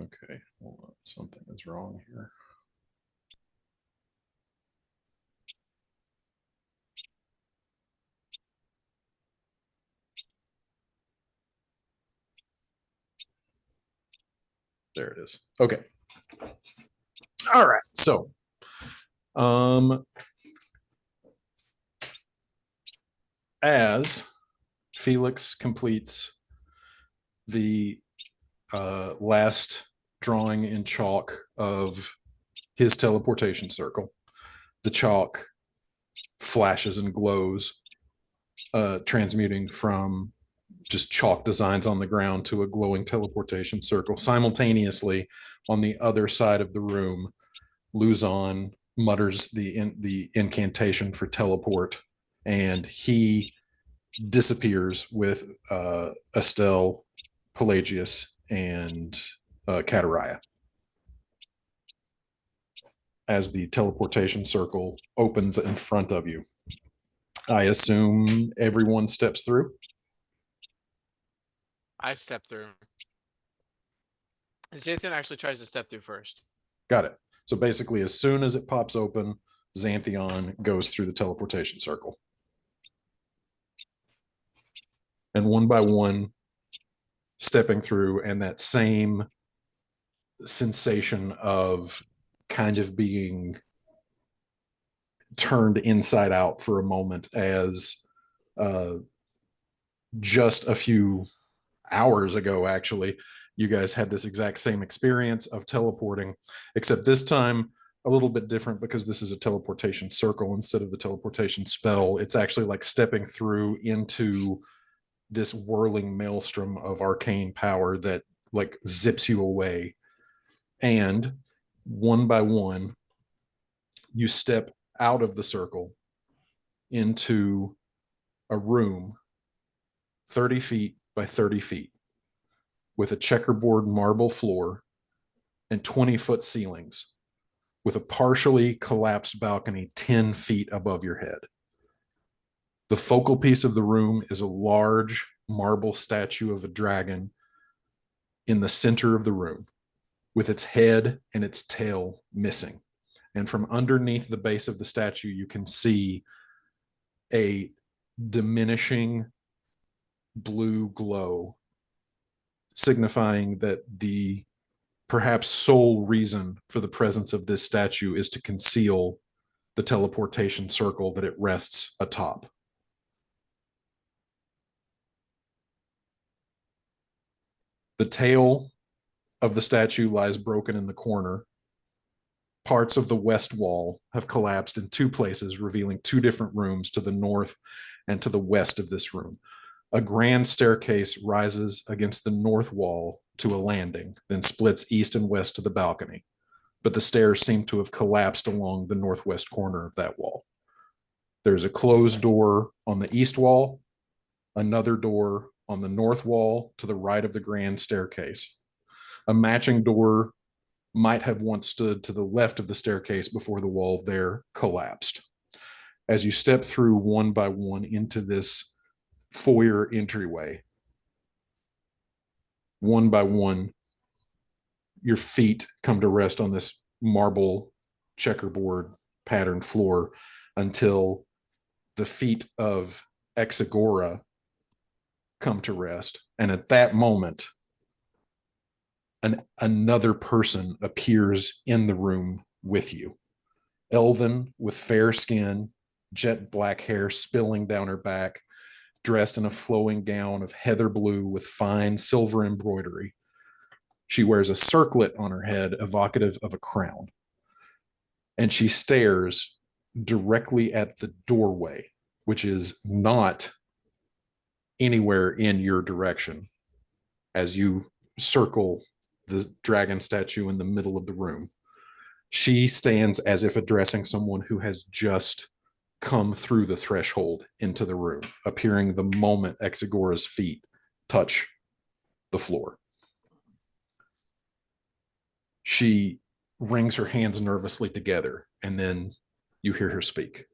Okay, hold on. Something is wrong here. There it is. Okay. All right. So, as Felix completes the last drawing in chalk of his teleportation circle, the chalk flashes and glows, transmuting from just chalk designs on the ground to a glowing teleportation circle. Simultaneously, on the other side of the room, Luzon mutters the incantation for teleport, and he disappears with Estelle, Pelagius, and Kataraya. As the teleportation circle opens in front of you, I assume everyone steps through. I stepped through. And Jathan actually tries to step through first. Got it. So basically, as soon as it pops open, Xanthion goes through the teleportation circle. And one by one, stepping through, and that same sensation of kind of being turned inside out for a moment, as just a few hours ago, actually, you guys had this exact same experience of teleporting, except this time a little bit different because this is a teleportation circle instead of the teleportation spell. It's actually like stepping through into this whirling maelstrom of arcane power that like zips you away. And one by one, you step out of the circle into a room 30 feet by 30 feet with a checkerboard marble floor and 20-foot ceilings with a partially collapsed balcony 10 feet above your head. The focal piece of the room is a large marble statue of a dragon in the center of the room with its head and its tail missing. And from underneath the base of the statue, you can see a diminishing blue glow, signifying that the perhaps sole reason for the presence of this statue is to conceal the teleportation circle that it rests atop. The tail of the statue lies broken in the corner. Parts of the west wall have collapsed in two places, revealing two different rooms to the north and to the west of this room. A grand staircase rises against the north wall to a landing, then splits east and west to the balcony. But the stairs seem to have collapsed along the northwest corner of that wall. There's a closed door on the east wall, another door on the north wall to the right of the grand staircase. A matching door might have once stood to the left of the staircase before the wall there collapsed. As you step through one by one into this foyer entryway, one by one, your feet come to rest on this marble checkerboard pattern floor until the feet of Exagora come to rest. And at that moment, another person appears in the room with you. Elven with fair skin, jet black hair spilling down her back, dressed in a flowing gown of heather blue with fine silver embroidery. She wears a circlet on her head, evocative of a crown. And she stares directly at the doorway, which is not anywhere in your direction as you circle the dragon statue in the middle of the room. She stands as if addressing someone who has just come through the threshold into the room, appearing the moment Exagora's feet touch the floor. She wrings her hands nervously together, and then you hear her speak.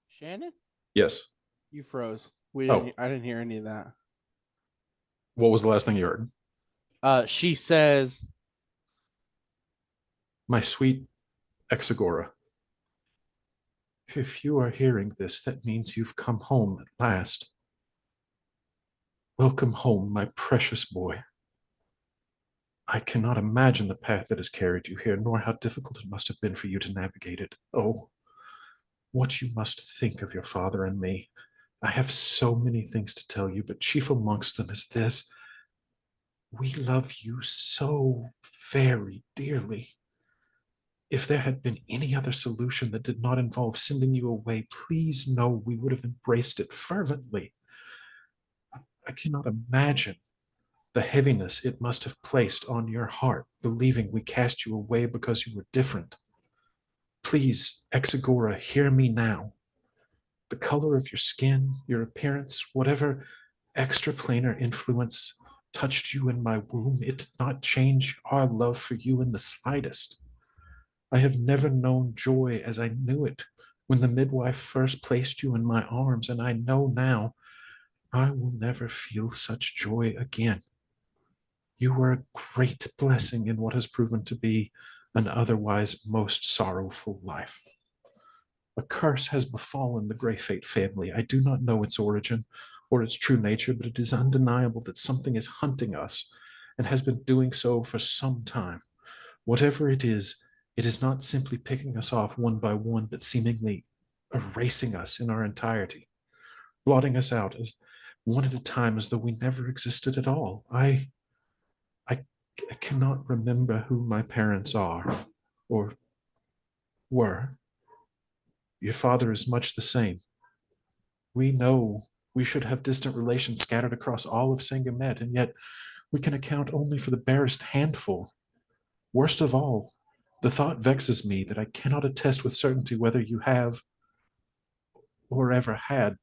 Shannon? Yes. You froze. Oh. I didn't hear any of that. What was the last thing you heard? She says, "My sweet Exagora, if you are hearing this, that means you've come home at last. Welcome home, my precious boy. I cannot imagine the path that has carried you here, nor how difficult it must have been for you to navigate it. Oh, what you must think of your father and me. I have so many things to tell you, but chief amongst them is this. We love you so very dearly. If there had been any other solution that did not involve sending you away, please know we would have embraced it fervently. I cannot imagine the heaviness it must have placed on your heart, believing we cast you away because you were different. Please, Exagora, hear me now. The color of your skin, your appearance, whatever extraplanar influence touched you in my womb, it did not change our love for you in the slightest. I have never known joy as I knew it when the midwife first placed you in my arms, and I know now I will never feel such joy again. You were a great blessing in what has proven to be an otherwise most sorrowful life. A curse has befallen the Greyfate family. I do not know its origin or its true nature, but it is undeniable that something is hunting us and has been doing so for some time. Whatever it is not simply picking us off one by one, but seemingly erasing us in our entirety, blotting us out as one at a time as though we never existed at all. I I cannot remember who my parents are or were. Your father is much the same. We know we should have distant relations scattered across all of Sangamet, and yet we can account only for the barest handful. Worst of all, the thought vexes me that I cannot attest with certainty whether you have or ever had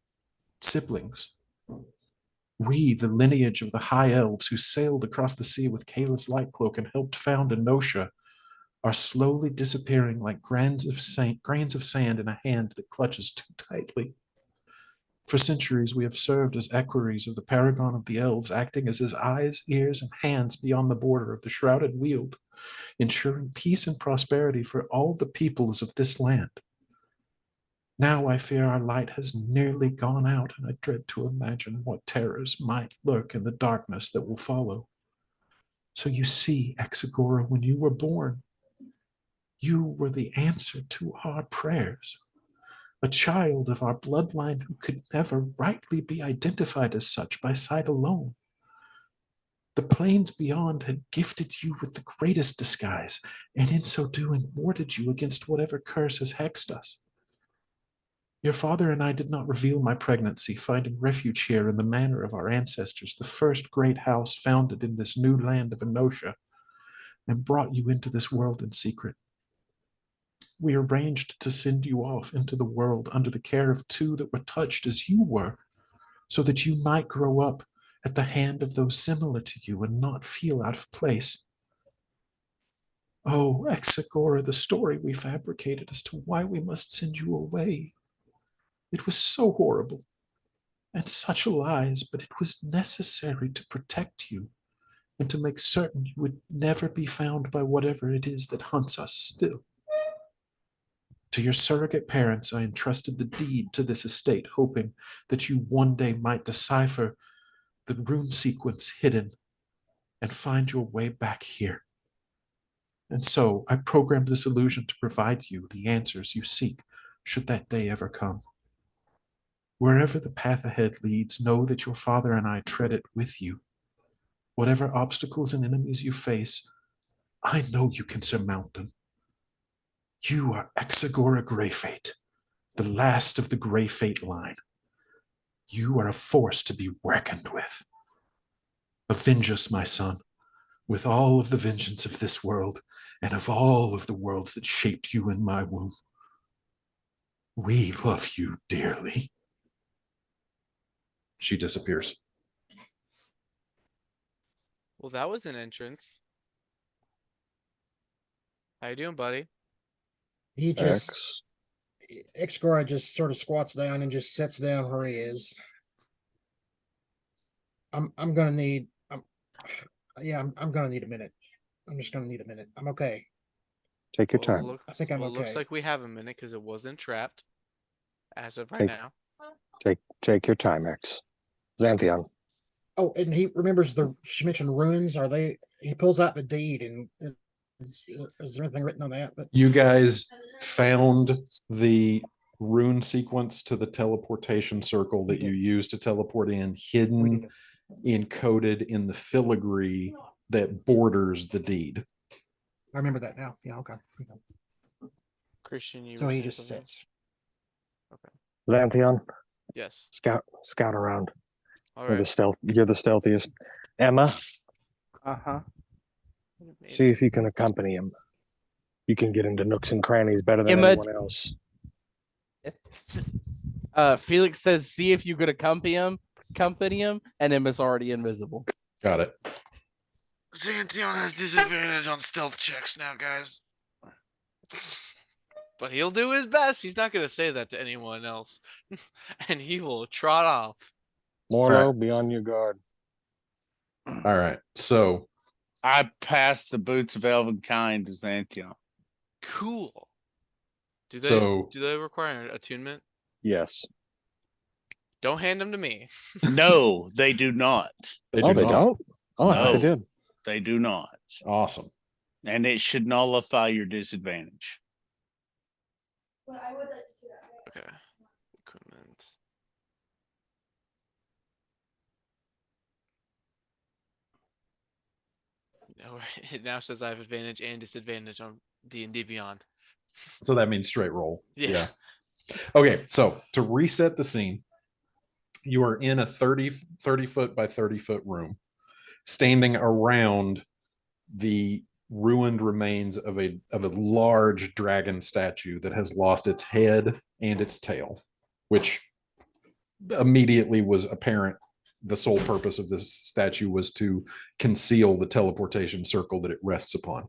siblings. We, the lineage of the High Elves who sailed across the sea with Kalis Lightcloak and helped found Enosha, are slowly disappearing like grains of sand in a hand that clutches too tightly. For centuries, we have served as equerries of the paragon of the elves, acting as his eyes, ears, and hands beyond the border of the shrouded Weald, ensuring peace and prosperity for all the peoples of this land. Now I fear our light has nearly gone out, and I dread to imagine what terrors might lurk in the darkness that will follow. So you see, Exagora, when you were born, you were the answer to our prayers. A child of our bloodline who could never rightly be identified as such by sight alone. The plains beyond had gifted you with the greatest disguise, and in so doing warded you against whatever curse has hexed us. Your father and I did not reveal my pregnancy, finding refuge here in the manor of our ancestors, the first great house founded in this new land of Enosha, and brought you into this world in secret. We arranged to send you off into the world under the care of two that were touched as you were, so that you might grow up at the hand of those similar to you and not feel out of place. Oh, Exagora, the story we fabricated as to why we must send you away. It was so horrible and such lies, but it was necessary to protect you and to make certain you would never be found by whatever it is that hunts us still. To your surrogate parents, I entrusted the deed to this estate, hoping that you one day might decipher the rune sequence hidden and find your way back here. And so I programmed this illusion to provide you the answers you seek, should that day ever come. Wherever the path ahead leads, know that your father and I tread it with you. Whatever obstacles and enemies you face, I know you can surmount them. You are Exagora Greyfate, the last of the Greyfate line. You are a force to be reckoned with. Avenge us, my son, with all of the vengeance of this world and of all of the worlds that shaped you in my womb. We love you dearly. She disappears. Well, that was an entrance. How you doing, buddy? He just Exagora just sort of squats down and just sits down where he is. I'm gonna need I'm gonna need a minute. I'm just gonna need a minute. I'm okay. Take your Well, time. I think I'm looks okay. like we have a minute because it wasn't trapped as of right now. Take your time, X. Xanthion. Oh, and he remembers she mentioned runes. He pulls out the deed and is there anything written on that? You guys found the rune sequence to the teleportation circle that you used to teleport in, hidden, encoded in the filigree that borders the deed. I remember that now. Yeah, okay. Christian, you So were he saying just something? sits. Okay. Xanthion. Yes. Scout around. All You're right. You're the stealthiest. Emma, Uh-huh. see if you can accompany him. You can get into nooks and crannies better than Emma- anyone else. Felix says, see if you could accompany him, and Emma's already invisible. Got it. Xanthion has disadvantage on stealth checks now, guys. But he'll do his best. He's not going to say that to anyone else. And he will trot off. Morlo, Right. be on your guard. All right. So I passed the boots of Elvenkind to Xanthion. Cool. Do they require an attunement? Yes. Don't hand them to me. No, they do not. they They do not. don't? Oh, I thought No. they did. They do not. Awesome. And it should nullify your disadvantage. Okay. Equipment. No, it now says I have advantage and disadvantage on D&D Beyond. So that means straight roll. Yeah. Okay, so to reset the scene, you are in a 30 foot by 30 foot room, standing around the ruined remains of a large dragon statue that has lost its head and its tail, which immediately was apparent. The sole purpose of this statue was to conceal the teleportation circle that it rests upon.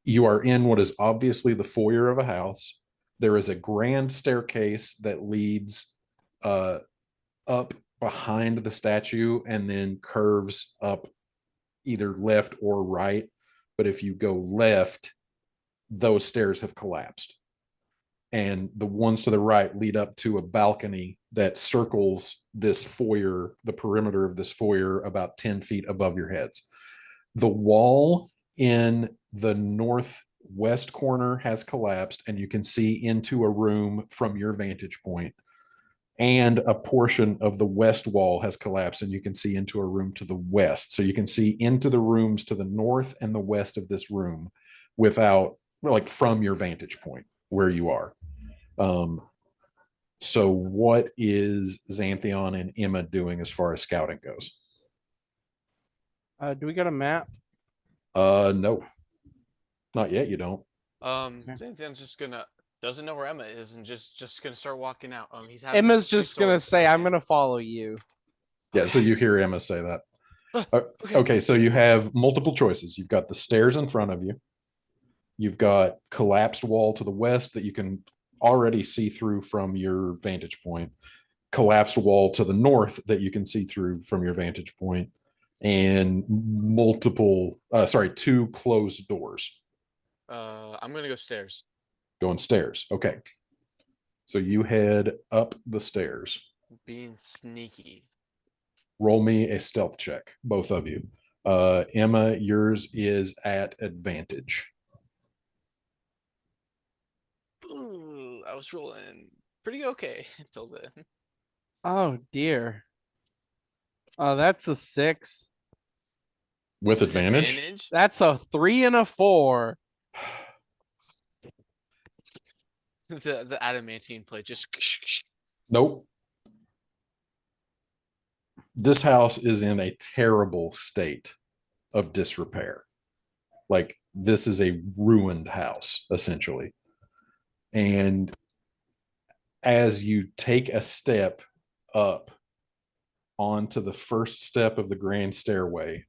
You are in what is obviously the foyer of a house. There is a grand staircase that leads up behind the statue and then curves up either left or right. But if you go left, those stairs have collapsed. And the ones to the right lead up to a balcony that circles this foyer, the perimeter of this foyer, about 10 feet above your heads. The wall in the northwest corner has collapsed, and you can see into a room from your vantage point. And a portion of the west wall has collapsed, and you can see into a room to the west. So you can see into the rooms to the north and the west of this room without, like, from your vantage point where you are. So what is Xanthion and Emma doing as far as scouting goes? Do we got a map? No, not yet. You don't. Xanthion's just doesn't know where Emma is and just gonna start walking out. He's having Emma's two just gonna swords. say, "I'm gonna follow you." Yeah, so you hear Emma say that. Okay, so you have multiple choices. You've got the stairs in front of you. You've got collapsed wall to the west that you can already see through from your vantage point. Collapsed wall to the north that you can see through from your vantage point. And two closed doors. I'm gonna go stairs. Going stairs. Okay. So you head up the stairs. Being sneaky. Roll me a stealth check, both of you. Emma, yours is at advantage. Ooh, I was rolling pretty okay until then. Oh dear. Oh, that's a 6. With advantage? That's a 3 and a 4. The adamantine plate just. Nope. This house is in a terrible state of disrepair. Like, this is a ruined house, essentially. And as you take a step up onto the first step of the grand stairway,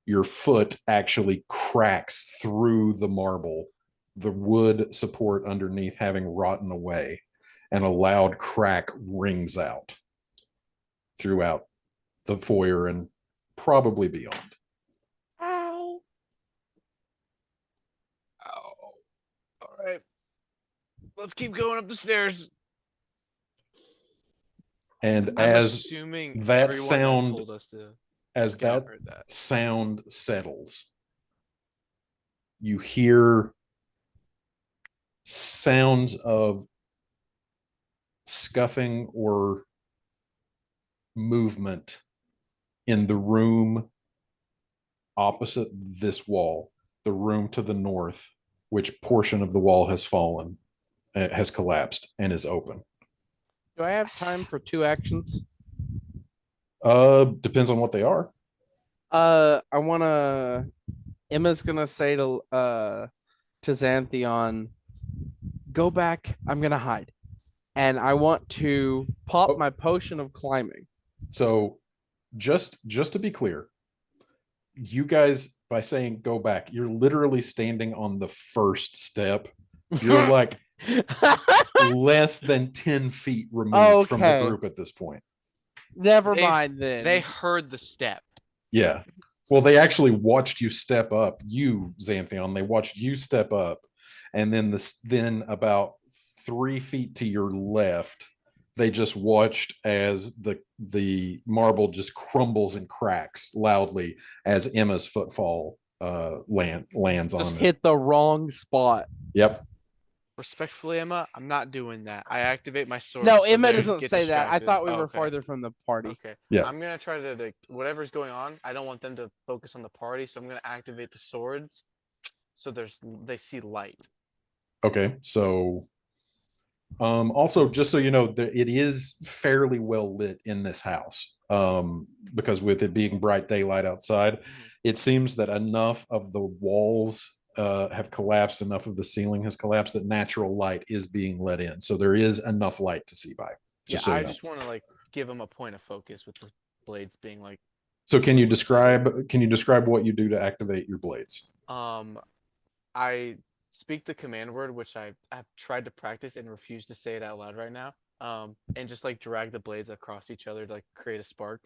your foot actually cracks through the marble, the wood support underneath having rotten away, and a loud crack rings out throughout the foyer and probably beyond. Ow. Ow. All right. Let's keep going up the stairs. And I'm as assuming that everyone sound, told us to as scout that heard that. sound settles, you hear sounds of scuffing or movement in the room opposite this wall, the room to the north, which portion of the wall has fallen, has collapsed, and is open. Do I have time for 2 actions? Depends on what they are. Emma's gonna say to Xanthion, "Go back, I'm gonna hide." And I want to pop my potion of climbing. So just to be clear, you guys, by saying go back, you're literally standing on the first step. You're like less than 10 feet removed from the Okay. group at this point. Never mind then. They heard the step. Yeah. Well, they actually watched you step up, Xanthion. They watched you step up, and then about 3 feet to your left, they just watched as the marble just crumbles and cracks loudly as Emma's footfall lands Just on it. hit the wrong spot. Yep. Respectfully, Emma, I'm not doing that. I activate my sword. No, so Emma they doesn't get say that. I distracted. thought we were Okay. farther from the party. Okay. Yeah. I'm gonna try to like, whatever's going on. I don't want them to focus on the party, so I'm gonna activate the swords, so they see light. Okay, so also just so you know, it is fairly well lit in this house. Because with it being bright daylight outside, it seems that enough of the walls have collapsed, enough of the ceiling has collapsed that natural light is being let in. So there is enough light to see by. Yeah, So I you know. just want to like give them a point of focus with the blades being like. So can you describe what you do to activate your blades? I speak the command word, which I've tried to practice and refuse to say it out loud right now. And just like drag the blades across each other to like create a spark.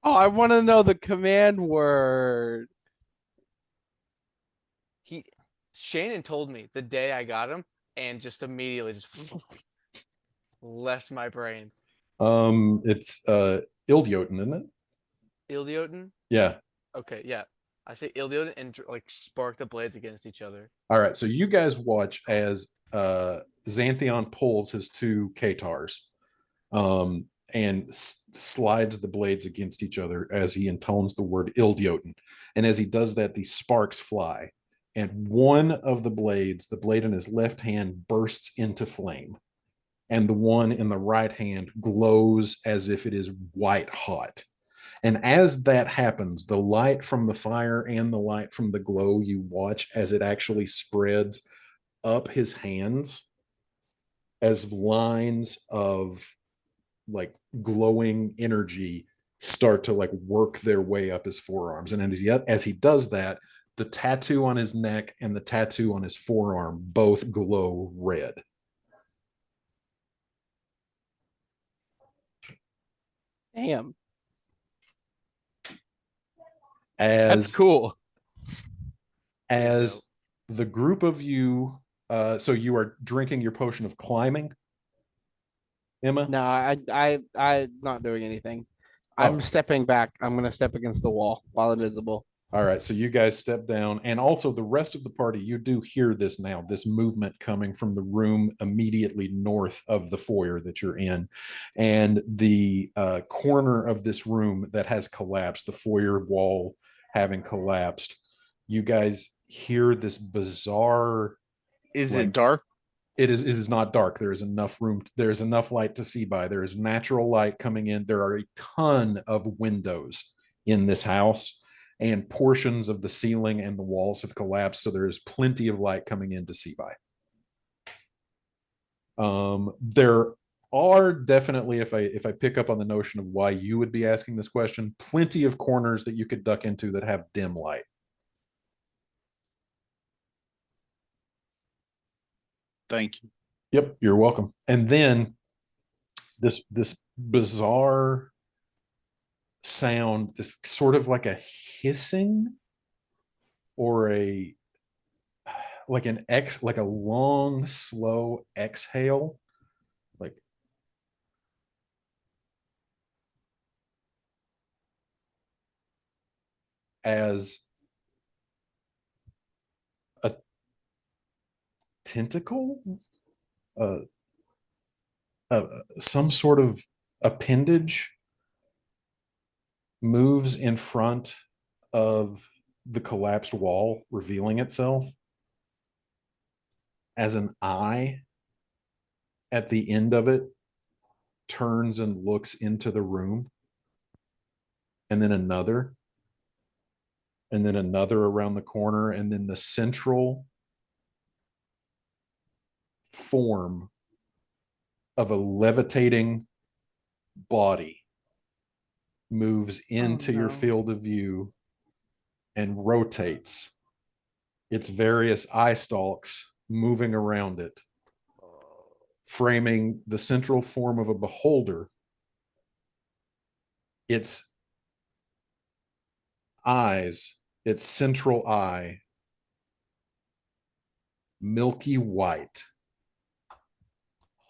Oh, I want to know the command word. Shannon told me the day I got him, and just immediately just left my brain. It's Ildioten, isn't it? Ildioten? Yeah. Okay, yeah. I say Ildioten and like spark the blades against each other. All right, so you guys watch as Xanthion pulls his two Katars and slides the blades against each other as he intones the word Ildioten. And as he does that, these sparks fly. And one of the blades, the blade in his left hand, bursts into flame. And the one in the right hand glows as if it is white hot. And as that happens, the light from the fire and the light from the glow, you watch as it actually spreads up his hands as lines of like glowing energy start to like work their way up his forearms. And as he does that, the tattoo on his neck and the tattoo on his forearm both glow red. Damn. As That's cool. As the group of you, so you are drinking your potion of climbing, Emma? No, I'm not doing anything. Oh. I'm stepping back. I'm gonna step against the wall while invisible. All right, so you guys step down, and also the rest of the party, you do hear this now, this movement coming from the room immediately north of the foyer that you're in. And the corner of this room that has collapsed, the foyer wall having collapsed, you guys hear this bizarre. Is it dark? It is not dark. There is enough room. There is enough light to see by. There is natural light coming in. There are a ton of windows in this house, and portions of the ceiling and the walls have collapsed. So there is plenty of light coming in to see by. There are definitely, if I pick up on the notion of why you would be asking this question, plenty of corners that you could duck into that have dim light. Thank you. Yep, you're welcome. And then this bizarre sound, this sort of like a hissing or like a long, slow exhale, like as a tentacle, some sort of appendage moves in front of the collapsed wall, revealing itself as an eye at the end of it turns and looks into the room, and then another around the corner, and then the central form of a levitating body moves into your field of view and rotates its various eye stalks, moving around it, framing the central form of a beholder. Its eyes, its central eye, milky white.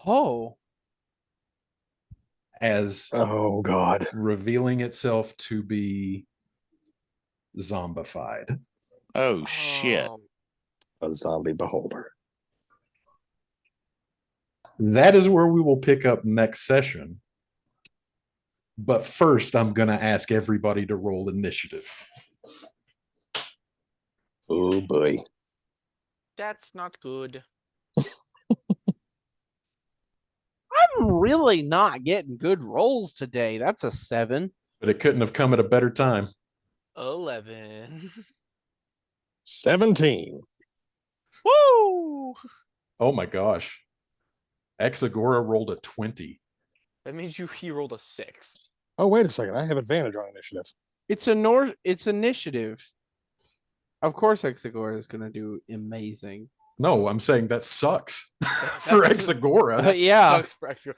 Oh. As oh god, revealing itself to be zombified. Oh shit. a zombie beholder. That is where we will pick up next session. But first, I'm going to ask everybody to roll initiative. Oh boy. That's not good. I'm really not getting good rolls today. That's a 7. But it couldn't have come at a better time. 11. 17. Woo! Oh my gosh. Exagora rolled a 20. That means he rolled a 6. Oh, wait a second. I have advantage on initiative. It's initiative. Of course Exagora is gonna do amazing. No, I'm saying that sucks for Exagora. Yeah. Sucks for Exagora.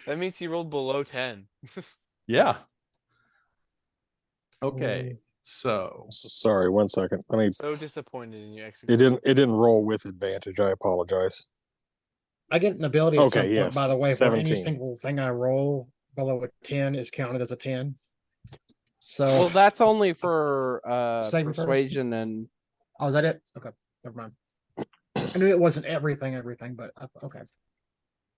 That means he rolled below 10. Yeah. Okay. So Sorry, 1 second. I mean, So disappointed in you, Exagora. it didn't roll with advantage. I apologize. I get an ability at some Okay, point, by yes, the way, for any 17. single thing I roll below a 10 is counted as a 10. So Well, that's only for Saving throws? persuasion and oh, is that it? Okay, never mind. I knew it wasn't everything, but okay.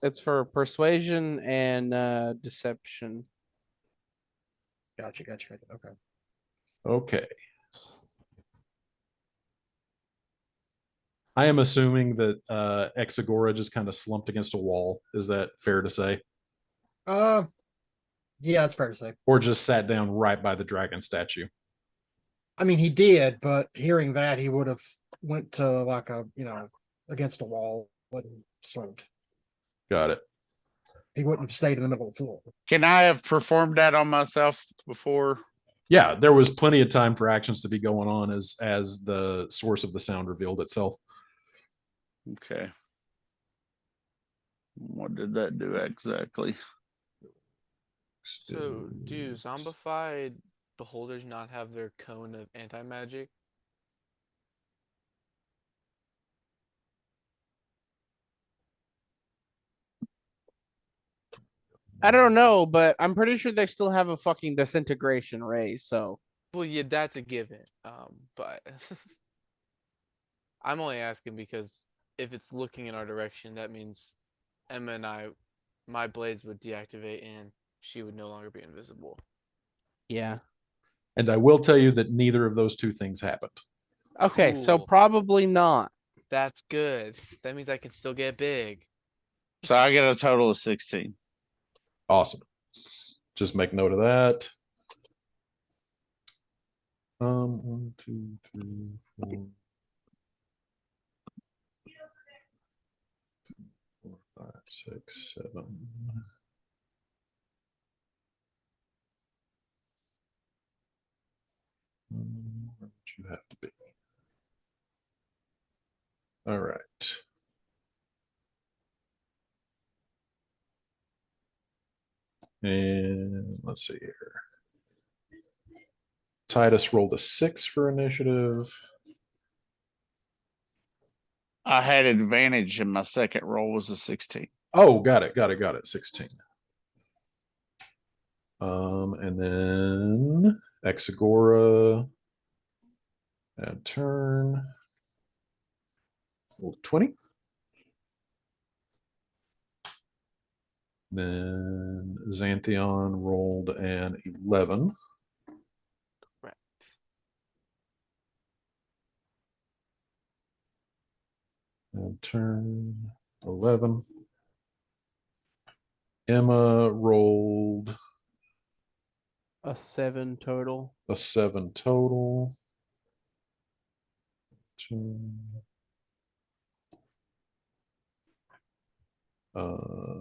it's for persuasion and deception. Gotcha. Okay. okay. I am assuming that Exagora just kind of slumped against a wall. Is that fair to say? Yeah, it's fair to say. Or just sat down right by the dragon statue? I mean, he did, but hearing that, he would have went to like a against a wall and slumped. Got it. He wouldn't have stayed in the middle of the floor. Can I have performed that on myself before? Yeah, there was plenty of time for actions to be going on as the source of the sound revealed itself. Okay. What did that do exactly? So, do zombified beholders not have their cone of anti-magic? I don't know, but I'm pretty sure they still have a fucking disintegration ray, so Well, yeah, that's a given. But I'm only asking because if it's looking in our direction, that means Emma and my blades would deactivate and she would no longer be invisible. yeah. And I will tell you that neither of those two things happened. Okay, so Cool. probably not. That's good. That means I can still get big. So I get a total of 16. Awesome. Just make note of that. 1, 2, 3, 4, 5, 6, 7. Where would you have to be? All right. And let's see here. Titus rolled a 6 for initiative. I had advantage and my second roll was a 16. Oh, got it. 16. And then Exagora add turn. Roll 20. Then Xantheon rolled an 11. Correct. And turn 11. Emma rolled A 7 total. a 7 total. Let's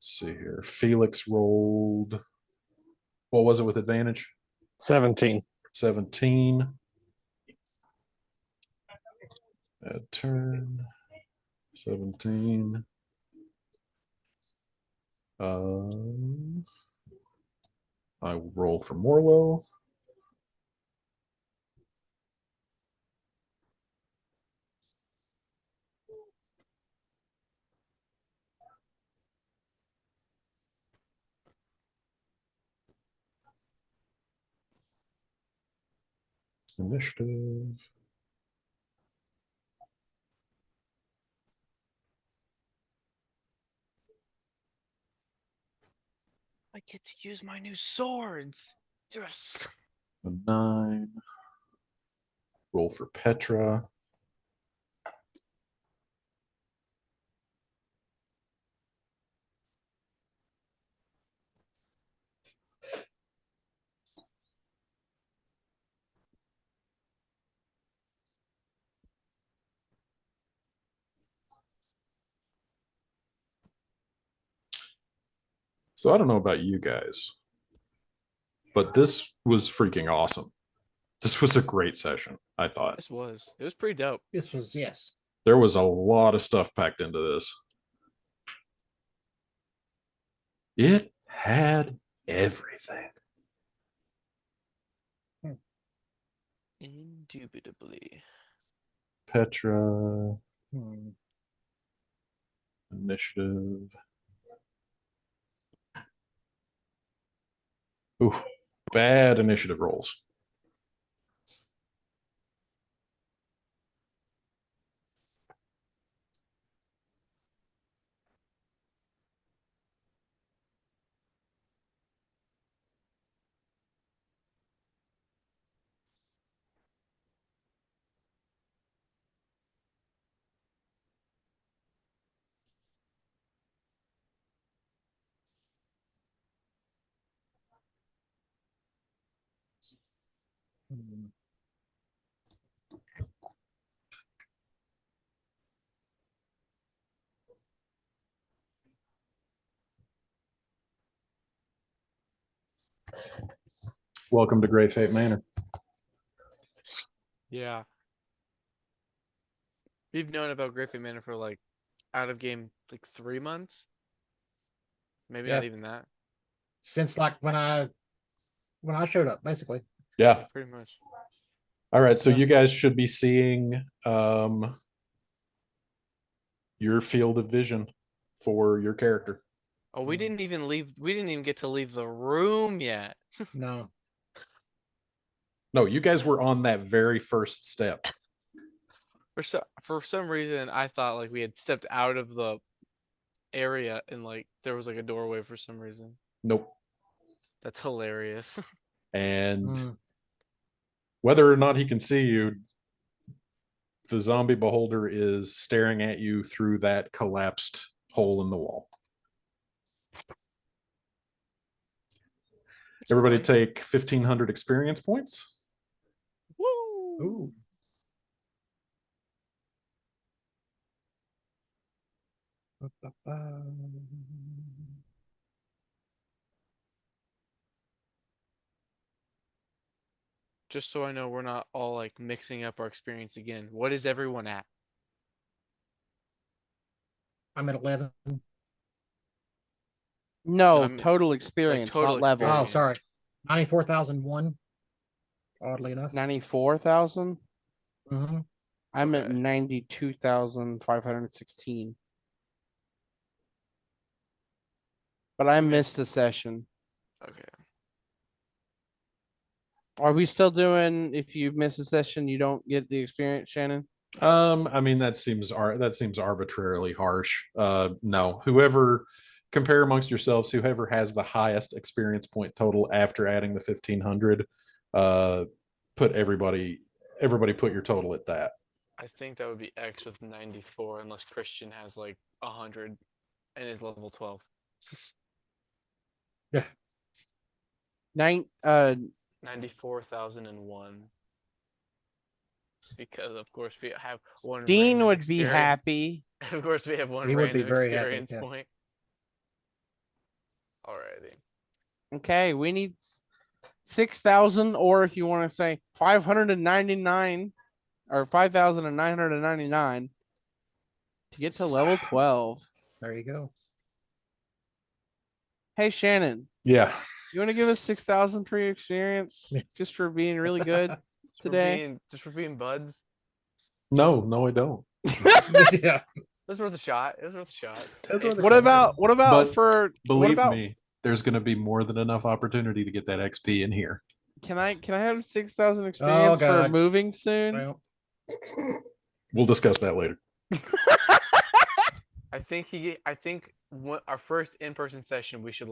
see here. Felix rolled. What was it with advantage? 17. 17. Add turn. 17. I will roll for Morlo. Initiative. get to use my new swords. Yes. A 9. Roll for Petra. So I don't know about you guys, but this was freaking awesome. This was a great session, I thought. This was. It was pretty dope. This was, yes. There was a lot of stuff packed into this. It had everything. Indubitably. Petra, Hmm. initiative. Ooh, bad initiative rolls. Hmm. Welcome to Great Fate Manor. Yeah. We've known about Griffin Manor for like out of game like 3 months. Maybe not Yeah. even that. Since like when I showed up, basically. Yeah. Pretty much. All right. So Yeah. you guys should be seeing your field of vision for your character. Oh, we didn't even leave. We didn't even get to leave the room yet. No. No, you guys were on that very first step. For some reason, I thought like we had stepped out of the area and like there was like a doorway for some reason. Nope. That's hilarious. And Mm. whether or not he can see you, the zombie beholder is staring at you through that collapsed hole in the wall. Everybody fun. take 1,500 experience points. Woo! Ooh. Just so I know we're not all like mixing up our experience again. What is everyone at? I'm at 11. No, I'm- total experience, total not level. Oh, experience. sorry. 94,001. Oddly enough. 94,000. Mm-hmm. I'm at Okay. 92,516. But I missed a session. Okay. Are we still doing? If you miss a session, you don't get the experience, Shannon? I mean that seems arbitrarily harsh. No, whoever compare amongst yourselves, whoever has the highest experience point total after adding the 1,500, put everybody put your total at that. I think that would be X with 94 unless Christian has like 100 and is level 12. Yeah. 94,001. Because of course we have one. Dean random would be experience- happy. Of course we have one He would be random very happy, experience yeah. point. Alrighty. Okay, we need 6,000, or if you want to say 599 or 5,999 to get to level 12. There you go. Hey Shannon, Yeah. you want to give us 6,000 for your experience just for being really good today? Just for being buds. No, I don't. Yeah. It was worth a shot. It was worth a shot. That's what What about But for Believe what about me, there's going to be more than enough opportunity to get that XP in here. can I have 6,000 experience for God. moving soon? Well, We'll discuss that later. I think our first in-person session we should